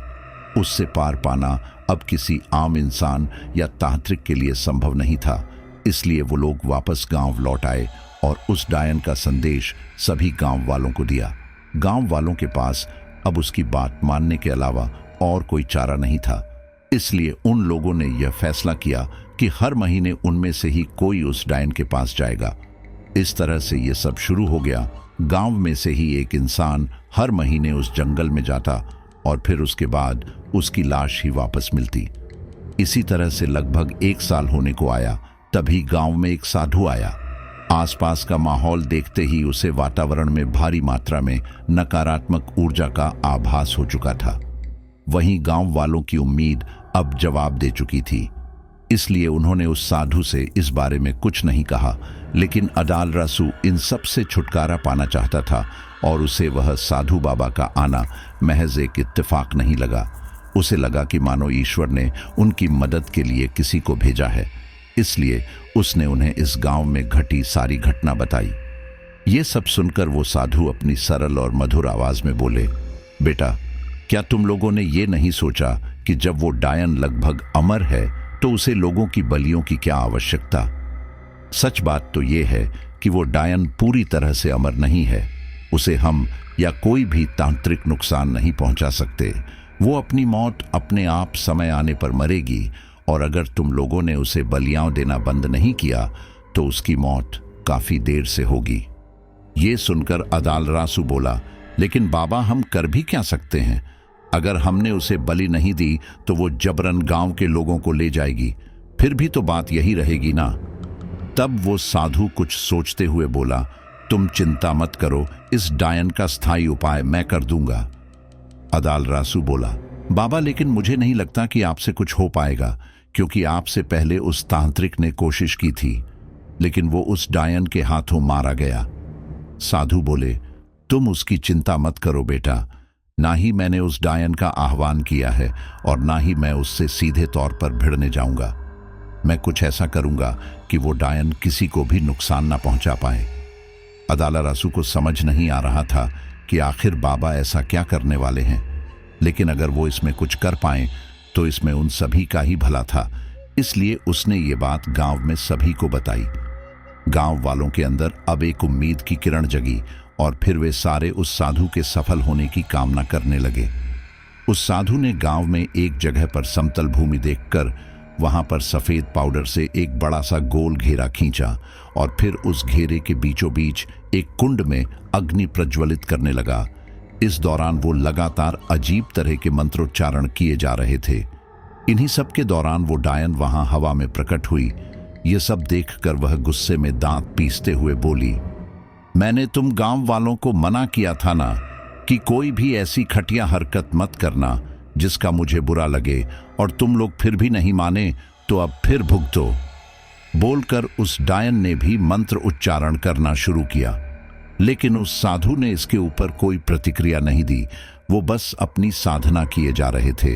Speaker 1: उससे पार पाना अब किसी आम इंसान या तांत्रिक के लिए संभव नहीं था। इसलिए वो लोग वापस गांव लौट आए और उस डायन का संदेश सभी गांव वालों को दिया। गांव वालों के पास अब उसकी बात मानने के अलावा और कोई चारा नहीं था। इसलिए उन लोगों ने यह फैसला किया कि हर महीने उनमें से ही कोई उस डायन के पास जाएगा। इस तरह से ये सब शुरू हो गया। गांव में से ही एक इंसान हर महीने उस जंगल में जाता और फिर उसके बाद उसकी लाश ही वापस मिलती। इसी तरह से लगभग 1 साल होने को आया। तभी गांव में एक साधु आया। आसपास का माहौल देखते ही उसे वातावरण में भारी मात्रा में नकारात्मक ऊर्जा का आभास हो चुका था। वहीं गांव वालों की उम्मीद अब जवाब दे चुकी थी। इसलिए उन्होंने उस साधु से इस बारे में कुछ नहीं कहा, लेकिन अडाल रासू इन सब से छुटकारा पाना चाहता था और उसे वह साधु बाबा का आना महज एक इत्तेफाक नहीं लगा। उसे लगा कि मानो ईश्वर ने उनकी मदद के लिए किसी को भेजा है। इसलिए उसने उन्हें इस गांव में घटी सारी घटना बताई। ये सब सुनकर वो साधु अपनी सरल और मधुर आवाज में बोले, बेटा, क्या तुम लोगों ने ये नहीं सोचा कि जब वो डायन लगभग अमर है तो उसे लोगों की बलियों की क्या आवश्यकता? सच बात तो ये है कि वो डायन पूरी तरह से अमर नहीं है। उसे हम या कोई भी तांत्रिक नुकसान नहीं पहुंचा सकते। वो अपनी मौत अपने आप समय आने पर मरेगी, और अगर तुम लोगों ने उसे बलियां देना बंद नहीं किया तो उसकी मौत काफी देर से होगी। ये सुनकर अडाल रासू बोला, लेकिन बाबा, हम कर भी क्या सकते हैं? अगर हमने उसे बलि नहीं दी तो वो जबरन गांव के लोगों को ले जाएगी, फिर भी तो बात यही रहेगी ना। तब वो साधु कुछ सोचते हुए बोला, तुम चिंता मत करो, इस डायन का स्थायी उपाय मैं कर दूंगा। अडाल रासू बोला, बाबा, लेकिन मुझे नहीं लगता कि आपसे कुछ हो पाएगा, क्योंकि आपसे पहले उस तांत्रिक ने कोशिश की थी, लेकिन वो उस डायन के हाथों मारा गया। साधु बोले, तुम उसकी चिंता मत करो बेटा, ना ही मैंने उस डायन का आह्वान किया है और ना ही मैं उससे सीधे तौर पर भिड़ने जाऊंगा। मैं कुछ ऐसा करूंगा कि वो डायन किसी को भी नुकसान ना पहुंचा पाए। अडाल रासू को समझ नहीं आ रहा था कि आखिर बाबा ऐसा क्या करने वाले हैं, लेकिन अगर वो इसमें कुछ कर पाए तो इसमें उन सभी का ही भला था। इसलिए उसने ये बात गांव में सभी को बताई। गांव वालों के अंदर अब एक उम्मीद की किरण जगी और फिर वे सारे उस साधु के सफल होने की कामना करने लगे। उस साधु ने गांव में एक जगह पर समतल भूमि देखकर वहां पर सफेद पाउडर से एक बड़ा सा गोल घेरा खींचा और फिर उस घेरे के बीचों बीच एक कुंड में अग्नि प्रज्वलित करने लगा। इस दौरान वो लगातार अजीब तरह के मंत्रोच्चारण किए जा रहे थे। इन्हीं सब के दौरान वो डायन वहां हवा में प्रकट हुई। ये सब देखकर वह गुस्से में दांत पीसते हुए बोली, मैंने तुम गांव वालों को मना किया था ना कि कोई भी ऐसी घटिया हरकत मत करना जिसका मुझे बुरा लगे, और तुम लोग फिर भी नहीं माने तो अब फिर भुगतो। बोलकर उस डायन ने भी मंत्र उच्चारण करना शुरू किया, लेकिन उस साधु ने इसके ऊपर कोई प्रतिक्रिया नहीं दी। वो बस अपनी साधना किए जा रहे थे।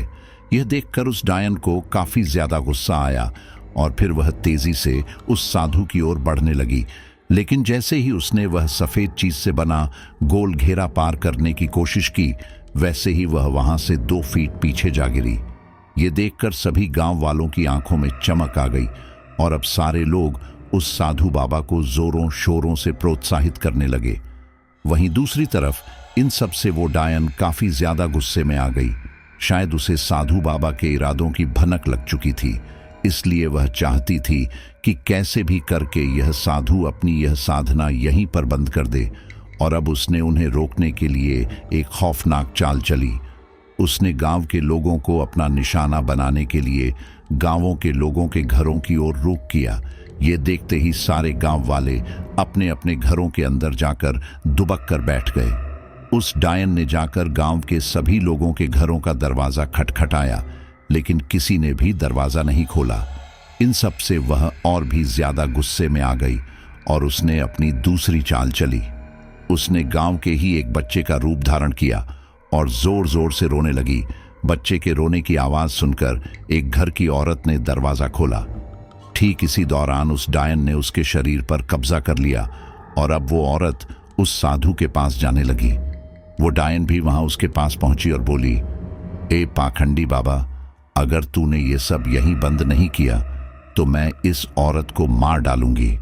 Speaker 1: यह देखकर उस डायन को काफी ज्यादा गुस्सा आया और फिर वह तेजी से उस साधु की ओर बढ़ने लगी। लेकिन जैसे ही उसने वह सफेद चीज से बना गोल घेरा पार करने की कोशिश की, वैसे ही वह वहां से 2 फीट पीछे जा गिरी। ये देखकर सभी गांव वालों की आंखों में चमक आ गई और अब सारे लोग उस साधु बाबा को जोरों शोरों से प्रोत्साहित करने लगे। वहीं दूसरी तरफ इन सब से वो डायन काफी ज्यादा गुस्से में आ गई। शायद उसे साधु बाबा के इरादों की भनक लग चुकी थी, इसलिए वह चाहती थी कि कैसे भी करके यह साधु अपनी यह साधना यहीं पर बंद कर दे। और अब उसने उन्हें रोकने के लिए एक खौफनाक चाल चली। उसने गांव के लोगों को अपना निशाना बनाने के लिए गांवों के लोगों के घरों की ओर रुख किया। ये देखते ही सारे गांव वाले अपने अपने घरों के अंदर जाकर दुबक कर बैठ गए। उस डायन ने जाकर गांव के सभी लोगों के घरों का दरवाजा खटखटाया, लेकिन किसी ने भी दरवाजा नहीं खोला। इन सब से वह और भी ज्यादा गुस्से में आ गई और उसने अपनी दूसरी चाल चली। उसने गांव के ही एक बच्चे का रूप धारण किया और जोर जोर से रोने लगी। बच्चे के रोने की आवाज सुनकर एक घर की औरत ने दरवाजा खोला। ठीक इसी दौरान उस डायन ने उसके शरीर पर कब्जा कर लिया और अब वो औरत उस साधु के पास जाने लगी। वो डायन भी वहां उसके पास पहुंची और बोली, ए पाखंडी बाबा, अगर तूने ये सब यहीं बंद नहीं किया तो मैं इस औरत को मार डालूंगी।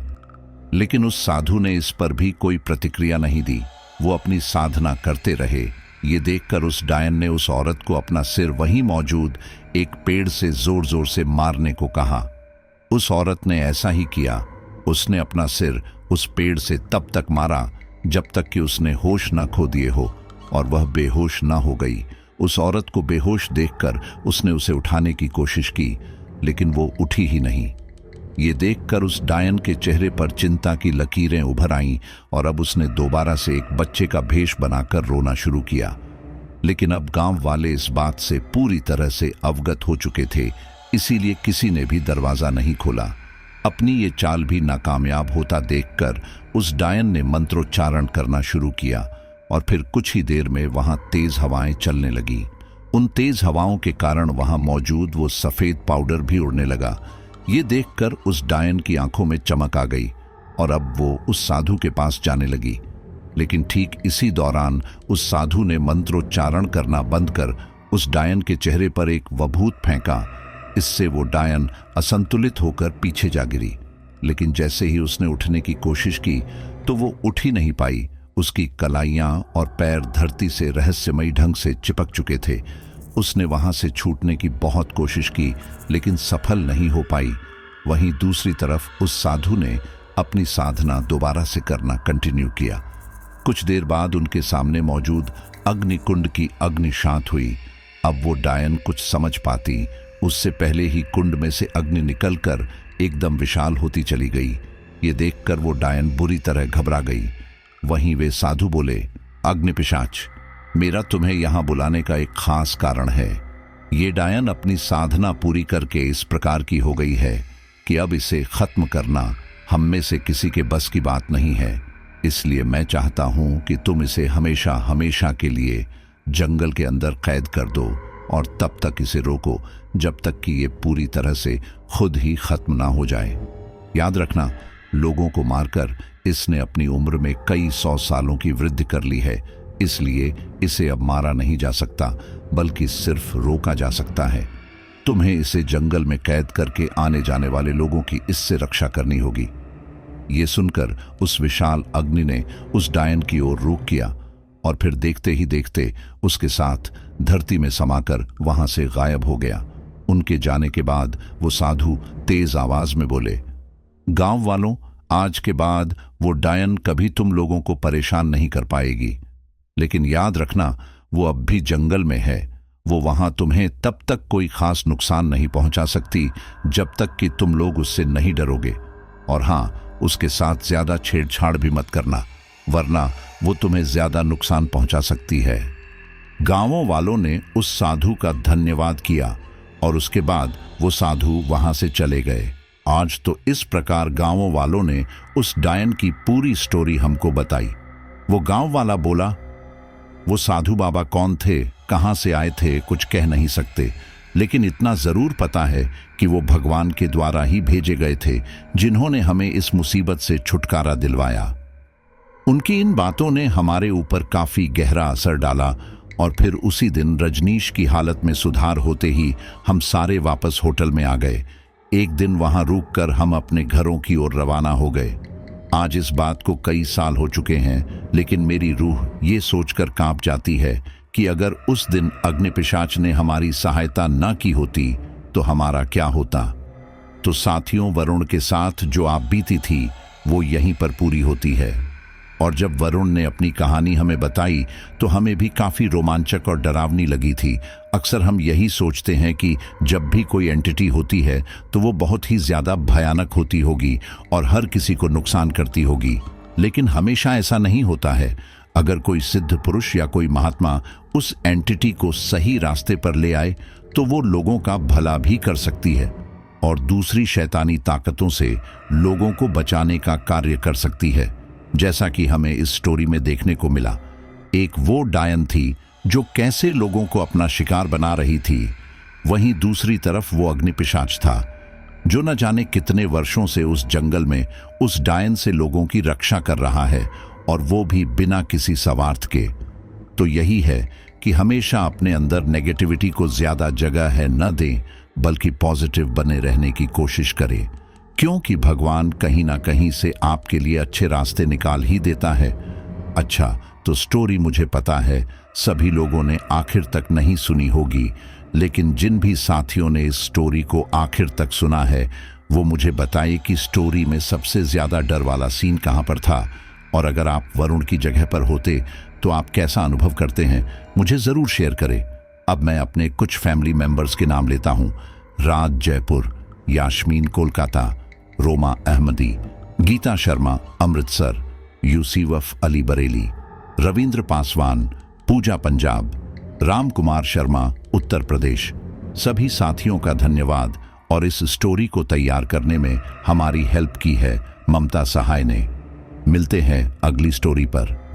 Speaker 1: लेकिन उस साधु ने इस पर भी कोई प्रतिक्रिया नहीं दी। वो अपनी साधना करते रहे। ये देखकर उस डायन ने उस औरत को अपना सिर वहीं मौजूद एक पेड़ से जोर जोर से मारने को कहा। उस औरत ने ऐसा ही किया। उसने अपना सिर उस पेड़ से तब तक मारा जब तक कि उसने होश न खो दिए हो और वह बेहोश न हो गई। उस औरत को बेहोश देखकर उसने उसे उठाने की कोशिश की, लेकिन वो उठी ही नहीं। ये देखकर उस डायन के चेहरे पर चिंता की लकीरें उभर आईं और अब उसने दोबारा से एक बच्चे का भेष बनाकर रोना शुरू किया। लेकिन अब गांव वाले इस बात से पूरी तरह से अवगत हो चुके थे, इसीलिए किसी ने भी दरवाजा नहीं खोला। अपनी ये चाल भी नाकामयाब होता देखकर उस डायन ने मंत्रोच्चारण करना शुरू किया और फिर कुछ ही देर में वहां तेज हवाएं चलने लगी। उन तेज हवाओं के कारण वहां मौजूद वो सफेद पाउडर भी उड़ने लगा। ये देखकर उस डायन की आंखों में चमक आ गई और अब वो उस साधु के पास जाने लगी। लेकिन ठीक इसी दौरान उस साधु ने मंत्रोच्चारण करना बंद कर उस डायन के चेहरे पर एक वभूत फेंका। इससे वो डायन असंतुलित होकर पीछे जा गिरी। लेकिन जैसे ही उसने उठने की कोशिश की तो वो उठ ही नहीं पाई। उसकी कलाइयां और पैर धरती से रहस्यमयी ढंग से चिपक चुके थे। उसने वहां से छूटने की बहुत कोशिश की लेकिन सफल नहीं हो पाई। वहीं दूसरी तरफ उस साधु ने अपनी साधना दोबारा से करना कंटिन्यू किया। कुछ देर बाद उनके सामने मौजूद अग्निकुंड की अग्नि शांत हुई। अब वो डायन कुछ समझ पाती उससे पहले ही कुंड में से अग्नि निकलकर एकदम विशाल होती चली गई। ये देखकर वो डायन बुरी तरह घबरा गई। वहीं वे साधु बोले, अग्निपिशाच, मेरा तुम्हें यहां बुलाने का एक खास कारण है। ये डायन अपनी साधना पूरी करके इस प्रकार की हो गई है कि अब इसे खत्म करना हम में से किसी के बस की बात नहीं है। इसलिए मैं चाहता हूं कि तुम इसे हमेशा हमेशा के लिए जंगल के अंदर कैद कर दो और तब तक इसे रोको जब तक कि ये पूरी तरह से खुद ही खत्म ना हो जाए। याद रखना, लोगों को मारकर इसने अपनी उम्र में कई 100 सालों की वृद्धि कर ली है। इसलिए इसे अब मारा नहीं जा सकता बल्कि सिर्फ रोका जा सकता है। तुम्हें इसे जंगल में कैद करके आने जाने वाले लोगों की इससे रक्षा करनी होगी। ये सुनकर उस विशाल अग्नि ने उस डायन की ओर रुख किया और फिर देखते ही देखते उसके साथ धरती में समाकर वहां से गायब हो गया। उनके जाने के बाद वो साधु तेज आवाज में बोले, गांव वालों, आज के बाद वो डायन कभी तुम लोगों को परेशान नहीं कर पाएगी। लेकिन याद रखना, वो अब भी जंगल में है। वो वहां तुम्हें तब तक कोई खास नुकसान नहीं पहुंचा सकती जब तक कि तुम लोग उससे नहीं डरोगे। और हां, उसके साथ ज्यादा छेड़छाड़ भी मत करना, वरना वो तुम्हें ज्यादा नुकसान पहुंचा सकती है। गांवों वालों ने उस साधु का धन्यवाद किया और उसके बाद वो साधु वहां से चले गए। आज तो इस प्रकार गांवों वालों ने उस डायन की पूरी स्टोरी हमको बताई। वो गांव वाला बोला, वो साधु बाबा कौन थे, कहां से आए थे, कुछ कह नहीं सकते, लेकिन इतना जरूर पता है कि वो भगवान के द्वारा ही भेजे गए थे जिन्होंने हमें इस मुसीबत से छुटकारा दिलवाया। उनकी इन बातों ने हमारे ऊपर काफी गहरा असर डाला और फिर उसी दिन रजनीश की हालत में सुधार होते ही हम सारे वापस होटल में आ गए। एक दिन वहां रुककर हम अपने घरों की ओर रवाना हो गए। आज इस बात को कई साल हो चुके हैं, लेकिन मेरी रूह ये सोचकर कांप जाती है कि अगर उस दिन अग्निपिशाच ने हमारी सहायता न की होती तो हमारा क्या होता। तो साथियों, वरुण के साथ जो आप बीती थी वो यहीं पर पूरी होती है। और जब वरुण ने अपनी कहानी हमें बताई तो हमें भी काफी रोमांचक और डरावनी लगी थी। अक्सर हम यही सोचते हैं कि जब भी कोई एंटिटी होती है तो वो बहुत ही ज्यादा भयानक होती होगी और हर किसी को नुकसान करती होगी, लेकिन हमेशा ऐसा नहीं होता है। अगर कोई सिद्ध पुरुष या कोई महात्मा उस एंटिटी को सही रास्ते पर ले आए तो वो लोगों का भला भी कर सकती है और दूसरी शैतानी ताकतों से लोगों को बचाने का कार्य कर सकती है, जैसा कि हमें इस स्टोरी में देखने को मिला। एक वो डायन थी जो कैसे लोगों को अपना शिकार बना रही थी, वहीं दूसरी तरफ वो अग्निपिशाच था जो न जाने कितने वर्षों से उस जंगल में उस डायन से लोगों की रक्षा कर रहा है, और वो भी बिना किसी स्वार्थ के। तो यही है कि हमेशा अपने अंदर नेगेटिविटी को ज्यादा जगह है न दें, बल्कि पॉजिटिव बने रहने की कोशिश करें, क्योंकि भगवान कहीं ना कहीं से आपके लिए अच्छे रास्ते निकाल ही देता है। अच्छा, तो स्टोरी मुझे पता है सभी लोगों ने आखिर तक नहीं सुनी होगी, लेकिन जिन भी साथियों ने इस स्टोरी को आखिर तक सुना है वो मुझे बताइए कि स्टोरी में सबसे ज्यादा डर वाला सीन कहां पर था, और अगर आप वरुण की जगह पर होते तो आप कैसा अनुभव करते हैं, मुझे जरूर शेयर करें। अब मैं अपने कुछ फैमिली मेंबर्स के नाम लेता हूं। राज जयपुर, यास्मीन कोलकाता, रोमा अहमदी, गीता शर्मा अमृतसर, यूसीवफ अली बरेली, रविंद्र पासवान पूजा पंजाब, राम कुमार शर्मा उत्तर प्रदेश। सभी साथियों का धन्यवाद और इस स्टोरी को तैयार करने में हमारी हेल्प की है ममता सहाय ने। मिलते हैं अगली स्टोरी पर।